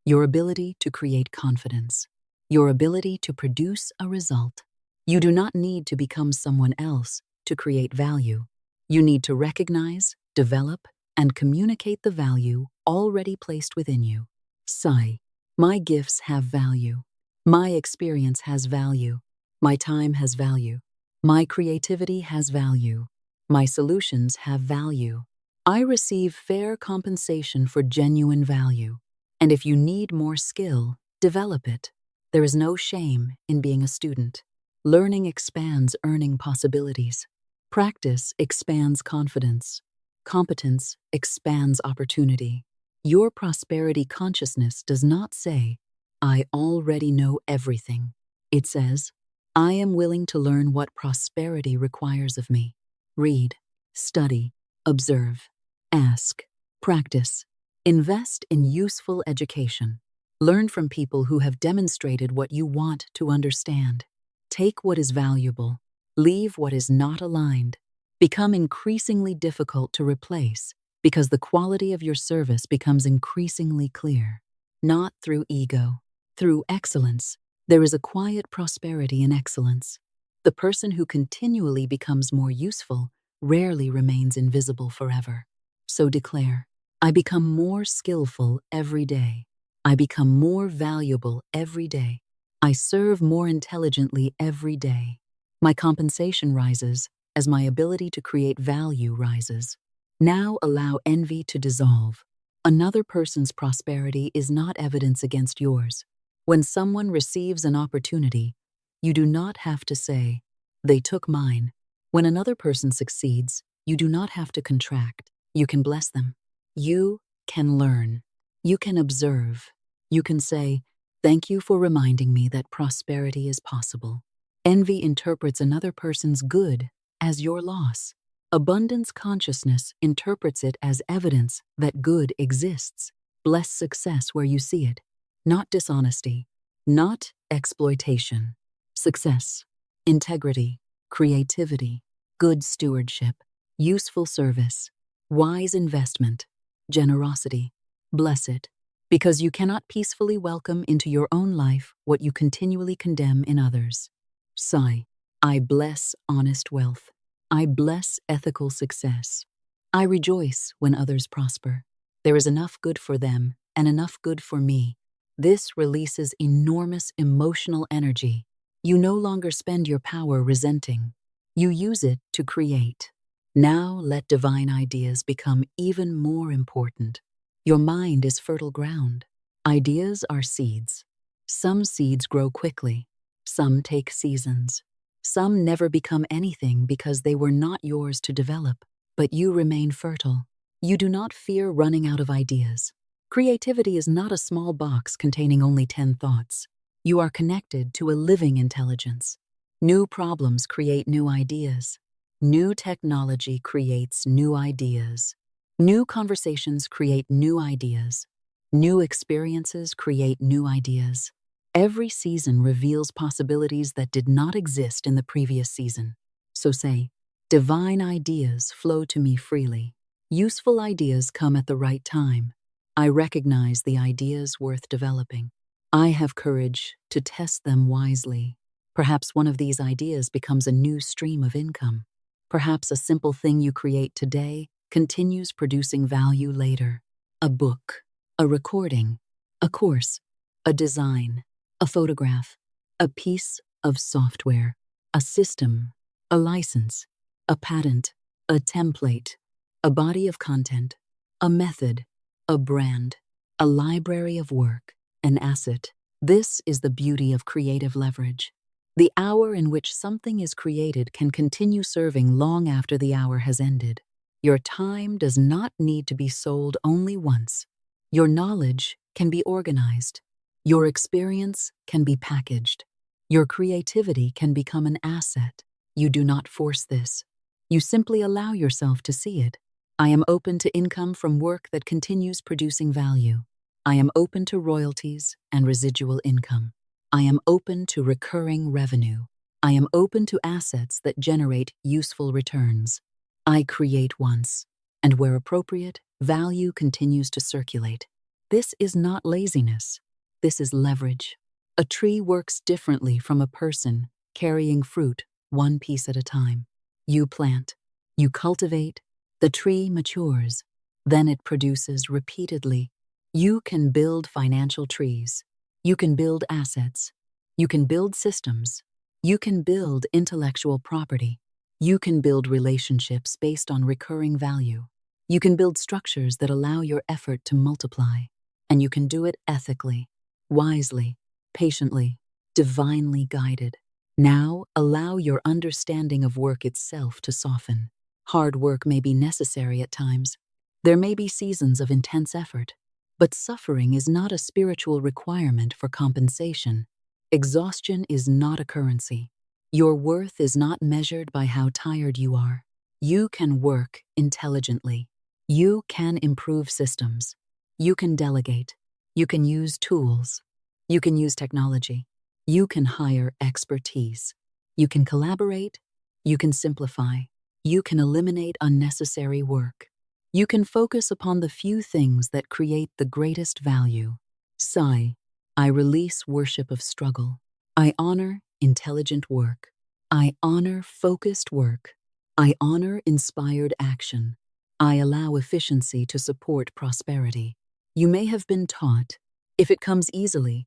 your ability to create confidence, your ability to produce a result. You do not need to become someone else to create value. You need to recognize, develop, and communicate the value already placed within you. Sigh. My gifts have value. My experience has value. My time has value. My creativity has value. My solutions have value. I receive fair compensation for genuine value. And if you need more skill, develop it. There is no shame in being a student. Learning expands earning possibilities. Practice expands confidence. Competence expands opportunity. Your prosperity consciousness does not say, I already know everything. It says, I am willing to learn what prosperity requires of me. Read, study, observe, ask, practice. Invest in useful education. Learn from people who have demonstrated what you want to understand. Take what is valuable. Leave what is not aligned. Become increasingly difficult to replace because the quality of your service becomes increasingly clear. Not through ego, Through excellence, there is a quiet prosperity in excellence. The person who continually becomes more useful rarely remains invisible forever. So declare, I become more skillful every day. I become more valuable every day. I serve more intelligently every day. My compensation rises as my ability to create value rises. Now allow envy to dissolve. Another person's prosperity is not evidence against yours. When someone receives an opportunity, you do not have to say, they took mine. When another person succeeds, you do not have to contract. You can bless them. You can learn. You can observe. You can say, thank you for reminding me that prosperity is possible. Envy interprets another person's good as your loss. Abundance consciousness interprets it as evidence that good exists. Bless success where you see it, not dishonesty, not exploitation. Success, integrity, creativity, good stewardship, useful service, wise investment, generosity. Bless it, because you cannot peacefully welcome into your own life what you continually condemn in others. Sigh, I bless honest wealth. I bless ethical success. I rejoice when others prosper. There is enough good for them and enough good for me. This releases enormous emotional energy. You no longer spend your power resenting. You use it to create. Now let divine ideas become even more important. Your mind is fertile ground. Ideas are seeds. Some seeds grow quickly. Some take seasons. Some never become anything because they were not yours to develop, but you remain fertile. You do not fear running out of ideas. Creativity is not a small box containing only 10 thoughts. You are connected to a living intelligence. New problems create new ideas. New technology creates new ideas. New conversations create new ideas. New experiences create new ideas. Every season reveals possibilities that did not exist in the previous season. So say, divine ideas flow to me freely. Useful ideas come at the right time. I recognize the ideas worth developing. I have courage to test them wisely. Perhaps one of these ideas becomes a new stream of income. Perhaps a simple thing you create today continues producing value later. A book, a recording, a course, a design, a photograph, a piece of software, a system, a license, a patent, a template, a body of content, a method, a brand, a library of work, an asset. This is the beauty of creative leverage. The hour in which something is created can continue serving long after the hour has ended. Your time does not need to be sold only once. Your knowledge can be organized. Your experience can be packaged. Your creativity can become an asset. You do not force this. You simply allow yourself to see it. I am open to income from work that continues producing value. I am open to royalties and residual income. I am open to recurring revenue. I am open to assets that generate useful returns. I create once, and where appropriate, value continues to circulate. This is not laziness. This is leverage. A tree works differently from a person carrying fruit one piece at a time. You plant, you cultivate, the tree matures, then it produces repeatedly. You can build financial trees. You can build assets. You can build systems. You can build intellectual property. You can build relationships based on recurring value. You can build structures that allow your effort to multiply. And you can do it ethically, wisely, patiently, divinely guided. Now, allow your understanding of work itself to soften. Hard work may be necessary at times. There may be seasons of intense effort. But suffering is not a spiritual requirement for compensation. Exhaustion is not a currency. Your worth is not measured by how tired you are. You can work intelligently. You can improve systems. You can delegate. You can use tools. You can use technology. You can hire expertise. You can collaborate. You can simplify. You can eliminate unnecessary work. You can focus upon the few things that create the greatest value. Sigh, I release worship of struggle. I honor intelligent work. I honor focused work. I honor inspired action. I allow efficiency to support prosperity. You may have been taught, if it comes easily,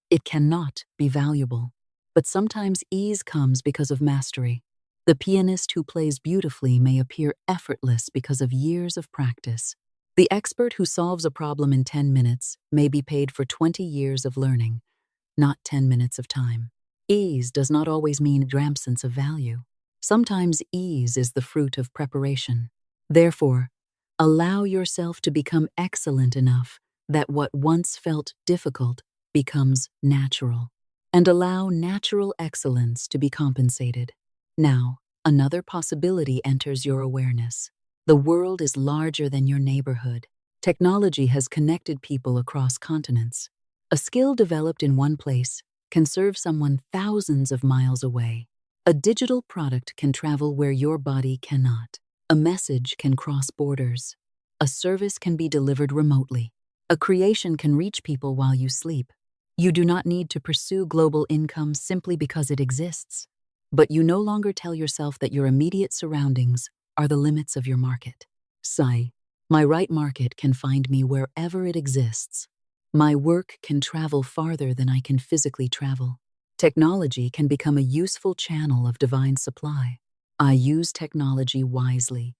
it cannot be valuable. But sometimes ease comes because of mastery. The pianist who plays beautifully may appear effortless because of years of practice. The expert who solves a problem in 10 minutes may be paid for 20 years of learning, not 10 minutes of time. Ease does not always mean absence of value. Sometimes ease is the fruit of preparation. Therefore, allow yourself to become excellent enough that what once felt difficult becomes natural, and allow natural excellence to be compensated. Now, another possibility enters your awareness. The world is larger than your neighborhood. Technology has connected people across continents. A skill developed in one place can serve someone thousands of miles away. A digital product can travel where your body cannot. A message can cross borders. A service can be delivered remotely. A creation can reach people while you sleep. You do not need to pursue global income simply because it exists. But you no longer tell yourself that your immediate surroundings are the limits of your market. Sigh. My right market can find me wherever it exists. My work can travel farther than I can physically travel. Technology can become a useful channel of divine supply. I use technology wisely,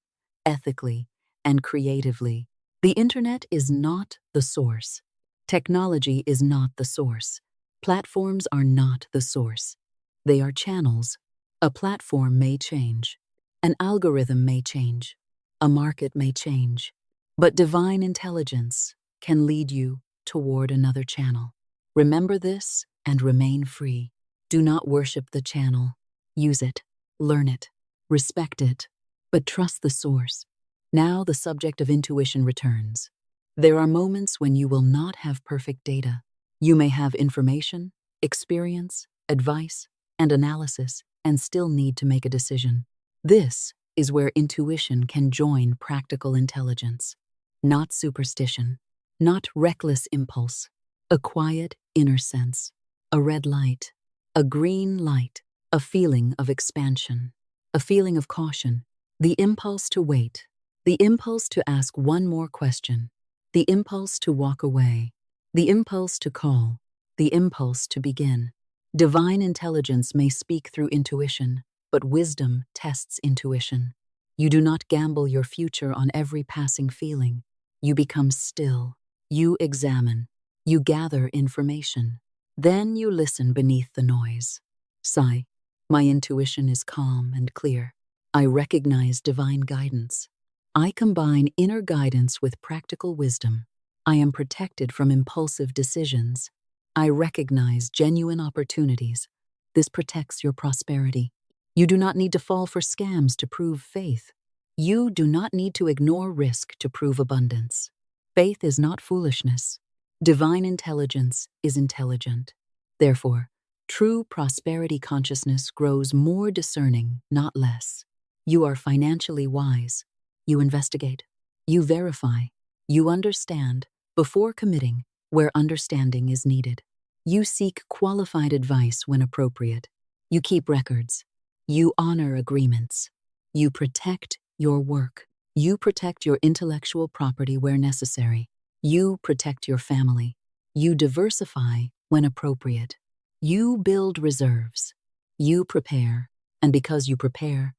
ethically, and creatively. The internet is not the source. Technology is not the source. Platforms are not the source. They are channels. A platform may change. An algorithm may change. A market may change. But divine intelligence can lead you toward another channel. Remember this and remain free. Do not worship the channel. Use it, learn it, respect it, but trust the source. Now the subject of intuition returns. There are moments when you will not have perfect data. You may have information, experience, advice, and analysis, and still need to make a decision. This is where intuition can join practical intelligence. Not superstition, not reckless impulse, a quiet inner sense, a red light, a green light, a feeling of expansion, a feeling of caution, the impulse to wait, the impulse to ask one more question, the impulse to walk away, the impulse to call, the impulse to begin. Divine intelligence may speak through intuition, but wisdom tests intuition. You do not gamble your future on every passing feeling. You become still. You examine. You gather information. Then you listen beneath the noise. Sigh. My intuition is calm and clear. I recognize divine guidance. I combine inner guidance with practical wisdom. I am protected from impulsive decisions. I recognize genuine opportunities. This protects your prosperity. You do not need to fall for scams to prove faith. You do not need to ignore risk to prove abundance. Faith is not foolishness. Divine intelligence is intelligent. Therefore, true prosperity consciousness grows more discerning, not less. You are financially wise. You investigate. You verify. You understand before committing where understanding is needed. You seek qualified advice when appropriate. You keep records. You honor agreements. You protect your work. You protect your intellectual property where necessary. You protect your family. You diversify when appropriate. You build reserves. You prepare. And because you prepare,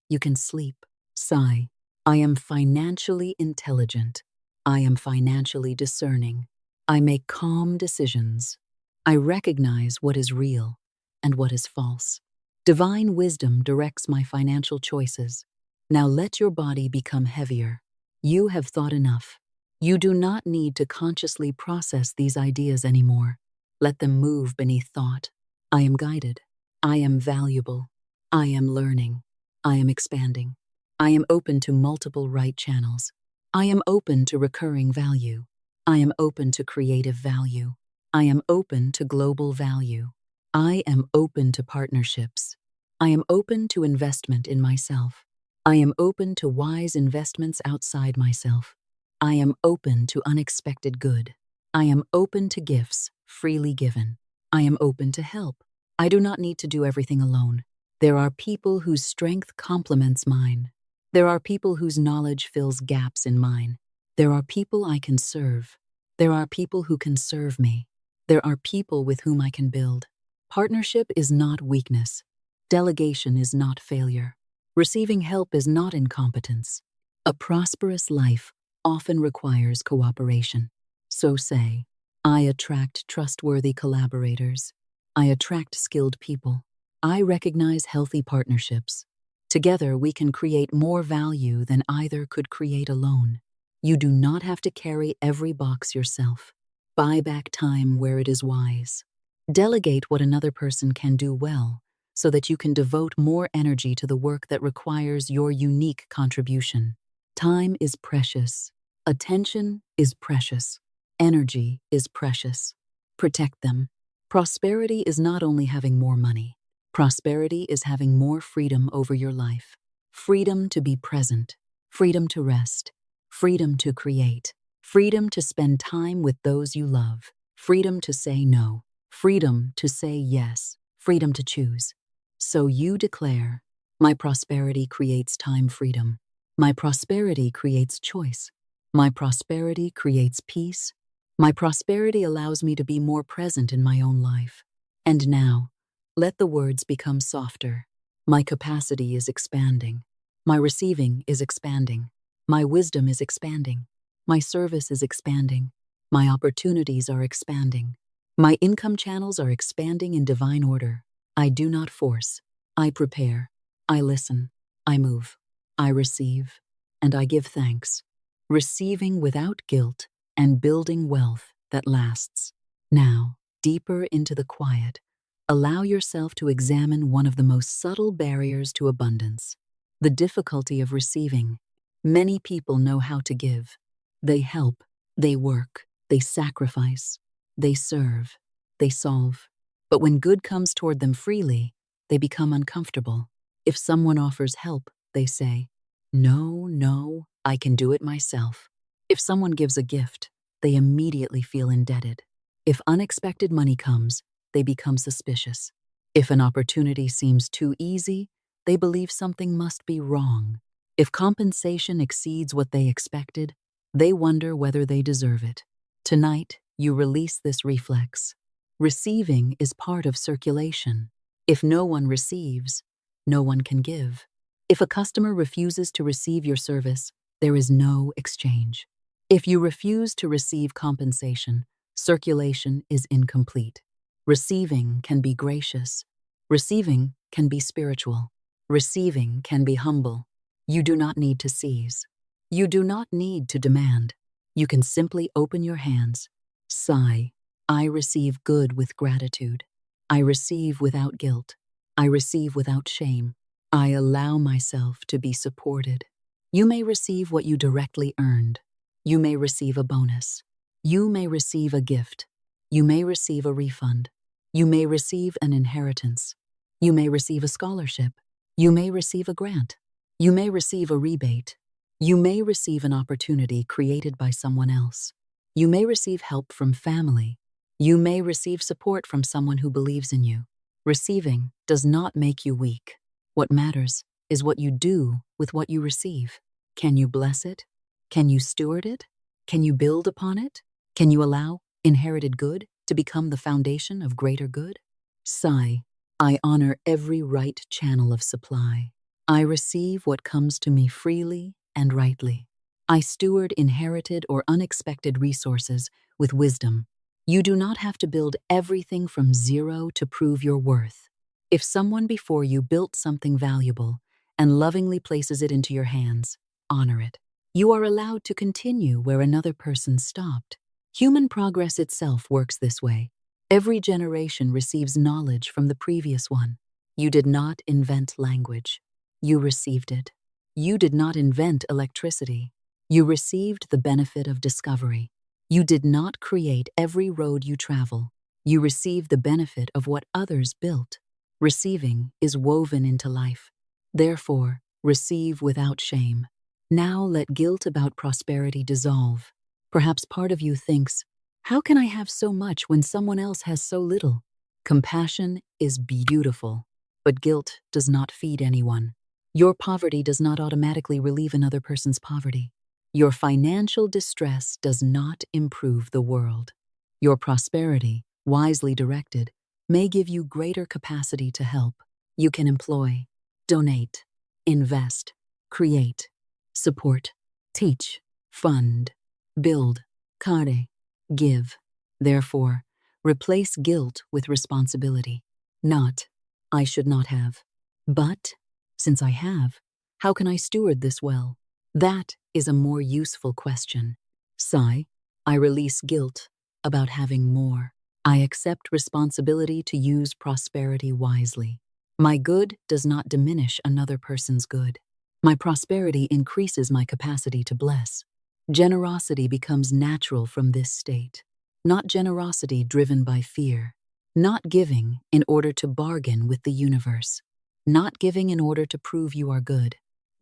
you can sleep. Sigh. I am financially intelligent. I am financially discerning. I make calm decisions. I recognize what is real and what is false. Divine wisdom directs my financial choices. Now let your body become heavier. You have thought enough. You do not need to consciously process these ideas anymore. Let them move beneath thought. I am guided. I am valuable. I am learning. I am expanding. I am open to multiple right channels. I am open to recurring value. I am open to creative value. I am open to global value. I am open to partnerships. I am open to investment in myself. I am open to wise investments outside myself. I am open to unexpected good. I am open to gifts freely given. I am open to help. I do not need to do everything alone. There are people whose strength complements mine. There are people whose knowledge fills gaps in mine. There are people I can serve. There are people who can serve me. There are people with whom I can build. Partnership is not weakness. Delegation is not failure. Receiving help is not incompetence. A prosperous life often requires cooperation. So say, I attract trustworthy collaborators. I attract skilled people. I recognize healthy partnerships. Together we can create more value than either could create alone. You do not have to carry every box yourself. Buy back time where it is wise. Delegate what another person can do well, so that you can devote more energy to the work that requires your unique contribution. Time is precious. Attention is precious. Energy is precious. Protect them. Prosperity is not only having more money. Prosperity is having more freedom over your life. Freedom to be present. Freedom to rest. Freedom to create. Freedom to spend time with those you love. Freedom to say no. Freedom to say yes. Freedom to choose. So you declare, my prosperity creates time freedom. My prosperity creates choice. My prosperity creates peace. My prosperity allows me to be more present in my own life. And now, let the words become softer. My capacity is expanding. My receiving is expanding. My wisdom is expanding. My service is expanding. My opportunities are expanding. My income channels are expanding in divine order. I do not force. I prepare. I listen. I move. I receive. And I give thanks. Receiving without guilt and building wealth that lasts. Now, deeper into the quiet, allow yourself to examine one of the most subtle barriers to abundance, the difficulty of receiving. Many people know how to give. They help, they work, they sacrifice, they serve, they solve. But when good comes toward them freely, they become uncomfortable. If someone offers help, they say, no, I can do it myself. If someone gives a gift, they immediately feel indebted. If unexpected money comes, they become suspicious. If an opportunity seems too easy, they believe something must be wrong. If compensation exceeds what they expected, they wonder whether they deserve it. Tonight, you release this reflex. Receiving is part of circulation. If no one receives, no one can give. If a customer refuses to receive your service, there is no exchange. If you refuse to receive compensation, circulation is incomplete. Receiving can be gracious. Receiving can be spiritual. Receiving can be humble. You do not need to seize. You do not need to demand. You can simply open your hands. Sigh, I receive good with gratitude. I receive without guilt. I receive without shame. I allow myself to be supported. You may receive what you directly earned. You may receive a bonus. You may receive a gift. You may receive a refund. You may receive an inheritance. You may receive a scholarship. You may receive a grant. You may receive a rebate. You may receive an opportunity created by someone else. You may receive help from family. You may receive support from someone who believes in you. Receiving does not make you weak. What matters is what you do with what you receive. Can you bless it? Can you steward it? Can you build upon it? Can you allow inherited good to become the foundation of greater good? Sigh, I honor every right channel of supply. I receive what comes to me freely and rightly. I steward inherited or unexpected resources with wisdom. You do not have to build everything from zero to prove your worth. If someone before you built something valuable and lovingly places it into your hands, honor it. You are allowed to continue where another person stopped. Human progress itself works this way. Every generation receives knowledge from the previous one. You did not invent language. You received it. You did not invent electricity. You received the benefit of discovery. You did not create every road you travel. You received the benefit of what others built. Receiving is woven into life. Therefore, receive without shame. Now let guilt about prosperity dissolve. Perhaps part of you thinks, How can I have so much when someone else has so little? Compassion is beautiful, but guilt does not feed anyone. Your poverty does not automatically relieve another person's poverty. Your financial distress does not improve the world. Your prosperity, wisely directed, may give you greater capacity to help. You can employ, donate, invest, create, support, teach, fund, build, care, give. Therefore, replace guilt with responsibility. Not, I should not have, but, since I have, how can I steward this well? That is a more useful question. Sigh, I release guilt about having more. I accept responsibility to use prosperity wisely. My good does not diminish another person's good. My prosperity increases my capacity to bless. Generosity becomes natural from this state, not generosity driven by fear, not giving in order to bargain with the universe, not giving in order to prove you are good,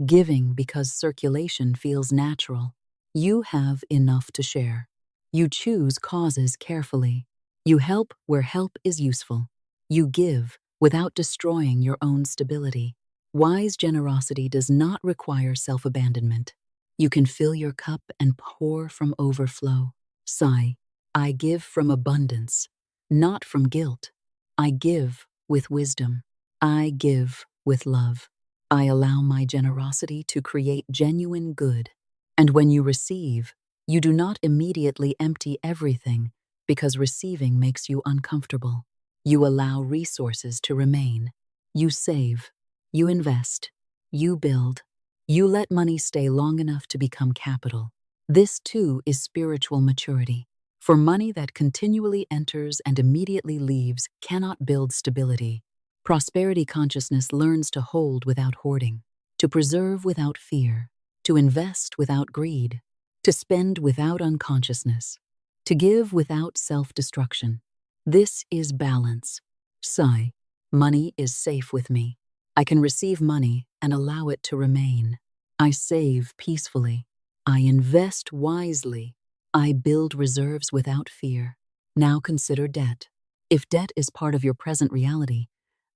giving because circulation feels natural. You have enough to share. You choose causes carefully. You help where help is useful. You give without destroying your own stability. Wise generosity does not require self-abandonment. You can fill your cup and pour from overflow. Sigh, I give from abundance, not from guilt. I give with wisdom. I give with love. I allow my generosity to create genuine good. And when you receive, you do not immediately empty everything because receiving makes you uncomfortable. You allow resources to remain. You save. You invest. You build. You let money stay long enough to become capital. This too is spiritual maturity. For money that continually enters and immediately leaves cannot build stability. Prosperity consciousness learns to hold without hoarding, to preserve without fear, to invest without greed, to spend without unconsciousness, to give without self-destruction. This is balance. Sigh, money is safe with me. I can receive money and allow it to remain. I save peacefully. I invest wisely. I build reserves without fear. Now consider debt. If debt is part of your present reality,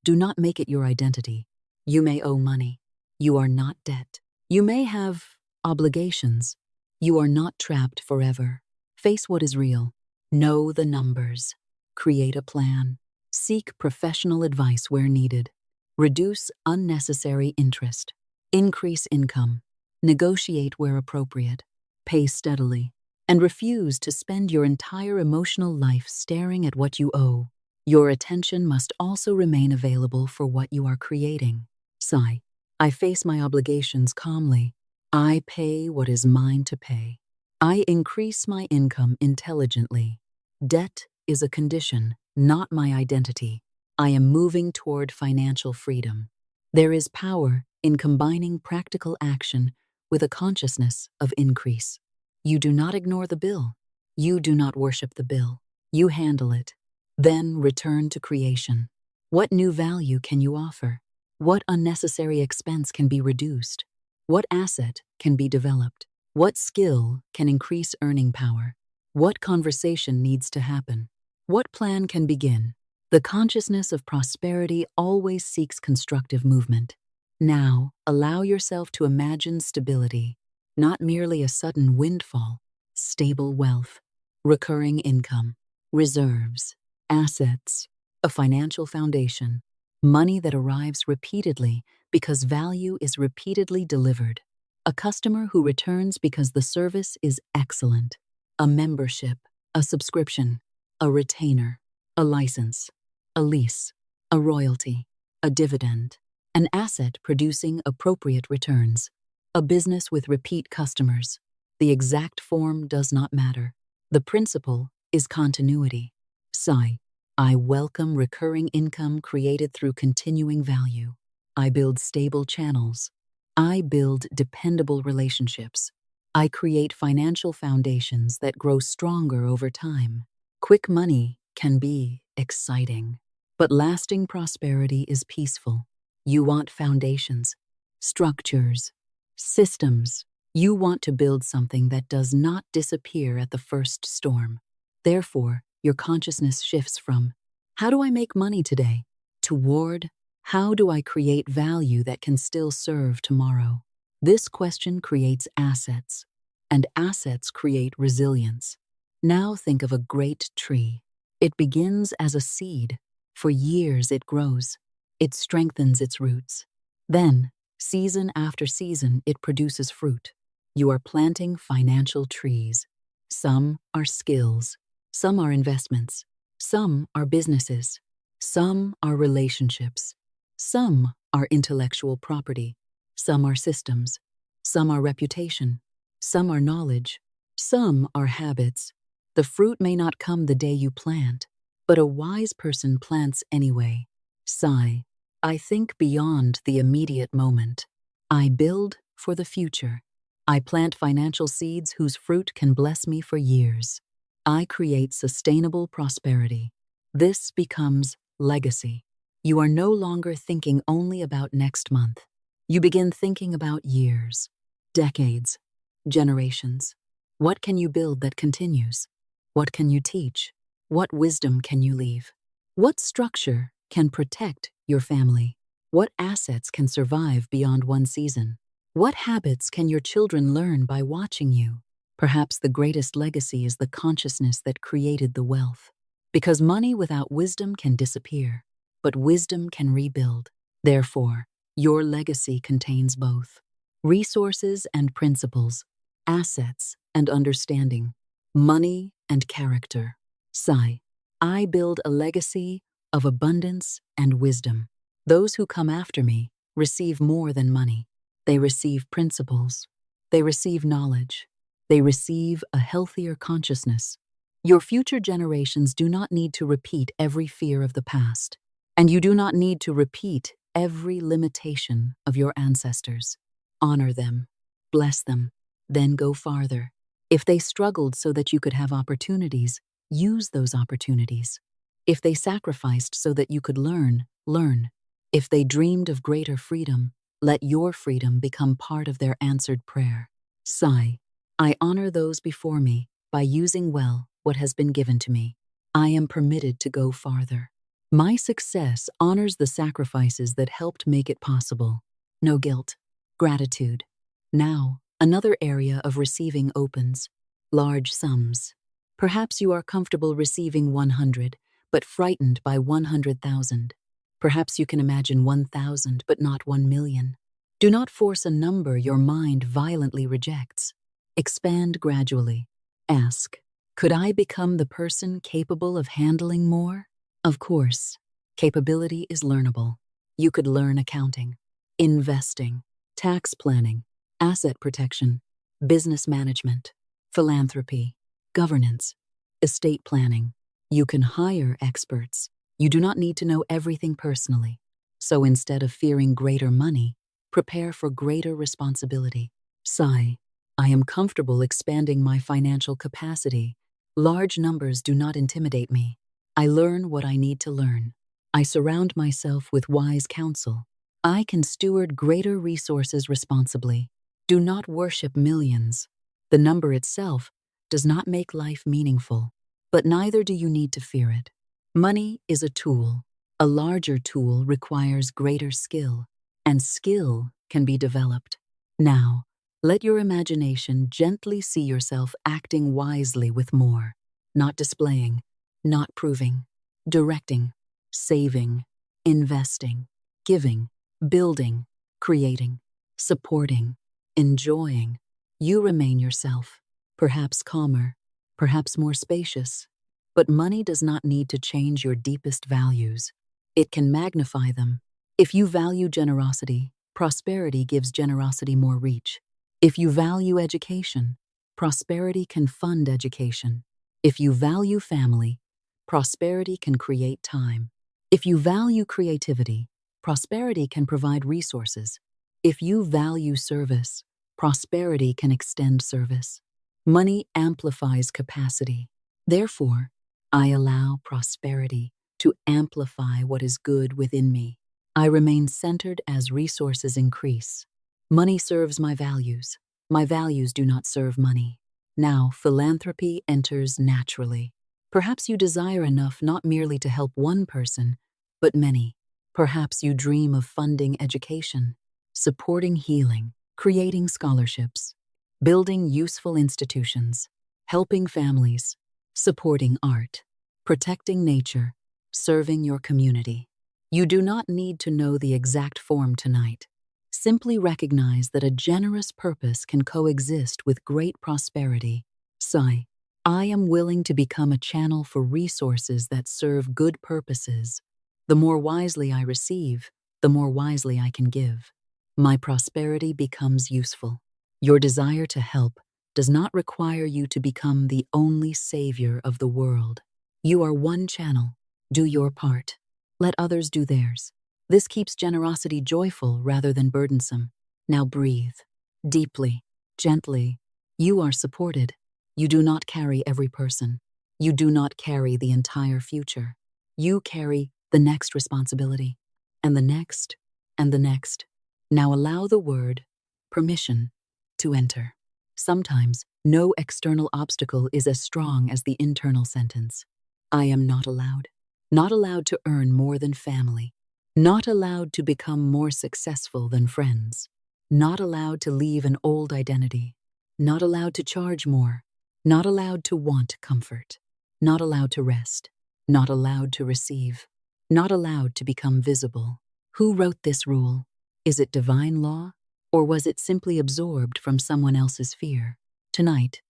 do not make it your identity. You may owe money. You are not debt. You may have obligations. You are not trapped forever. Face what is real. Know the numbers. Create a plan. Seek professional advice where needed. Reduce unnecessary interest. Increase income. Negotiate where appropriate. Pay steadily. And refuse to spend your entire emotional life staring at what you owe. Your attention must also remain available for what you are creating. Sigh, I face my obligations calmly. I pay what is mine to pay. I increase my income intelligently. Debt is a condition, not my identity. I am moving toward financial freedom. There is power in combining practical action with a consciousness of increase. You do not ignore the bill. You do not worship the bill. You handle it. Then return to creation. What new value can you offer? What unnecessary expense can be reduced? What asset can be developed? What skill can increase earning power? What conversation needs to happen? What plan can begin? The consciousness of prosperity always seeks constructive movement. Now, allow yourself to imagine stability, not merely a sudden windfall, stable wealth, recurring income, reserves, assets, a financial foundation, money that arrives repeatedly because value is repeatedly delivered, a customer who returns because the service is excellent, a membership, a subscription, a retainer, a license, a lease, a royalty, a dividend, an asset producing appropriate returns, a business with repeat customers. The exact form does not matter. The principle is continuity. Sigh, I welcome recurring income created through continuing value. I build stable channels. I build dependable relationships. I create financial foundations that grow stronger over time. Quick money can be exciting, but lasting prosperity is peaceful. You want foundations, structures, systems. You want to build something that does not disappear at the first storm. Therefore, your consciousness shifts from, how do I make money today, toward, how do I create value that can still serve tomorrow? This question creates assets, and assets create resilience. Now think of a great tree. It begins as a seed. For years it grows. It strengthens its roots. Then, season after season, it produces fruit. You are planting financial trees. Some are skills. Some are investments. Some are businesses. Some are relationships. Some are intellectual property. Some are systems. Some are reputation. Some are knowledge. Some are habits. The fruit may not come the day you plant, but a wise person plants anyway. Sigh. I think beyond the immediate moment. I build for the future. I plant financial seeds whose fruit can bless me for years. I create sustainable prosperity. This becomes legacy. You are no longer thinking only about next month. You begin thinking about years, decades, generations. What can you build that continues? What can you teach? What wisdom can you leave? What structure can protect your family? What assets can survive beyond one season? What habits can your children learn by watching you? Perhaps the greatest legacy is the consciousness that created the wealth. Because money without wisdom can disappear, but wisdom can rebuild. Therefore, your legacy contains both resources and principles, assets and understanding, money and character. Sigh. I build a legacy of abundance and wisdom. Those who come after me receive more than money. They receive principles. They receive knowledge. They receive a healthier consciousness. Your future generations do not need to repeat every fear of the past, and you do not need to repeat every limitation of your ancestors. Honor them, bless them, then go farther. If they struggled so that you could have opportunities, use those opportunities. If they sacrificed so that you could learn, learn. If they dreamed of greater freedom, let your freedom become part of their answered prayer. Sigh. I honor those before me by using well what has been given to me. I am permitted to go farther. My success honors the sacrifices that helped make it possible. No guilt. Gratitude. Now, another area of receiving opens. Large sums. Perhaps you are comfortable receiving 100, but frightened by 100,000. Perhaps you can imagine 1,000, but not 1,000,000. Do not force a number your mind violently rejects. Expand gradually. Ask, could I become the person capable of handling more? Of course, capability is learnable. You could learn accounting, investing, tax planning, asset protection, business management, philanthropy, governance, estate planning. You can hire experts. You do not need to know everything personally. So instead of fearing greater money, prepare for greater responsibility. Sigh. I am comfortable expanding my financial capacity. Large numbers do not intimidate me. I learn what I need to learn. I surround myself with wise counsel. I can steward greater resources responsibly. Do not worship millions. The number itself does not make life meaningful, but neither do you need to fear it. Money is a tool. A larger tool requires greater skill, and skill can be developed. Now, let your imagination gently see yourself acting wisely with more, not displaying, not proving, directing, saving, investing, giving, building, creating, supporting, enjoying. You remain yourself, perhaps calmer, perhaps more spacious, but money does not need to change your deepest values. It can magnify them. If you value generosity, prosperity gives generosity more reach. If you value education, prosperity can fund education. If you value family, prosperity can create time. If you value creativity, prosperity can provide resources. If you value service, prosperity can extend service. Money amplifies capacity. Therefore, I allow prosperity to amplify what is good within me. I remain centered as resources increase. Money serves my values. My values do not serve money. Now, philanthropy enters naturally. Perhaps you desire enough not merely to help one person, but many. Perhaps you dream of funding education, supporting healing, creating scholarships, building useful institutions, helping families, supporting art, protecting nature, serving your community. You do not need to know the exact form tonight. Simply recognize that a generous purpose can coexist with great prosperity. Sigh. I am willing to become a channel for resources that serve good purposes. The more wisely I receive, the more wisely I can give. My prosperity becomes useful. Your desire to help does not require you to become the only savior of the world. You are one channel. Do your part. Let others do theirs. This keeps generosity joyful rather than burdensome. Now breathe. Deeply, gently. You are supported. You do not carry every person. You do not carry the entire future. You carry the next responsibility, and the next, and the next. Now allow the word permission to enter. Sometimes no external obstacle is as strong as the internal sentence. I am not allowed. Not allowed to earn more than family. Not allowed to become more successful than friends. Not allowed to leave an old identity. Not allowed to charge more. Not allowed to want comfort. Not allowed to rest. Not allowed to receive. Not allowed to become visible. Who wrote this rule? Is it divine law, or was it simply absorbed from someone else's fear? Tonight,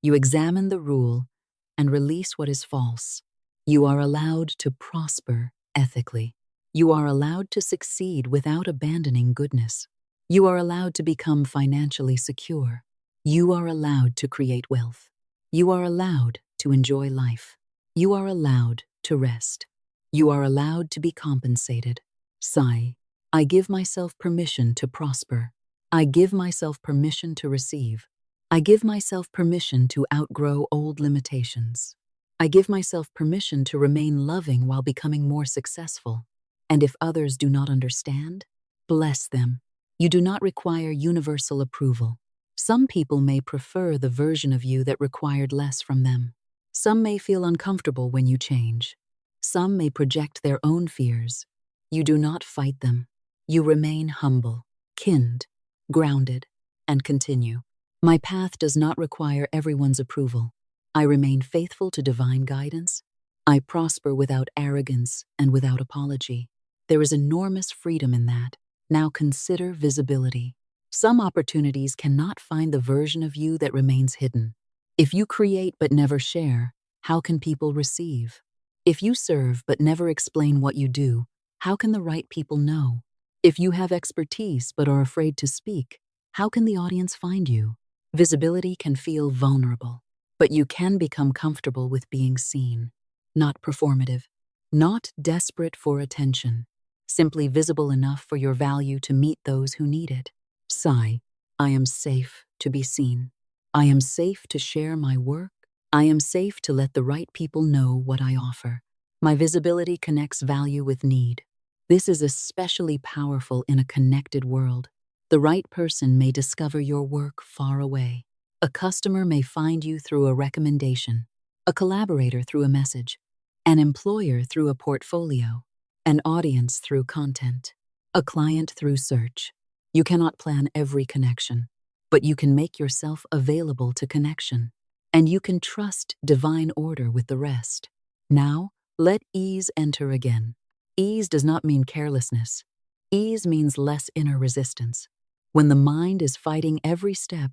you examine the rule and release what is false. You are allowed to prosper ethically. You are allowed to succeed without abandoning goodness. You are allowed to become financially secure. You are allowed to create wealth. You are allowed to enjoy life. You are allowed to rest. You are allowed to be compensated. Sigh. I give myself permission to prosper. I give myself permission to receive. I give myself permission to outgrow old limitations. I give myself permission to remain loving while becoming more successful. And if others do not understand, bless them. You do not require universal approval. Some people may prefer the version of you that required less from them. Some may feel uncomfortable when you change. Some may project their own fears. You do not fight them. You remain humble, kind, grounded, and continue. My path does not require everyone's approval. I remain faithful to divine guidance. I prosper without arrogance and without apology. There is enormous freedom in that. Now consider visibility. Some opportunities cannot find the version of you that remains hidden. If you create but never share, how can people receive? If you serve but never explain what you do, how can the right people know? If you have expertise but are afraid to speak, how can the audience find you? Visibility can feel vulnerable, but you can become comfortable with being seen. Not performative, not desperate for attention, simply visible enough for your value to meet those who need it. Sigh. I am safe to be seen. I am safe to share my work. I am safe to let the right people know what I offer. My visibility connects value with need. This is especially powerful in a connected world. The right person may discover your work far away. A customer may find you through a recommendation, a collaborator through a message, an employer through a portfolio, an audience through content, a client through search. You cannot plan every connection, but you can make yourself available to connection, and you can trust divine order with the rest. Now, let ease enter again. Ease does not mean carelessness. Ease means less inner resistance. When the mind is fighting every step,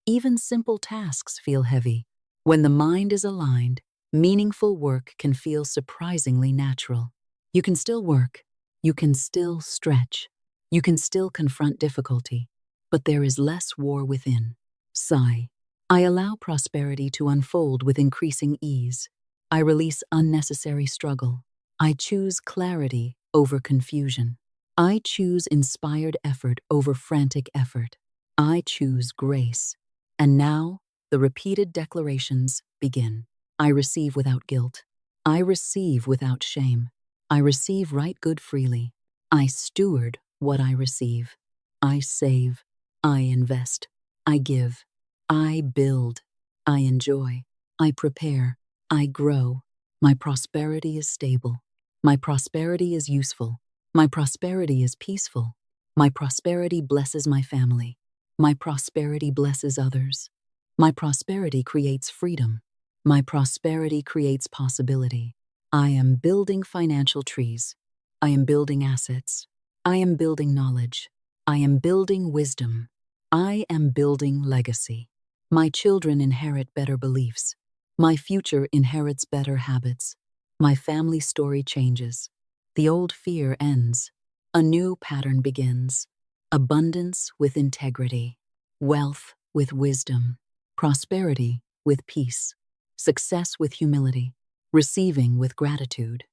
even simple tasks feel heavy. When the mind is aligned, meaningful work can feel surprisingly natural. You can still work. You can still stretch. You can still confront difficulty, but there is less war within. Sigh. I allow prosperity to unfold with increasing ease. I release unnecessary struggle. I choose clarity over confusion. I choose inspired effort over frantic effort. I choose grace. And now, the repeated declarations begin. I receive without guilt. I receive without shame. I receive right good freely. I steward what I receive. I save. I invest. I give. I build. I enjoy. I prepare. I grow. My prosperity is stable. My prosperity is useful. My prosperity is peaceful. My prosperity blesses my family. My prosperity blesses others. My prosperity creates freedom. My prosperity creates possibility. I am building financial trees. I am building assets. I am building knowledge. I am building wisdom. I am building legacy. My children inherit better beliefs. My future inherits better habits. My family story changes. The old fear ends. A new pattern begins. Abundance with integrity. Wealth with wisdom. Prosperity with peace. Success with humility. Receiving with gratitude.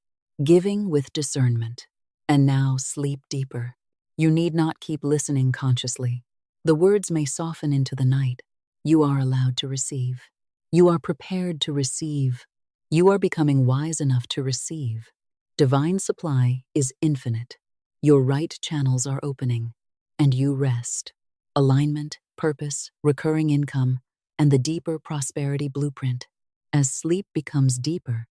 Giving with discernment. And now sleep deeper. You need not keep listening consciously. The words may soften into the night. You are allowed to receive. You are prepared to receive. You are becoming wise enough to receive. Divine supply is infinite. Your right channels are opening, and you rest. Alignment, purpose, recurring income, and the deeper prosperity blueprint. As sleep becomes deeper,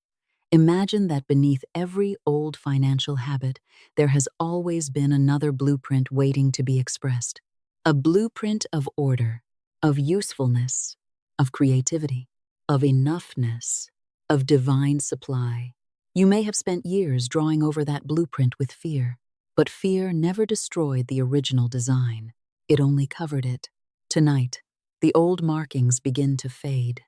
imagine that beneath every old financial habit, there has always been another blueprint waiting to be expressed. A blueprint of order, of usefulness, of creativity, of enoughness, of divine supply. You may have spent years drawing over that blueprint with fear, but fear never destroyed the original design. It only covered it. Tonight, the old markings begin to fade.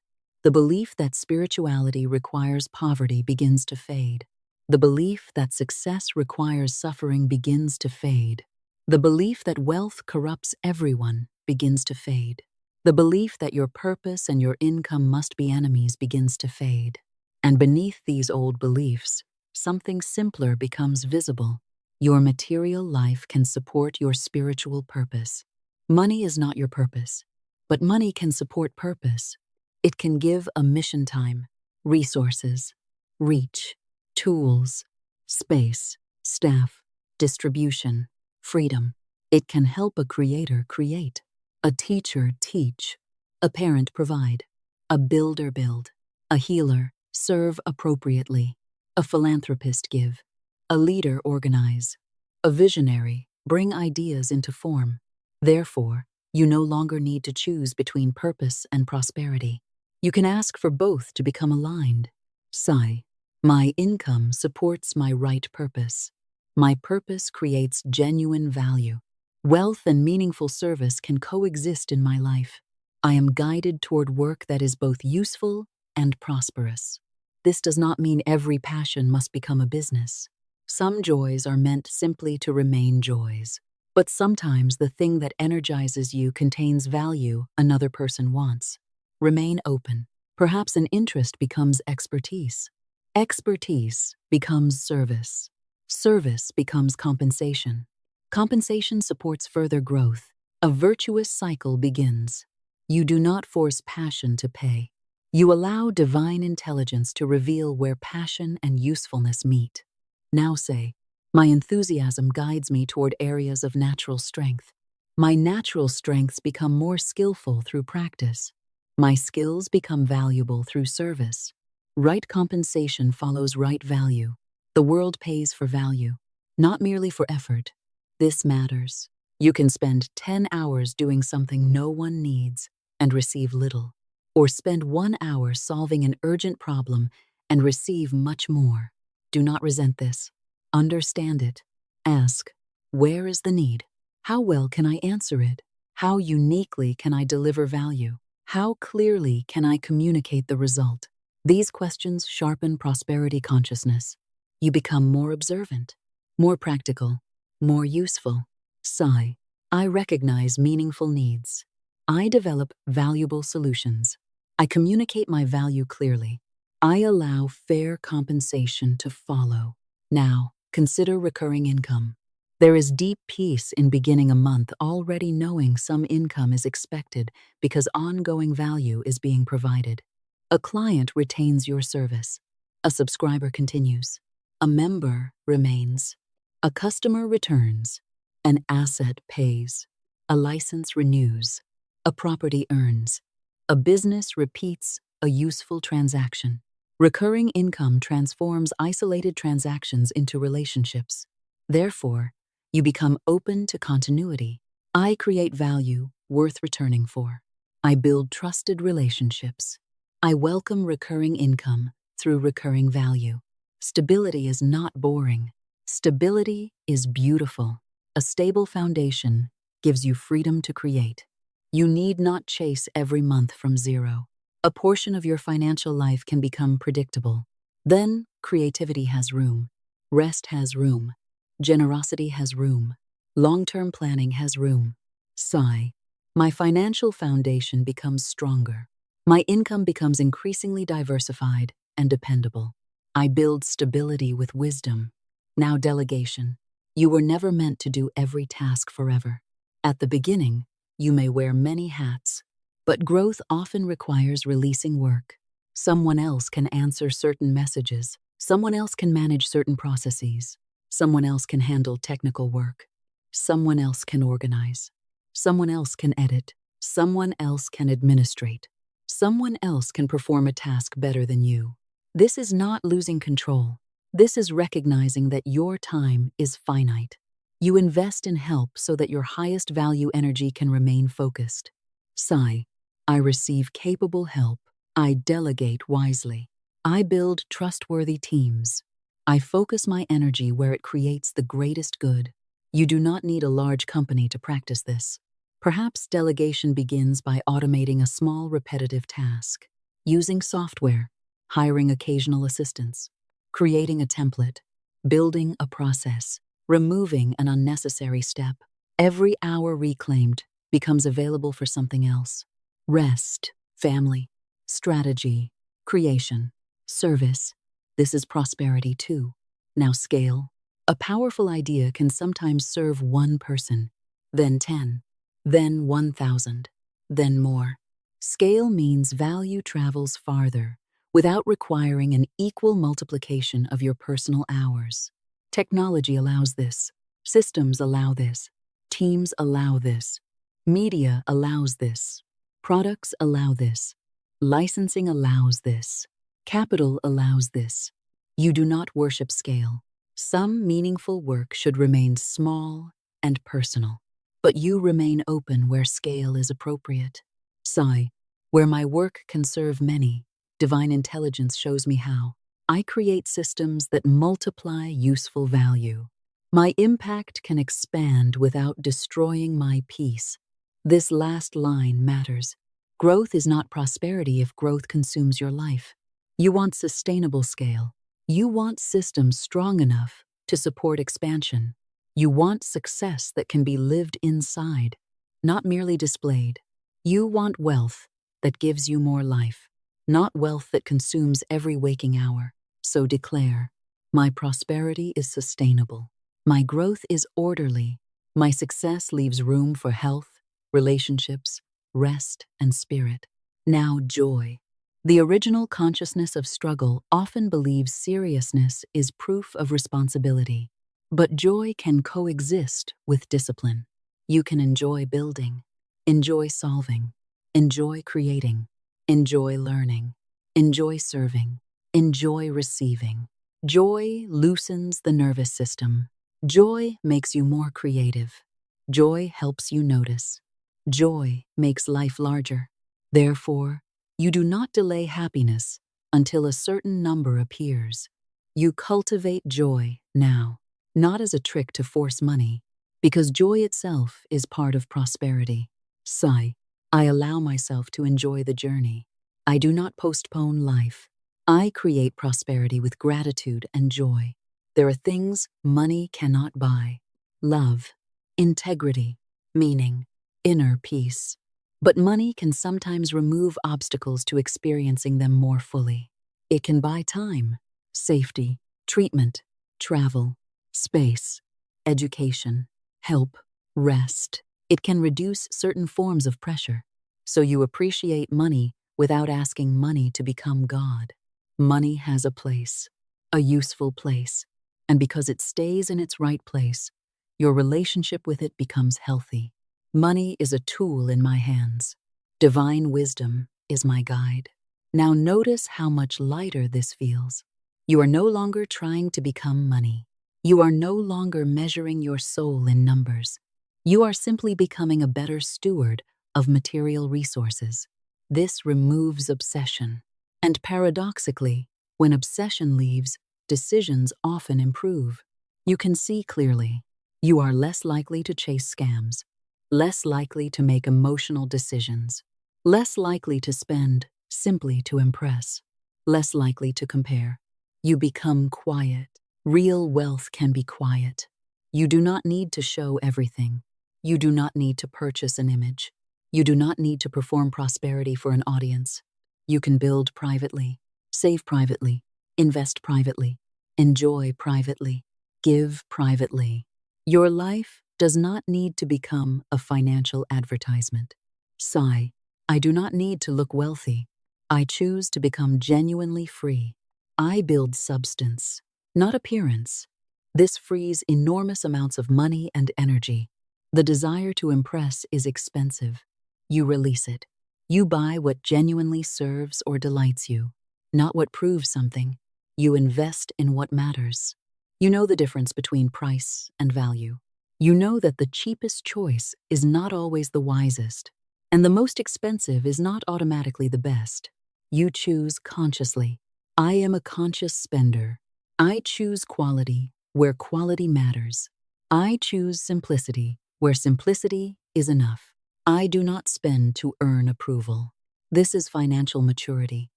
The belief that spirituality requires poverty begins to fade. The belief that success requires suffering begins to fade. The belief that wealth corrupts everyone begins to fade. The belief that your purpose and your income must be enemies begins to fade. And beneath these old beliefs, something simpler becomes visible. Your material life can support your spiritual purpose. Money is not your purpose, but money can support purpose. It can give a mission time, resources, reach, tools, space, staff, distribution, freedom. It can help a creator create, a teacher teach, a parent provide, a builder build, a healer serve appropriately, a philanthropist give, a leader organize, a visionary bring ideas into form. Therefore, you no longer need to choose between purpose and prosperity. You can ask for both to become aligned. Sigh. My income supports my right purpose. My purpose creates genuine value. Wealth and meaningful service can coexist in my life. I am guided toward work that is both useful and prosperous. This does not mean every passion must become a business. Some joys are meant simply to remain joys. But sometimes the thing that energizes you contains value another person wants. Remain open. Perhaps an interest becomes expertise. Expertise becomes service. Service becomes compensation. Compensation supports further growth. A virtuous cycle begins. You do not force passion to pay. You allow divine intelligence to reveal where passion and usefulness meet. Now say, my enthusiasm guides me toward areas of natural strength. My natural strengths become more skillful through practice. My skills become valuable through service. Right compensation follows right value. The world pays for value, not merely for effort. This matters. You can spend 10 hours doing something no one needs and receive little, or spend 1 hour solving an urgent problem and receive much more. Do not resent this. Understand it. Ask, where is the need? How well can I answer it? How uniquely can I deliver value? How clearly can I communicate the result? These questions sharpen prosperity consciousness. You become more observant, more practical, more useful. Sigh. I recognize meaningful needs. I develop valuable solutions. I communicate my value clearly. I allow fair compensation to follow. Now, consider recurring income. There is deep peace in beginning a month already knowing some income is expected because ongoing value is being provided. A client retains your service. A subscriber continues. A member remains. A customer returns. An asset pays. A license renews. A property earns. A business repeats a useful transaction. Recurring income transforms isolated transactions into relationships. Therefore, you become open to continuity. I create value worth returning for. I build trusted relationships. I welcome recurring income through recurring value. Stability is not boring. Stability is beautiful. A stable foundation gives you freedom to create. You need not chase every month from zero. A portion of your financial life can become predictable. Then, creativity has room. Rest has room. Generosity has room. Long-term planning has room. Sigh. My financial foundation becomes stronger. My income becomes increasingly diversified and dependable. I build stability with wisdom. Now delegation. You were never meant to do every task forever. At the beginning, you may wear many hats, but growth often requires releasing work. Someone else can answer certain messages. Someone else can manage certain processes. Someone else can handle technical work. Someone else can organize. Someone else can edit. Someone else can administrate. Someone else can perform a task better than you. This is not losing control. This is recognizing that your time is finite. You invest in help so that your highest value energy can remain focused. Sigh. I receive capable help. I delegate wisely. I build trustworthy teams. I focus my energy where it creates the greatest good. You do not need a large company to practice this. Perhaps delegation begins by automating a small repetitive task, using software, hiring occasional assistants, creating a template, building a process, removing an unnecessary step. Every hour reclaimed becomes available for something else. Rest, family, strategy, creation, service. This is prosperity too. Now scale. A powerful idea can sometimes serve one person, then 10, then 1,000, then more. Scale means value travels farther without requiring an equal multiplication of your personal hours. Technology allows this. Systems allow this. Teams allow this. Media allows this. Products allow this. Licensing allows this. Capital allows this. You do not worship scale. Some meaningful work should remain small and personal, but you remain open where scale is appropriate. Sigh. Where my work can serve many, divine intelligence shows me how. I create systems that multiply useful value. My impact can expand without destroying my peace. This last line matters. Growth is not prosperity if growth consumes your life. You want sustainable scale. You want systems strong enough to support expansion. You want success that can be lived inside, not merely displayed. You want wealth that gives you more life, not wealth that consumes every waking hour. So declare, my prosperity is sustainable. My growth is orderly. My success leaves room for health, relationships, rest, and spirit. Now joy. The original consciousness of struggle often believes seriousness is proof of responsibility. But joy can coexist with discipline. You can enjoy building, enjoy solving, enjoy creating, enjoy learning, enjoy serving, enjoy receiving. Joy loosens the nervous system. Joy makes you more creative. Joy helps you notice. Joy makes life larger. Therefore, you do not delay happiness until a certain number appears. You cultivate joy now, not as a trick to force money, because joy itself is part of prosperity. Sigh. I allow myself to enjoy the journey. I do not postpone life. I create prosperity with gratitude and joy. There are things money cannot buy: love, integrity, meaning, inner peace. But money can sometimes remove obstacles to experiencing them more fully. It can buy time, safety, treatment, travel, space, education, help, rest. It can reduce certain forms of pressure, so you appreciate money without asking money to become God. Money has a place, a useful place, and because it stays in its right place, your relationship with it becomes healthy. Money is a tool in my hands. Divine wisdom is my guide. Now notice how much lighter this feels. You are no longer trying to become money. You are no longer measuring your soul in numbers. You are simply becoming a better steward of material resources. This removes obsession. And paradoxically, when obsession leaves, decisions often improve. You can see clearly. You are less likely to chase scams, less likely to make emotional decisions, less likely to spend simply to impress, less likely to compare. You become quiet. Real wealth can be quiet. You do not need to show everything. You do not need to purchase an image. You do not need to perform prosperity for an audience. You can build privately, save privately, invest privately, enjoy privately, give privately. Your life does not need to become a financial advertisement. Sigh, I do not need to look wealthy. I choose to become genuinely free. I build substance, not appearance. This frees enormous amounts of money and energy. The desire to impress is expensive. You release it. You buy what genuinely serves or delights you, not what proves something. You invest in what matters. You know the difference between price and value. You know that the cheapest choice is not always the wisest, and the most expensive is not automatically the best. You choose consciously. I am a conscious spender. I choose quality where quality matters. I choose simplicity where simplicity is enough. I do not spend to earn approval. This is financial maturity.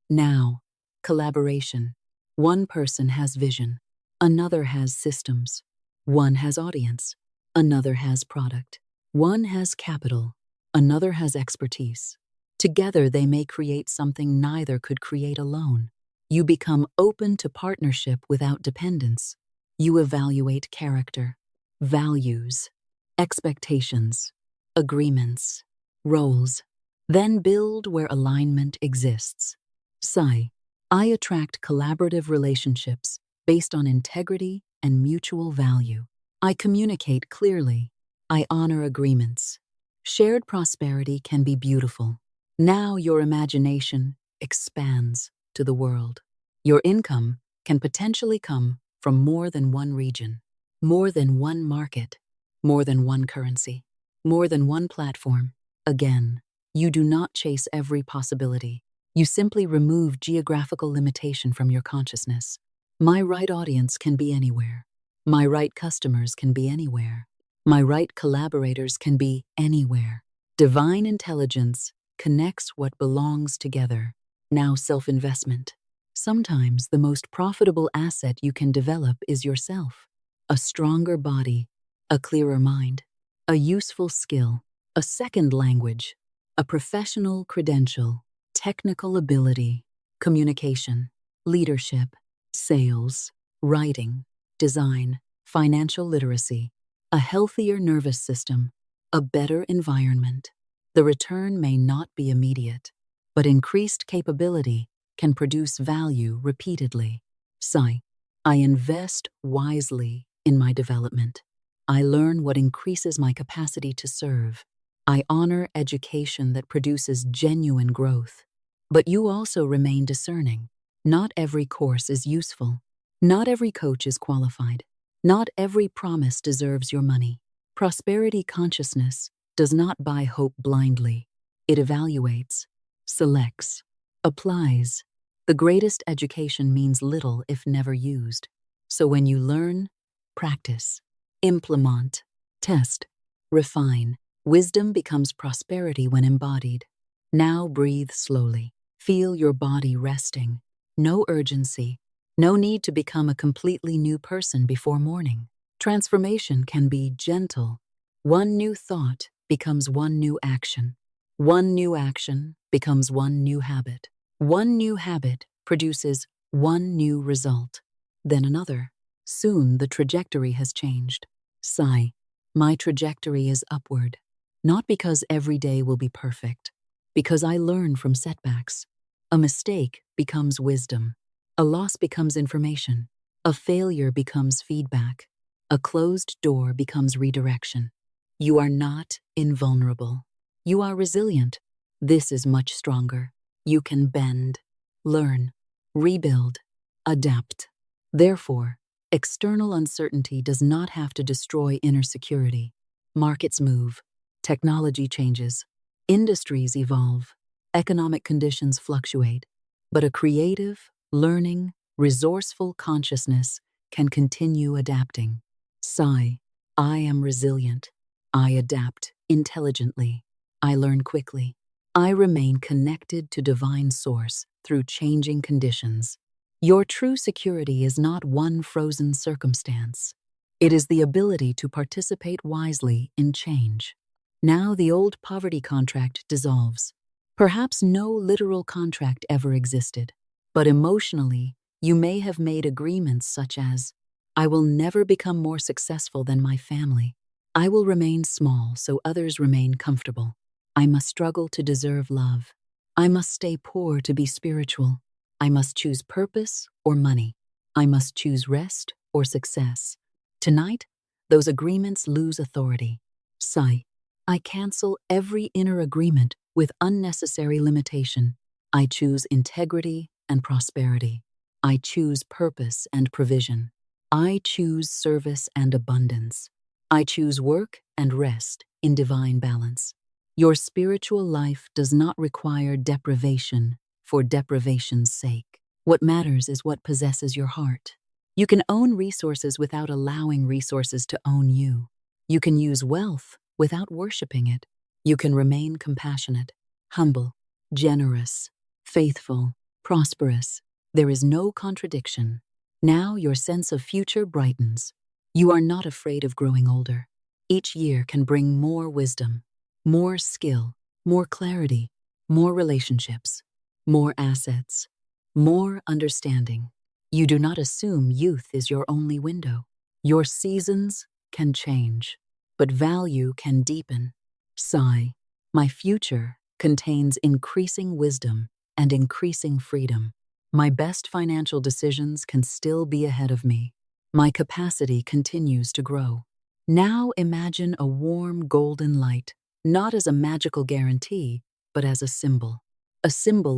Now, collaboration. One person has vision. Another has systems. One has audience. Another has product. One has capital. Another has expertise. Together they may create something neither could create alone. You become open to partnership without dependence. You evaluate character, values, expectations, agreements, roles, then build where alignment exists. Sigh, I attract collaborative relationships based on integrity and mutual value. I communicate clearly. I honor agreements. Shared prosperity can be beautiful. Now your imagination expands to the world. Your income can potentially come from more than one region, more than one market, more than one currency, more than one platform. Again, you do not chase every possibility. You simply remove geographical limitation from your consciousness. My right audience can be anywhere. My right customers can be anywhere. My right collaborators can be anywhere. Divine intelligence connects what belongs together. Now self-investment. Sometimes the most profitable asset you can develop is yourself. A stronger body, a clearer mind, a useful skill, a second language, a professional credential, technical ability, communication, leadership, sales, writing, design, financial literacy, a healthier nervous system, a better environment. The return may not be immediate, but increased capability can produce value repeatedly. Sigh, I invest wisely in my development. I learn what increases my capacity to serve. I honor education that produces genuine growth. But you also remain discerning. Not every course is useful. Not every coach is qualified. Not every promise deserves your money. Prosperity consciousness does not buy hope blindly. It evaluates, selects, applies. The greatest education means little if never used. So when you learn, practice, implement, test, refine, wisdom becomes prosperity when embodied. Now breathe slowly. Feel your body resting. No urgency. No need to become a completely new person before morning. Transformation can be gentle. One new thought becomes one new action. One new action becomes one new habit. One new habit produces one new result. Then another. Soon the trajectory has changed. Sigh, my trajectory is upward. Not because every day will be perfect, because I learn from setbacks. A mistake becomes wisdom. A loss becomes information. A failure becomes feedback. A closed door becomes redirection. You are not invulnerable. You are resilient. This is much stronger. You can bend, learn, rebuild, adapt. Therefore, external uncertainty does not have to destroy inner security. Markets move, technology changes, industries evolve, economic conditions fluctuate, but a creative, learning, resourceful consciousness can continue adapting. Sigh, I am resilient. I adapt intelligently. I learn quickly. I remain connected to divine source through changing conditions. Your true security is not one frozen circumstance. It is the ability to participate wisely in change. Now the old poverty contract dissolves. Perhaps no literal contract ever existed, but emotionally, you may have made agreements such as, I will never become more successful than my family. I will remain small so others remain comfortable. I must struggle to deserve love. I must stay poor to be spiritual. I must choose purpose or money. I must choose rest or success. Tonight, those agreements lose authority. Sigh, I cancel every inner agreement with unnecessary limitation. I choose integrity and prosperity. I choose purpose and provision. I choose service and abundance. I choose work and rest in divine balance. Your spiritual life does not require deprivation for deprivation's sake. What matters is what possesses your heart. You can own resources without allowing resources to own you. You can use wealth without worshiping it. You can remain compassionate, humble, generous, faithful, prosperous. There is no contradiction. Now your sense of future brightens. You are not afraid of growing older. Each year can bring more wisdom, more skill, more clarity, more relationships, more assets, more understanding. You do not assume youth is your only window. Your seasons can change, but value can deepen. Sigh, my future contains increasing wisdom and increasing freedom. My best financial decisions can still be ahead of me. My capacity continues to grow. Now imagine a warm golden light, not as a magical guarantee, but as a symbol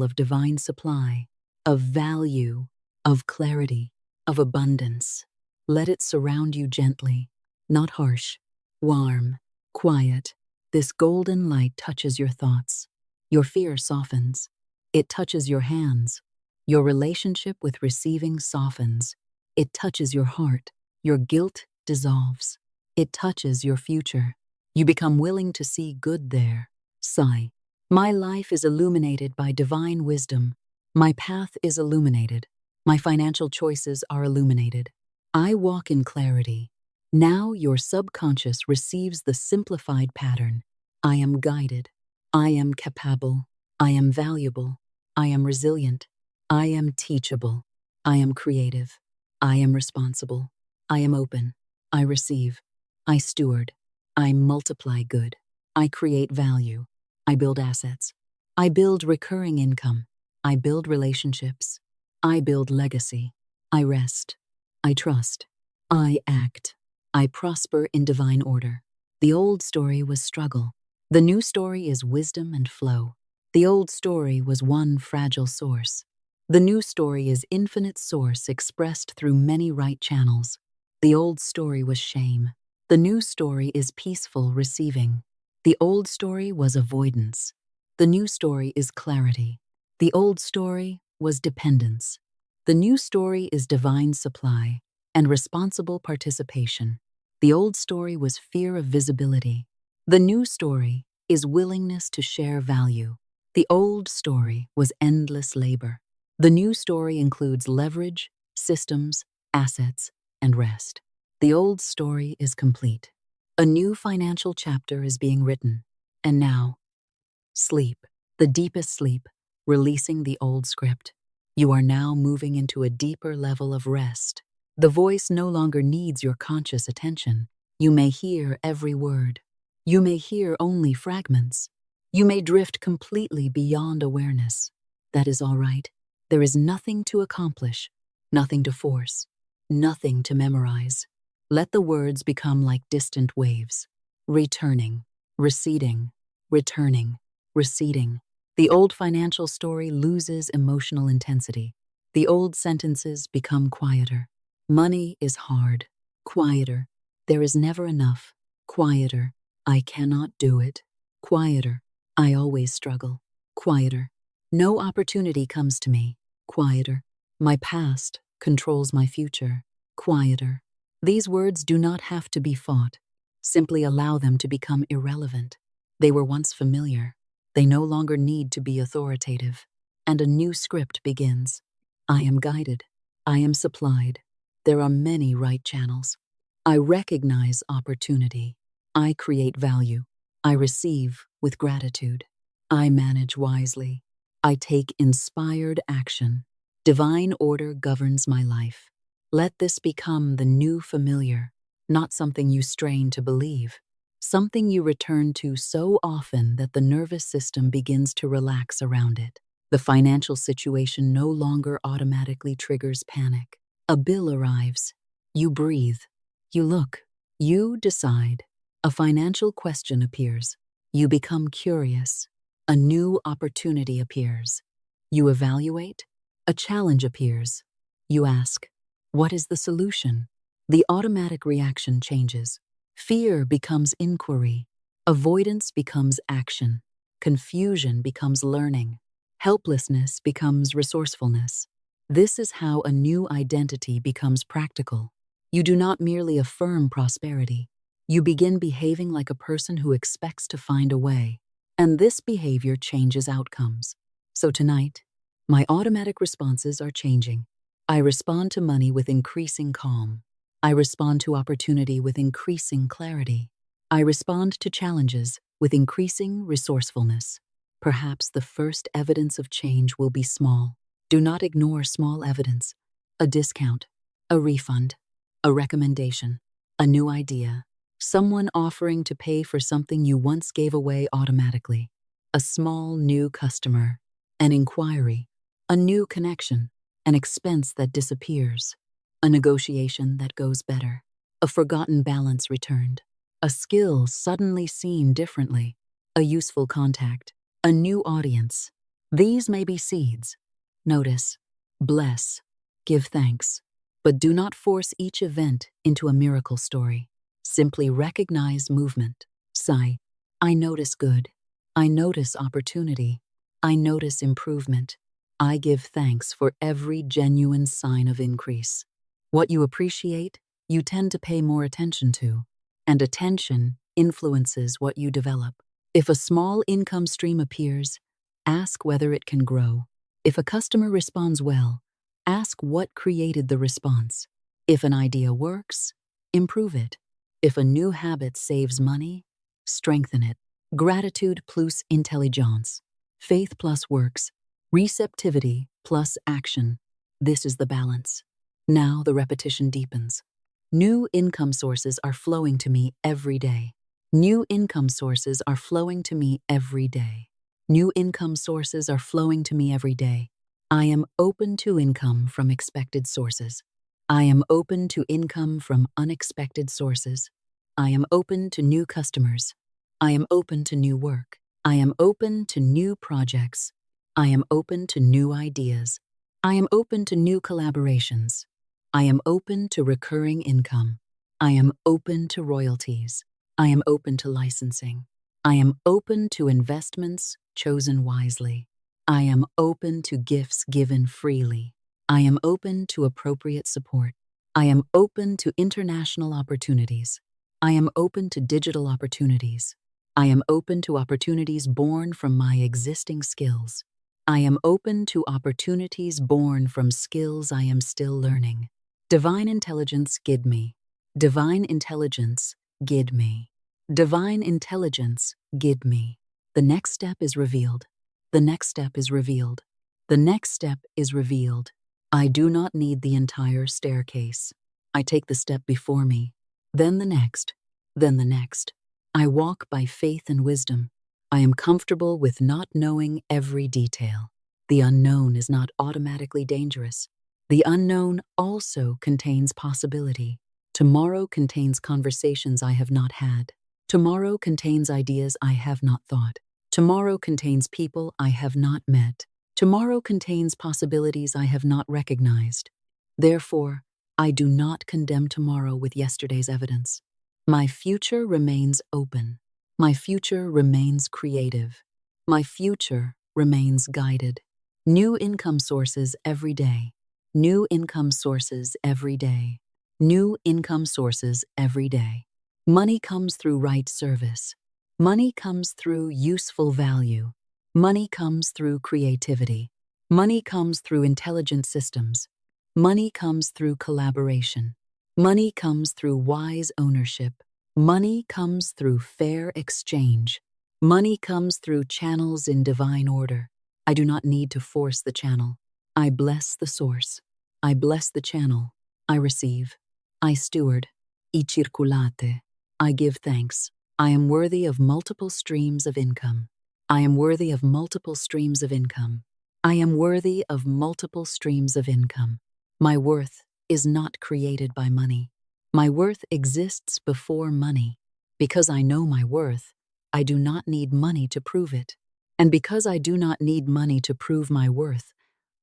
of divine supply, of value, of clarity, of abundance. Let it surround you gently, not harsh, warm, quiet. This golden light touches your thoughts. Your fear softens. It touches your hands. Your relationship with receiving softens. It touches your heart. Your guilt dissolves. It touches your future. You become willing to see good there. Sigh. My life is illuminated by divine wisdom. My path is illuminated. My financial choices are illuminated. I walk in clarity. Now your subconscious receives the simplified pattern. I am guided. I am capable. I am valuable. I am resilient. I am teachable. I am creative. I am responsible. I am open. I receive. I steward. I multiply good. I create value. I build assets. I build recurring income. I build relationships. I build legacy. I rest. I trust. I act. I prosper in divine order. The old story was struggle. The new story is wisdom and flow. The old story was one fragile source. The new story is infinite source expressed through many right channels. The old story was shame. The new story is peaceful receiving. The old story was avoidance. The new story is clarity. The old story was dependence. The new story is divine supply and responsible participation. The old story was fear of visibility. The new story is willingness to share value. The old story was endless labor. The new story includes leverage, systems, assets, and rest. The old story is complete. A new financial chapter is being written. And now, sleep, the deepest sleep, releasing the old script. You are now moving into a deeper level of rest. The voice no longer needs your conscious attention. You may hear every word. You may hear only fragments. You may drift completely beyond awareness. That is all right. There is nothing to accomplish, nothing to force, nothing to memorize. Let the words become like distant waves, returning, receding, returning, receding. The old financial story loses emotional intensity. The old sentences become quieter. Money is hard. Quieter. There is never enough. Quieter. I cannot do it. Quieter. I always struggle. Quieter. No opportunity comes to me. Quieter. My past controls my future. Quieter. These words do not have to be fought. Simply allow them to become irrelevant. They were once familiar. They no longer need to be authoritative. And a new script begins. I am guided. I am supplied. There are many right channels. I recognize opportunity. I create value. I receive with gratitude. I manage wisely. I take inspired action. Divine order governs my life. Let this become the new familiar, not something you strain to believe, something you return to so often that the nervous system begins to relax around it. The financial situation no longer automatically triggers panic. A bill arrives. You breathe. You look. You decide. A financial question appears. You become curious. A new opportunity appears. You evaluate. A challenge appears. You ask, what is the solution? The automatic reaction changes. Fear becomes inquiry. Avoidance becomes action. Confusion becomes learning. Helplessness becomes resourcefulness. This is how a new identity becomes practical. You do not merely affirm prosperity. You begin behaving like a person who expects to find a way. And this behavior changes outcomes. So tonight, my automatic responses are changing. I respond to money with increasing calm. I respond to opportunity with increasing clarity. I respond to challenges with increasing resourcefulness. Perhaps the first evidence of change will be small. Do not ignore small evidence. A discount, a refund, a recommendation, a new idea, someone offering to pay for something you once gave away automatically, a small new customer, an inquiry, a new connection, an expense that disappears, a negotiation that goes better, a forgotten balance returned, a skill suddenly seen differently, a useful contact, a new audience. These may be seeds. Notice, bless, give thanks, but do not force each event into a miracle story. Simply recognize movement. Sigh, I notice good. I notice opportunity. I notice improvement. I give thanks for every genuine sign of increase. What you appreciate, you tend to pay more attention to, and attention influences what you develop. If a small income stream appears, ask whether it can grow. If a customer responds well, ask what created the response. If an idea works, improve it. If a new habit saves money, strengthen it. Gratitude plus intelligence. Faith plus works. Receptivity plus action. This is the balance. Now the repetition deepens. New income sources are flowing to me every day. New income sources are flowing to me every day. New income sources are flowing to me every day. I am open to income from expected sources. I am open to income from unexpected sources. I am open to new customers. I am open to new work. I am open to new projects. I am open to new ideas. I am open to new collaborations. I am open to recurring income. I am open to royalties. I am open to licensing. I am open to investments chosen wisely. I am open to gifts given freely. I am open to appropriate support. I am open to international opportunities. I am open to digital opportunities. I am open to opportunities born from my existing skills. I am open to opportunities born from skills I am still learning. Divine intelligence guide me. Divine intelligence guide me. Divine intelligence guide me. The next step is revealed. The next step is revealed. The next step is revealed. I do not need the entire staircase. I take the step before me, then the next, then the next. I walk by faith and wisdom. I am comfortable with not knowing every detail. The unknown is not automatically dangerous. The unknown also contains possibility. Tomorrow contains conversations I have not had. Tomorrow contains ideas I have not thought. Tomorrow contains people I have not met. Tomorrow contains possibilities I have not recognized. Therefore, I do not condemn tomorrow with yesterday's evidence. My future remains open. My future remains creative. My future remains guided. New income sources every day. New income sources every day. New income sources every day. Money comes through right service. Money comes through useful value. Money comes through creativity. Money comes through intelligent systems. Money comes through collaboration. Money comes through wise ownership. Money comes through fair exchange. Money comes through channels in divine order. I do not need to force the channel. I bless the source. I bless the channel. I receive. I steward. I circulate. I give thanks. I am worthy of multiple streams of income. I am worthy of multiple streams of income. I am worthy of multiple streams of income. My worth is not created by money. My worth exists before money. Because I know my worth, I do not need money to prove it. And because I do not need money to prove my worth,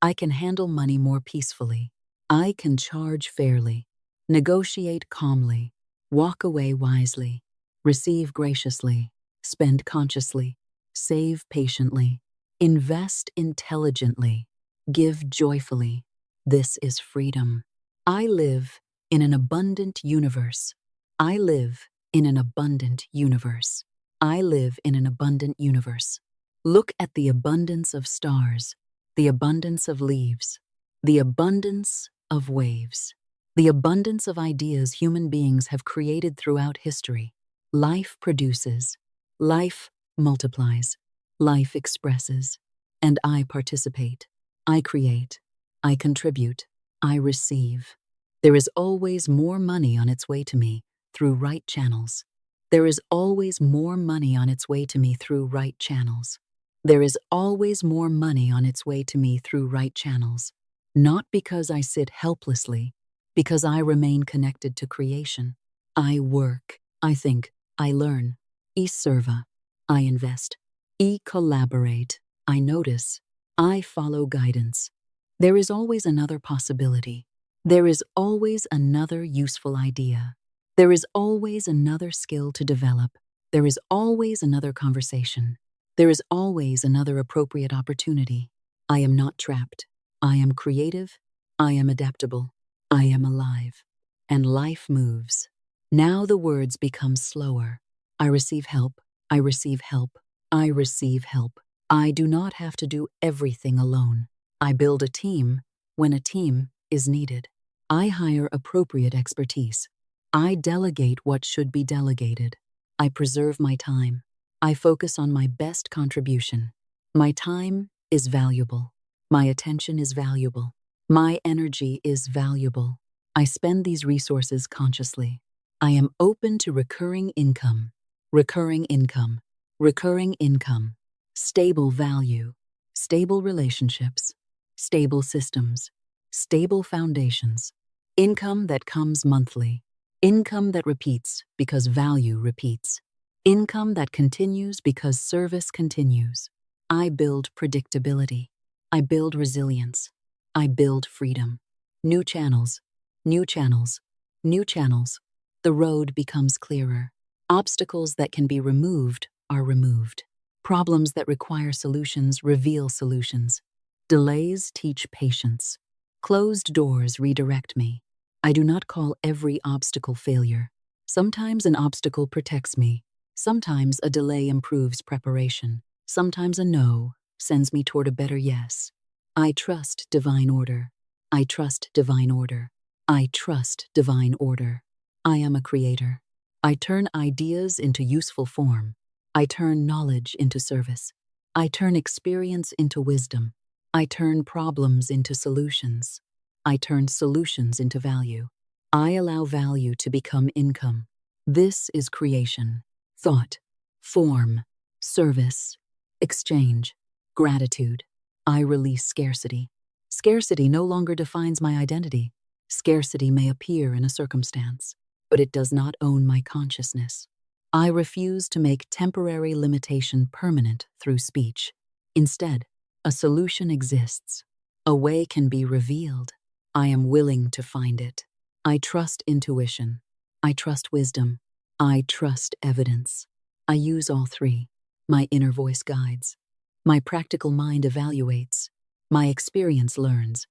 I can handle money more peacefully. I can charge fairly, negotiate calmly, walk away wisely, receive graciously, spend consciously, save patiently, invest intelligently, give joyfully. This is freedom. I live in an abundant universe. I live in an abundant universe. I live in an abundant universe. Look at the abundance of stars, the abundance of leaves, the abundance of waves, the abundance of ideas human beings have created throughout history. Life produces, life multiplies, life expresses, and I participate. I create, I contribute, I receive. There is always more money on its way to me through right channels. There is always more money on its way to me through right channels. There is always more money on its way to me through right channels. Not because I sit helplessly, because I remain connected to creation. I work, I think, I learn. I serva, I invest. I collaborate, I notice. I follow guidance. There is always another possibility. There is always another useful idea. There is always another skill to develop. There is always another conversation. There is always another appropriate opportunity. I am not trapped. I am creative. I am adaptable. I am alive. And life moves. Now the words become slower. I receive help. I receive help. I receive help. I do not have to do everything alone. I build a team when a team is needed. I hire appropriate expertise. I delegate what should be delegated. I preserve my time. I focus on my best contribution. My time is valuable. My attention is valuable. My energy is valuable. I spend these resources consciously. I am open to recurring income, recurring income, recurring income, stable value, stable relationships, stable systems, stable foundations, income that comes monthly, income that repeats because value repeats, income that continues because service continues. I build predictability. I build resilience. I build freedom. New channels, new channels, new channels. The road becomes clearer. Obstacles that can be removed are removed. Problems that require solutions reveal solutions. Delays teach patience. Closed doors redirect me. I do not call every obstacle failure. Sometimes an obstacle protects me. Sometimes a delay improves preparation. Sometimes a no sends me toward a better yes. I trust divine order. I trust divine order. I trust divine order. I am a creator. I turn ideas into useful form. I turn knowledge into service. I turn experience into wisdom. I turn problems into solutions. I turn solutions into value. I allow value to become income. This is creation. Thought, form, service, exchange, gratitude. I release scarcity. Scarcity no longer defines my identity. Scarcity may appear in a circumstance, but it does not own my consciousness. I refuse to make temporary limitation permanent through speech. Instead, a solution exists. A way can be revealed. I am willing to find it. I trust intuition. I trust wisdom. I trust evidence. I use all three. My inner voice guides. My practical mind evaluates. My experience learns.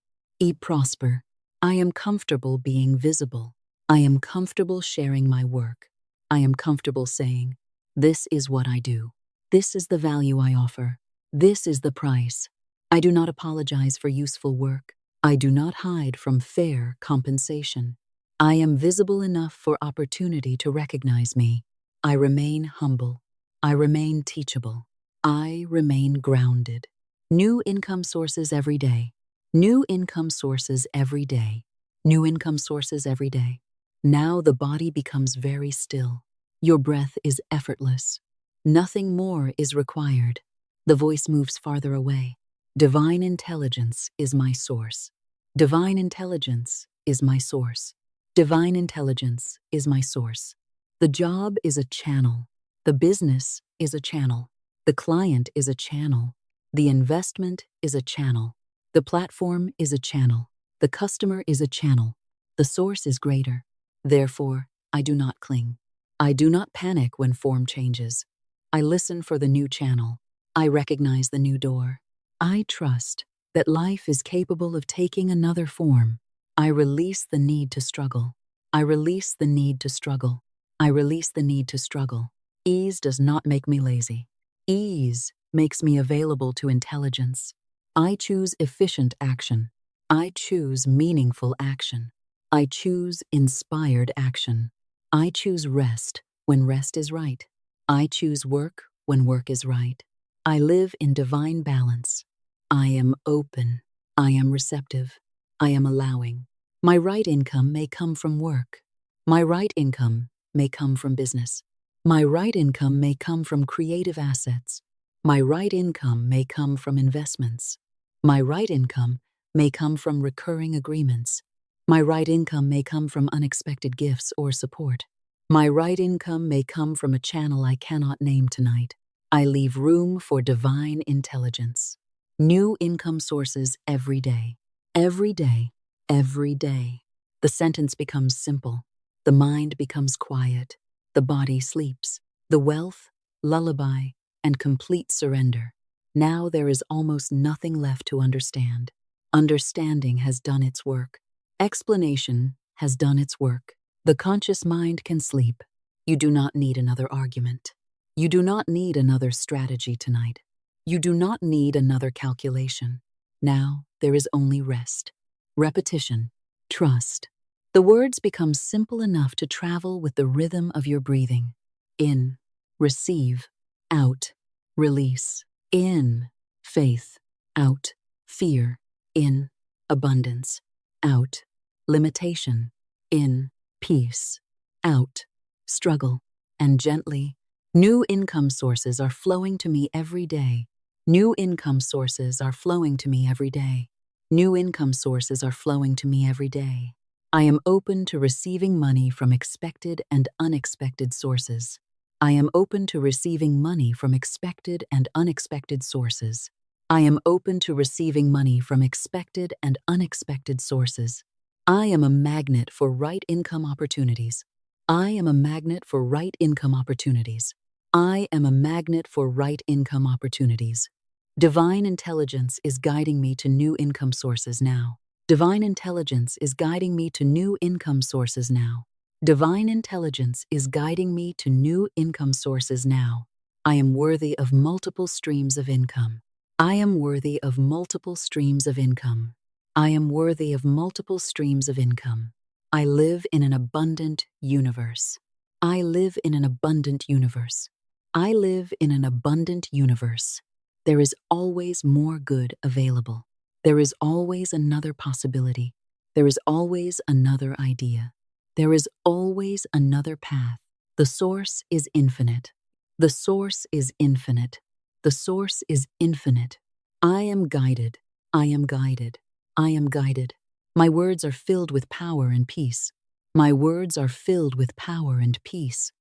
Prosper. I am comfortable being visible. I am comfortable sharing my work. I am comfortable saying, this is what I do. This is the value I offer. This is the price. I do not apologize for useful work. I do not hide from fair compensation. I am visible enough for opportunity to recognize me. I remain humble. I remain teachable. I remain grounded. New income sources every day. New income sources every day. New income sources every day. Now the body becomes very still. Your breath is effortless. Nothing more is required. The voice moves farther away. Divine intelligence is my source. Divine intelligence is my source. Divine intelligence is my source. The job is a channel. The business is a channel. The client is a channel. The investment is a channel. The platform is a channel. The customer is a channel. The source is greater. Therefore, I do not cling. I do not panic when form changes. I listen for the new channel. I recognize the new door. I trust that life is capable of taking another form. I release the need to struggle. I release the need to struggle. I release the need to struggle. Ease does not make me lazy. Ease makes me available to intelligence. I choose efficient action. I choose meaningful action. I choose inspired action. I choose rest when rest is right. I choose work when work is right. I live in divine balance. I am open. I am receptive. I am allowing. My right income may come from work. My right income may come from business. My right income may come from creative assets. My right income may come from investments. My right income may come from recurring agreements. My right income may come from unexpected gifts or support. My right income may come from a channel I cannot name tonight. I leave room for divine intelligence. New income sources every day. Every day. Every day. The sentence becomes simple. The mind becomes quiet. The body sleeps. The wealth, lullaby, and complete surrender. Now there is almost nothing left to understand. Understanding has done its work. Explanation has done its work. The conscious mind can sleep. You do not need another argument. You do not need another strategy tonight. You do not need another calculation. Now there is only rest, repetition, trust. The words become simple enough to travel with the rhythm of your breathing. In, receive, out, release. In, faith, out, fear. In, abundance, out, limitation. In, peace, out, struggle. And gently, new income sources are flowing to me every day. New income sources are flowing to me every day. New income sources are flowing to me every day. I am open to receiving money from expected and unexpected sources. I am open to receiving money from expected and unexpected sources. I am open to receiving money from expected and unexpected sources. I am a magnet for right income opportunities. I am a magnet for right income opportunities. I am a magnet for right income opportunities. Divine intelligence is guiding me to new income sources now. Divine intelligence is guiding me to new income sources now. Divine intelligence is guiding me to new income sources now. I am worthy of multiple streams of income. I am worthy of multiple streams of income. I am worthy of multiple streams of income. I live in an abundant universe. I live in an abundant universe. I live in an abundant universe. There is always more good available. There is always another possibility. There is always another idea. There is always another path. The source is infinite. The source is infinite. The source is infinite. I am guided. I am guided. I am guided. My words are filled with power and peace. My words are filled with power and peace.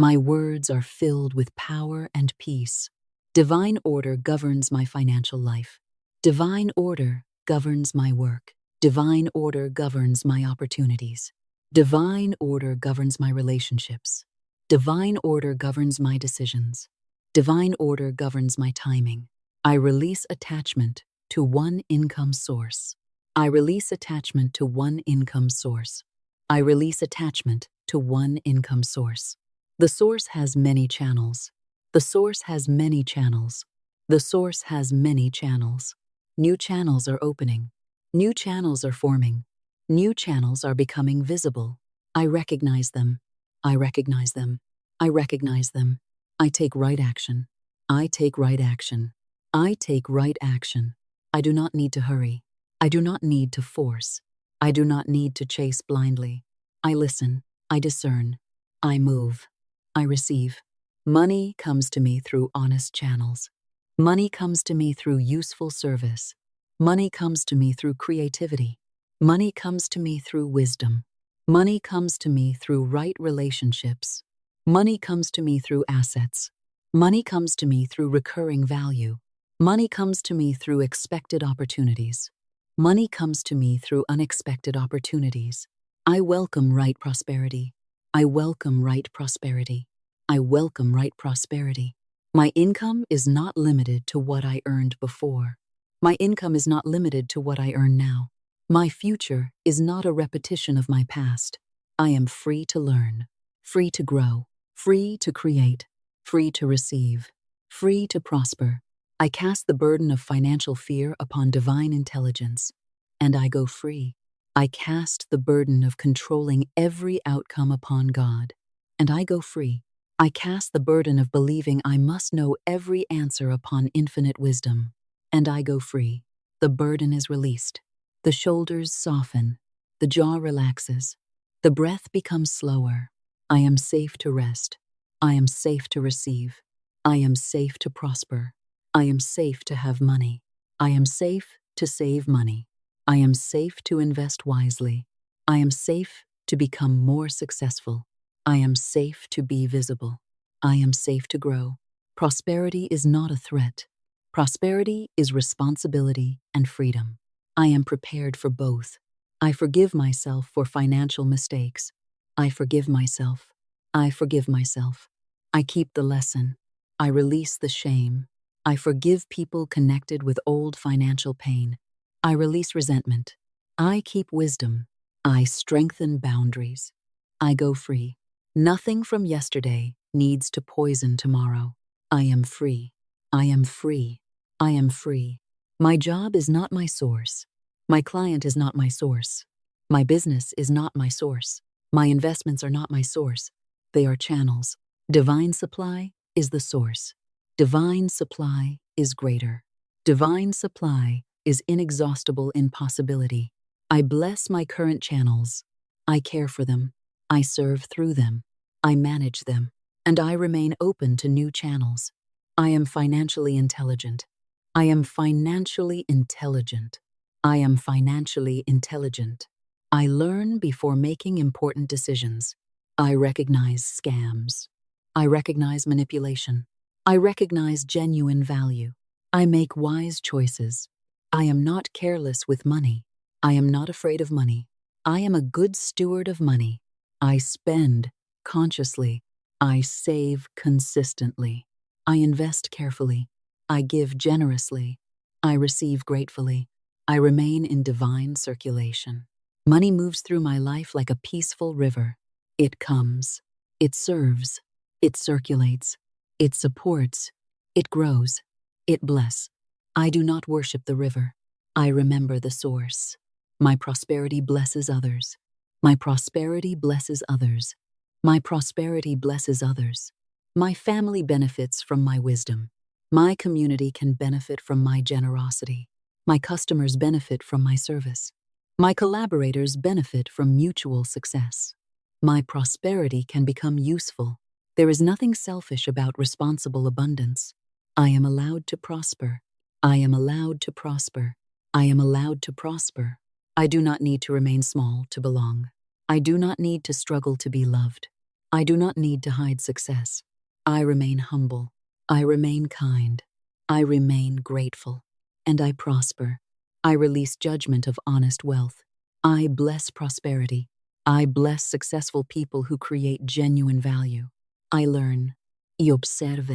My words are filled with power and peace. Divine order governs my financial life. Divine order governs my work. Divine order governs my opportunities. Divine order governs my relationships. Divine order governs my decisions. Divine order governs my timing. I release attachment to one income source. I release attachment to one income source. I release attachment to one income source. The source has many channels. The source has many channels. The source has many channels. New channels are opening. New channels are forming. New channels are becoming visible. I recognize them. I recognize them. I recognize them. I take right action. I take right action. I take right action. I do not need to hurry. I do not need to force. I do not need to chase blindly. I listen. I discern. I move. I receive. Money comes to me through honest channels. Money comes to me through useful service. Money comes to me through creativity. Money comes to me through wisdom. Money comes to me through right relationships. Money comes to me through assets. Money comes to me through recurring value. Money comes to me through expected opportunities. Money comes to me through unexpected opportunities. I welcome right prosperity. I welcome right prosperity. I welcome right prosperity. My income is not limited to what I earned before. My income is not limited to what I earn now. My future is not a repetition of my past. I am free to learn, free to grow, free to create, free to receive, free to prosper. I cast the burden of financial fear upon divine intelligence, and I go free. I cast the burden of controlling every outcome upon God, and I go free. I cast the burden of believing I must know every answer upon infinite wisdom, and I go free. The burden is released. The shoulders soften. The jaw relaxes. The breath becomes slower. I am safe to rest. I am safe to receive. I am safe to prosper. I am safe to have money. I am safe to save money. I am safe to invest wisely. I am safe to become more successful. I am safe to be visible. I am safe to grow. Prosperity is not a threat. Prosperity is responsibility and freedom. I am prepared for both. I forgive myself for financial mistakes. I forgive myself. I forgive myself. I keep the lesson. I release the shame. I forgive people connected with old financial pain. I release resentment. I keep wisdom. I strengthen boundaries. I go free. Nothing from yesterday needs to poison tomorrow. I am free. I am free. I am free. My job is not my source. My client is not my source. My business is not my source. My investments are not my source. They are channels. Divine supply is the source. Divine supply is greater. Divine supply is inexhaustible in possibility. I bless my current channels. I care for them. I serve through them. I manage them. And I remain open to new channels. I am financially intelligent. I am financially intelligent. I am financially intelligent. I learn before making important decisions. I recognize scams. I recognize manipulation. I recognize genuine value. I make wise choices. I am not careless with money. I am not afraid of money. I am a good steward of money. I spend consciously. I save consistently. I invest carefully. I give generously. I receive gratefully. I remain in divine circulation. Money moves through my life like a peaceful river. It comes. It serves. It circulates. It supports. It grows. It bless. I do not worship the river. I remember the source. My prosperity blesses others. My prosperity blesses others. My prosperity blesses others. My family benefits from my wisdom. My community can benefit from my generosity. My customers benefit from my service. My collaborators benefit from mutual success. My prosperity can become useful. There is nothing selfish about responsible abundance. I am allowed to prosper. I am allowed to prosper. I am allowed to prosper. I do not need to remain small to belong. I do not need to struggle to be loved. I do not need to hide success. I remain humble. I remain kind. I remain grateful. And I prosper. I release judgment of honest wealth. I bless prosperity. I bless successful people who create genuine value. I learn. I observe.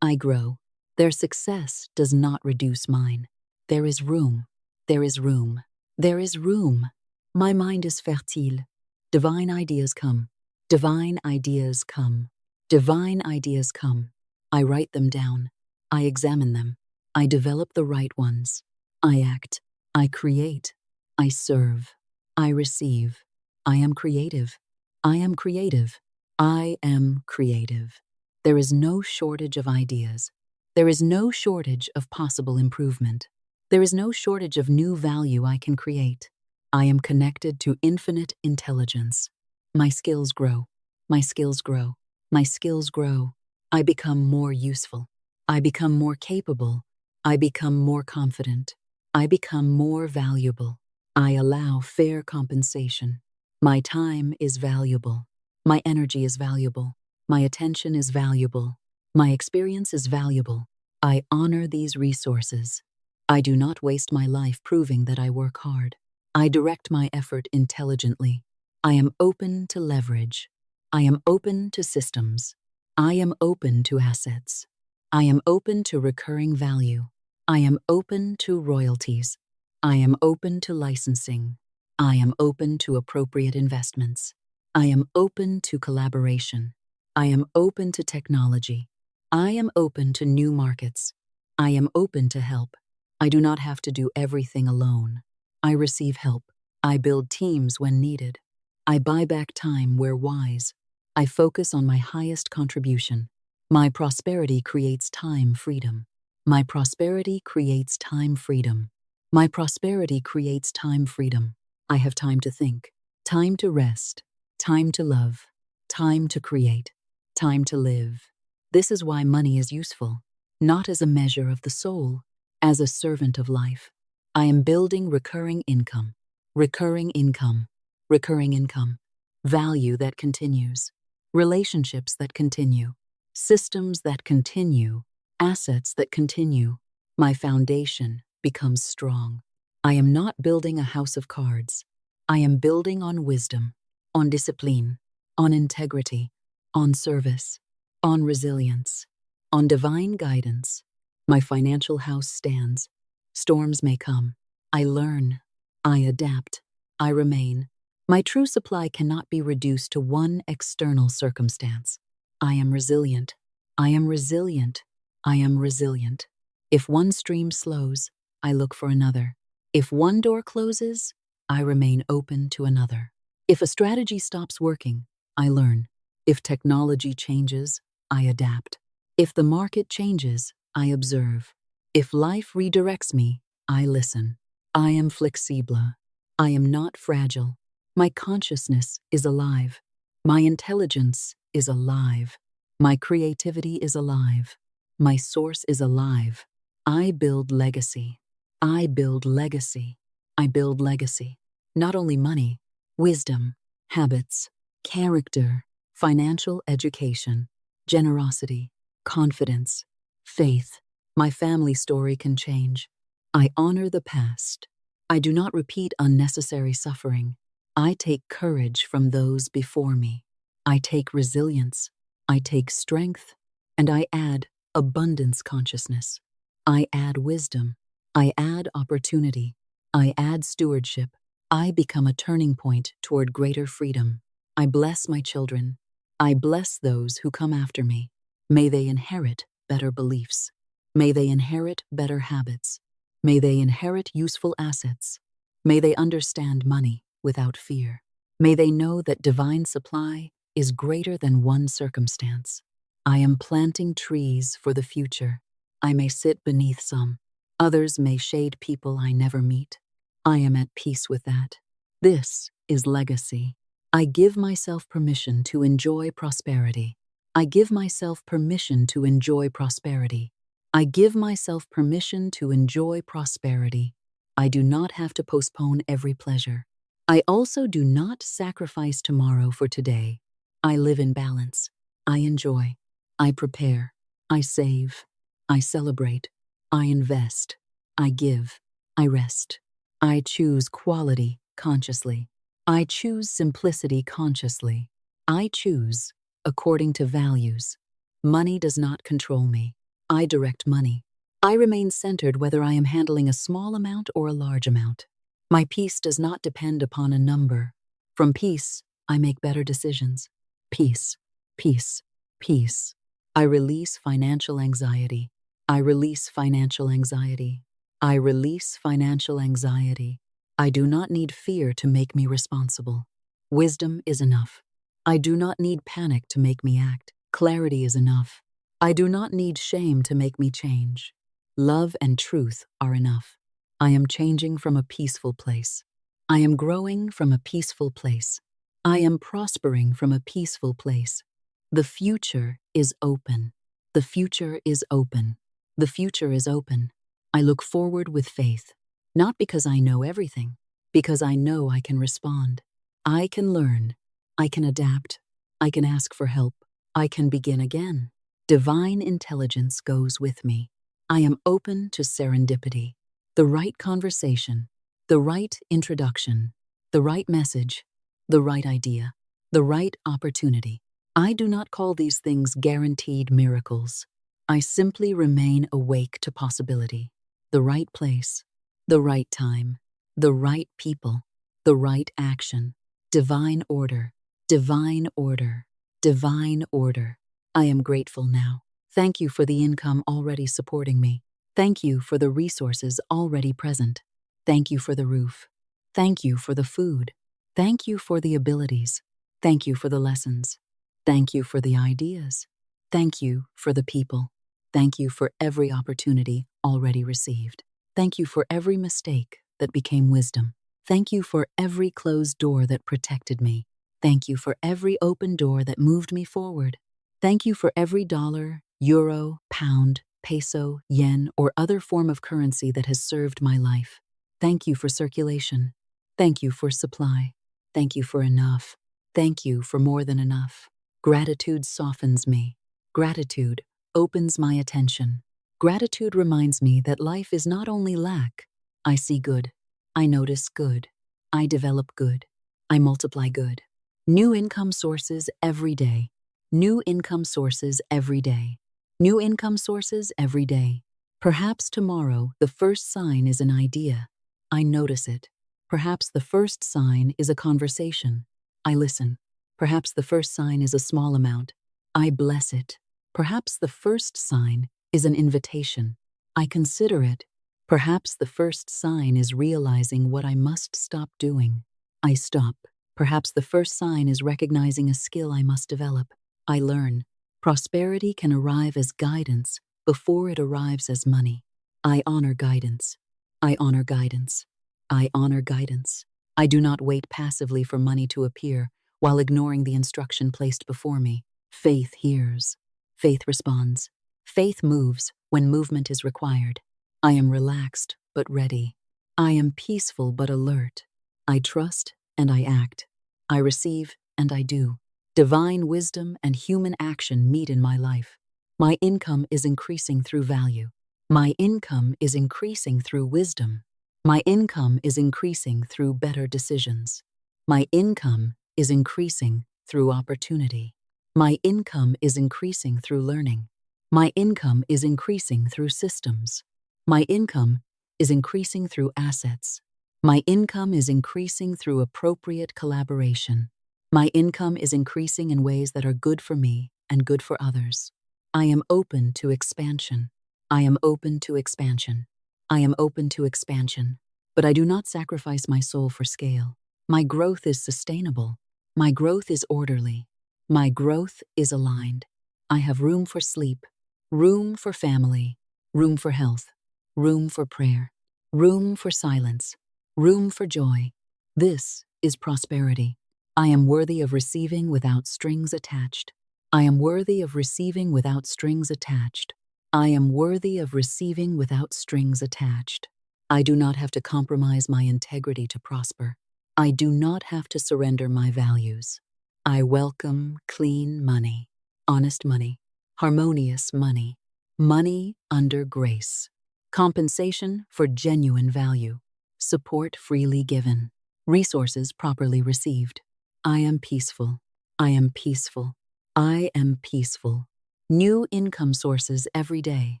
I grow. Their success does not reduce mine. There is room. There is room. There is room. My mind is fertile. Divine ideas come. Divine ideas come. Divine ideas come. I write them down. I examine them. I develop the right ones. I act. I create. I serve. I receive. I am creative. I am creative. I am creative. There is no shortage of ideas. There is no shortage of possible improvement. There is no shortage of new value I can create. I am connected to infinite intelligence. My skills grow. My skills grow. My skills grow. I become more useful. I become more capable. I become more confident. I become more valuable. I allow fair compensation. My time is valuable. My energy is valuable. My attention is valuable. My experience is valuable. I honor these resources. I do not waste my life proving that I work hard. I direct my effort intelligently. I am open to leverage. I am open to systems. I am open to assets. I am open to recurring value. I am open to royalties. I am open to licensing. I am open to appropriate investments. I am open to collaboration. I am open to technology. I am open to new markets. I am open to help. I do not have to do everything alone. I receive help. I build teams when needed. I buy back time where wise. I focus on my highest contribution. My prosperity creates time freedom. My prosperity creates time freedom. My prosperity creates time freedom. I have time to think, time to rest, time to love, time to create, time to live. This is why money is useful, not as a measure of the soul, as a servant of life. I am building recurring income, recurring income, recurring income, value that continues, relationships that continue, systems that continue, assets that continue. My foundation becomes strong. I am not building a house of cards. I am building on wisdom, on discipline, on integrity, on service, on resilience, on divine guidance. My financial house stands. Storms may come. I learn. I adapt. I remain. My true supply cannot be reduced to one external circumstance. I am resilient. I am resilient. I am resilient. If one stream slows, I look for another. If one door closes, I remain open to another. If a strategy stops working, I learn. If technology changes, I adapt. If the market changes, I observe. If life redirects me, I listen. I am flexible. I am not fragile. My consciousness is alive. My intelligence is alive. My creativity is alive. My source is alive. I build legacy. I build legacy. I build legacy. Not only money, wisdom, habits, character, financial education, generosity, confidence, faith. My family story can change. I honor the past. I do not repeat unnecessary suffering. I take courage from those before me. I take resilience. I take strength. And I add abundance consciousness. I add wisdom. I add opportunity. I add stewardship. I become a turning point toward greater freedom. I bless my children. I bless those who come after me. May they inherit better beliefs. May they inherit better habits. May they inherit useful assets. May they understand money without fear. May they know that divine supply is greater than one circumstance. I am planting trees for the future. I may sit beneath some. Others may shade people I never meet. I am at peace with that. This is legacy. I give myself permission to enjoy prosperity. I give myself permission to enjoy prosperity. I give myself permission to enjoy prosperity. I do not have to postpone every pleasure. I also do not sacrifice tomorrow for today. I live in balance. I enjoy. I prepare. I save. I celebrate. I invest. I give. I rest. I choose quality consciously. I choose simplicity consciously. I choose according to values. Money does not control me. I direct money. I remain centered whether I am handling a small amount or a large amount. My peace does not depend upon a number. From peace, I make better decisions. Peace, peace, peace. I release financial anxiety. I release financial anxiety. I release financial anxiety. I do not need fear to make me responsible. Wisdom is enough. I do not need panic to make me act. Clarity is enough. I do not need shame to make me change. Love and truth are enough. I am changing from a peaceful place. I am growing from a peaceful place. I am prospering from a peaceful place. The future is open. The future is open. The future is open. I look forward with faith, not because I know everything, because I know I can respond. I can learn. I can adapt. I can ask for help. I can begin again. Divine intelligence goes with me. I am open to serendipity. The right conversation, the right introduction, the right message, the right idea, the right opportunity. I do not call these things guaranteed miracles. I simply remain awake to possibility. The right place, the right time, the right people, the right action. Divine order, divine order, divine order. I am grateful now. Thank you for the income already supporting me. Thank you for the resources already present. Thank you for the roof. Thank you for the food. Thank you for the abilities. Thank you for the lessons. Thank you for the ideas. Thank you for the people. Thank you for every opportunity already received. Thank you for every mistake that became wisdom. Thank you for every closed door that protected me. Thank you for every open door that moved me forward. Thank you for every dollar, euro, pound, peso, yen, or other form of currency that has served my life. Thank you for circulation. Thank you for supply. Thank you for enough. Thank you for more than enough. Gratitude softens me. Gratitude opens my attention. Gratitude reminds me that life is not only lack. I see good. I notice good. I develop good. I multiply good. New income sources every day. New income sources every day. New income sources every day. Perhaps tomorrow the first sign is an idea. I notice it. Perhaps the first sign is a conversation. I listen. Perhaps the first sign is a small amount. I bless it. Perhaps the first sign is an invitation. I consider it. Perhaps the first sign is realizing what I must stop doing. I stop. Perhaps the first sign is recognizing a skill I must develop. I learn. Prosperity can arrive as guidance before it arrives as money. I honor guidance. I honor guidance. I honor guidance. I do not wait passively for money to appear while ignoring the instruction placed before me. Faith hears. Faith responds. Faith moves when movement is required. I am relaxed but ready. I am peaceful but alert. I trust and I act. I receive and I do. Divine wisdom and human action meet in my life. My income is increasing through value. My income is increasing through wisdom. My income is increasing through better decisions. My income is increasing through opportunity. My income is increasing through learning. My income is increasing through systems. My income is increasing through assets. My income is increasing through appropriate collaboration. My income is increasing in ways that are good for me and good for others. I am open to expansion. I am open to expansion. I am open to expansion. But I do not sacrifice my soul for scale. My growth is sustainable. My growth is orderly. My growth is aligned. I have room for sleep, room for family, room for health, room for prayer, room for silence, room for joy. This is prosperity. I am worthy of receiving without strings attached. I am worthy of receiving without strings attached. I am worthy of receiving without strings attached. I do not have to compromise my integrity to prosper. I do not have to surrender my values. I welcome clean money, honest money, harmonious money, money under grace, compensation for genuine value, support freely given, resources properly received. I am peaceful. I am peaceful. I am peaceful. New income sources every day.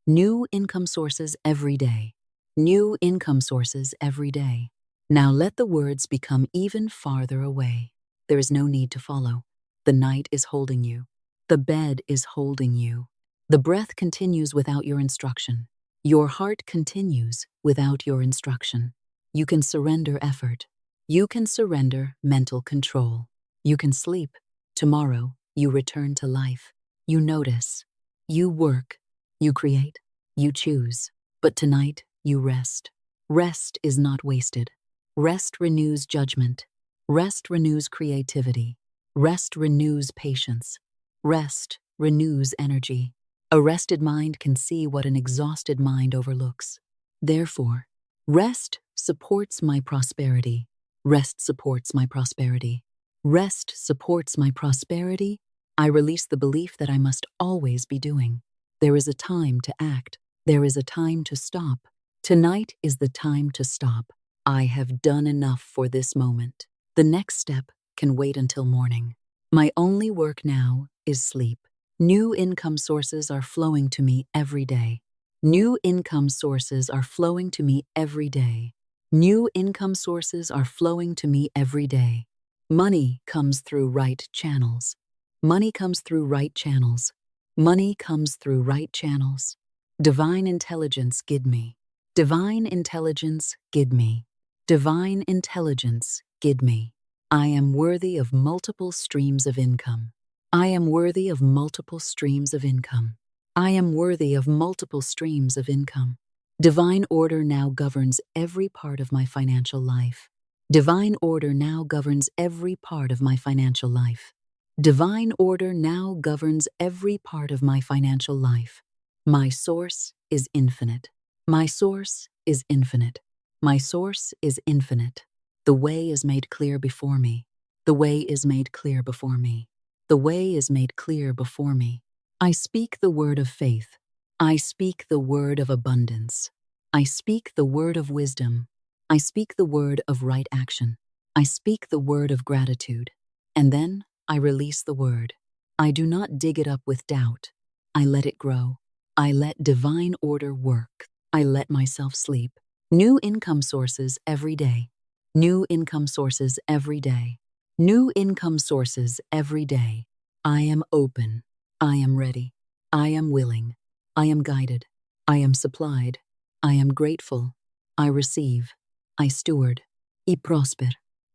New income sources every day. New income sources every day. Now let the words become even farther away. There is no need to follow. The night is holding you. The bed is holding you. The breath continues without your instruction. Your heart continues without your instruction. You can surrender effort. You can surrender mental control. You can sleep. Tomorrow, you return to life. You notice. You work. You create. You choose. But tonight, you rest. Rest is not wasted. Rest renews judgment. Rest renews creativity. Rest renews patience. Rest renews energy. A rested mind can see what an exhausted mind overlooks. Therefore, rest supports my prosperity. Rest supports my prosperity. Rest supports my prosperity. I release the belief that I must always be doing. There is a time to act. There is a time to stop. Tonight is the time to stop. I have done enough for this moment. The next step can wait until morning. My only work now is sleep. New income sources are flowing to me every day. New income sources are flowing to me every day. New income sources are flowing to me every day. Money comes through right channels. Money comes through right channels. Money comes through right channels. Divine intelligence guide me. Divine intelligence guide me. Divine intelligence guide me. I am worthy of multiple streams of income. I am worthy of multiple streams of income. I am worthy of multiple streams of income. Divine order now governs every part of my financial life. Divine order now governs every part of my financial life. Divine order now governs every part of my financial life. My source is infinite. My source is infinite. My source is infinite. The way is made clear before me. The way is made clear before me. The way is made clear before me. I speak the word of faith. I speak the word of abundance. I speak the word of wisdom. I speak the word of right action. I speak the word of gratitude. And then I release the word. I do not dig it up with doubt. I let it grow. I let divine order work. I let myself sleep. New income sources every day. New income sources every day. New income sources every day. I am open. I am ready. I am willing. I am guided. I am supplied. I am grateful. I receive. I steward. I prosper.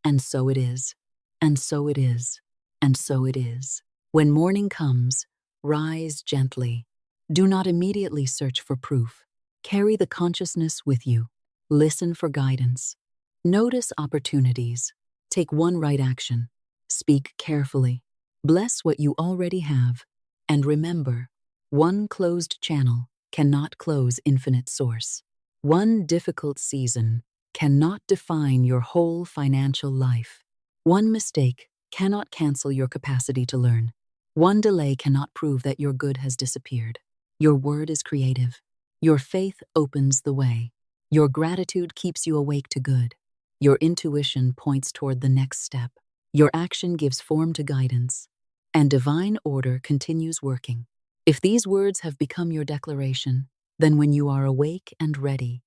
And so it is. And so it is. And so it is. When morning comes, rise gently. Do not immediately search for proof. Carry the consciousness with you. Listen for guidance. Notice opportunities. Take one right action. Speak carefully. Bless what you already have. And remember, one closed channel cannot close infinite source. One difficult season cannot define your whole financial life. One mistake cannot cancel your capacity to learn. One delay cannot prove that your good has disappeared. Your word is creative. Your faith opens the way. Your gratitude keeps you awake to good. Your intuition points toward the next step. Your action gives form to guidance. And divine order continues working. If these words have become your declaration, then when you are awake and ready,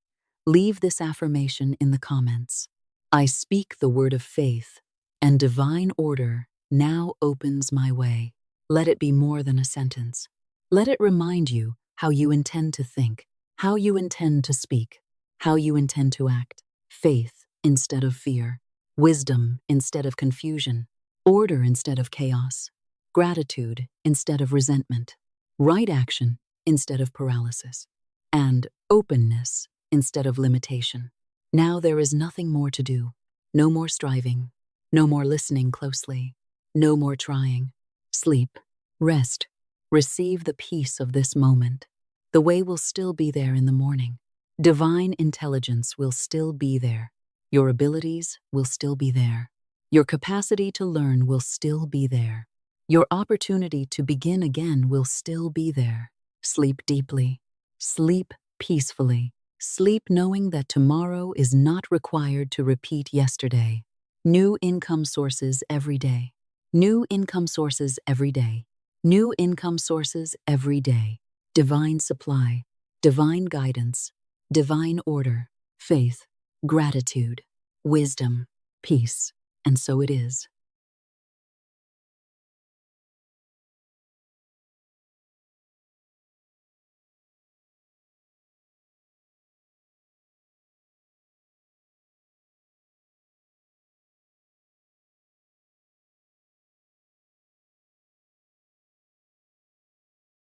leave this affirmation in the comments. I speak the word of faith, and divine order now opens my way. Let it be more than a sentence. Let it remind you how you intend to think, how you intend to speak, how you intend to act. Faith instead of fear, wisdom instead of confusion, order instead of chaos, gratitude instead of resentment, right action instead of paralysis, and openness instead of limitation. Now there is nothing more to do. No more striving. No more listening closely. No more trying. Sleep. Rest. Receive the peace of this moment. The way will still be there in the morning. Divine intelligence will still be there. Your abilities will still be there. Your capacity to learn will still be there. Your opportunity to begin again will still be there. Sleep deeply. Sleep peacefully. Sleep knowing that tomorrow is not required to repeat yesterday. New income sources every day. New income sources every day. New income sources every day. Divine supply, divine guidance, divine order, faith, gratitude, wisdom, peace. And so it is.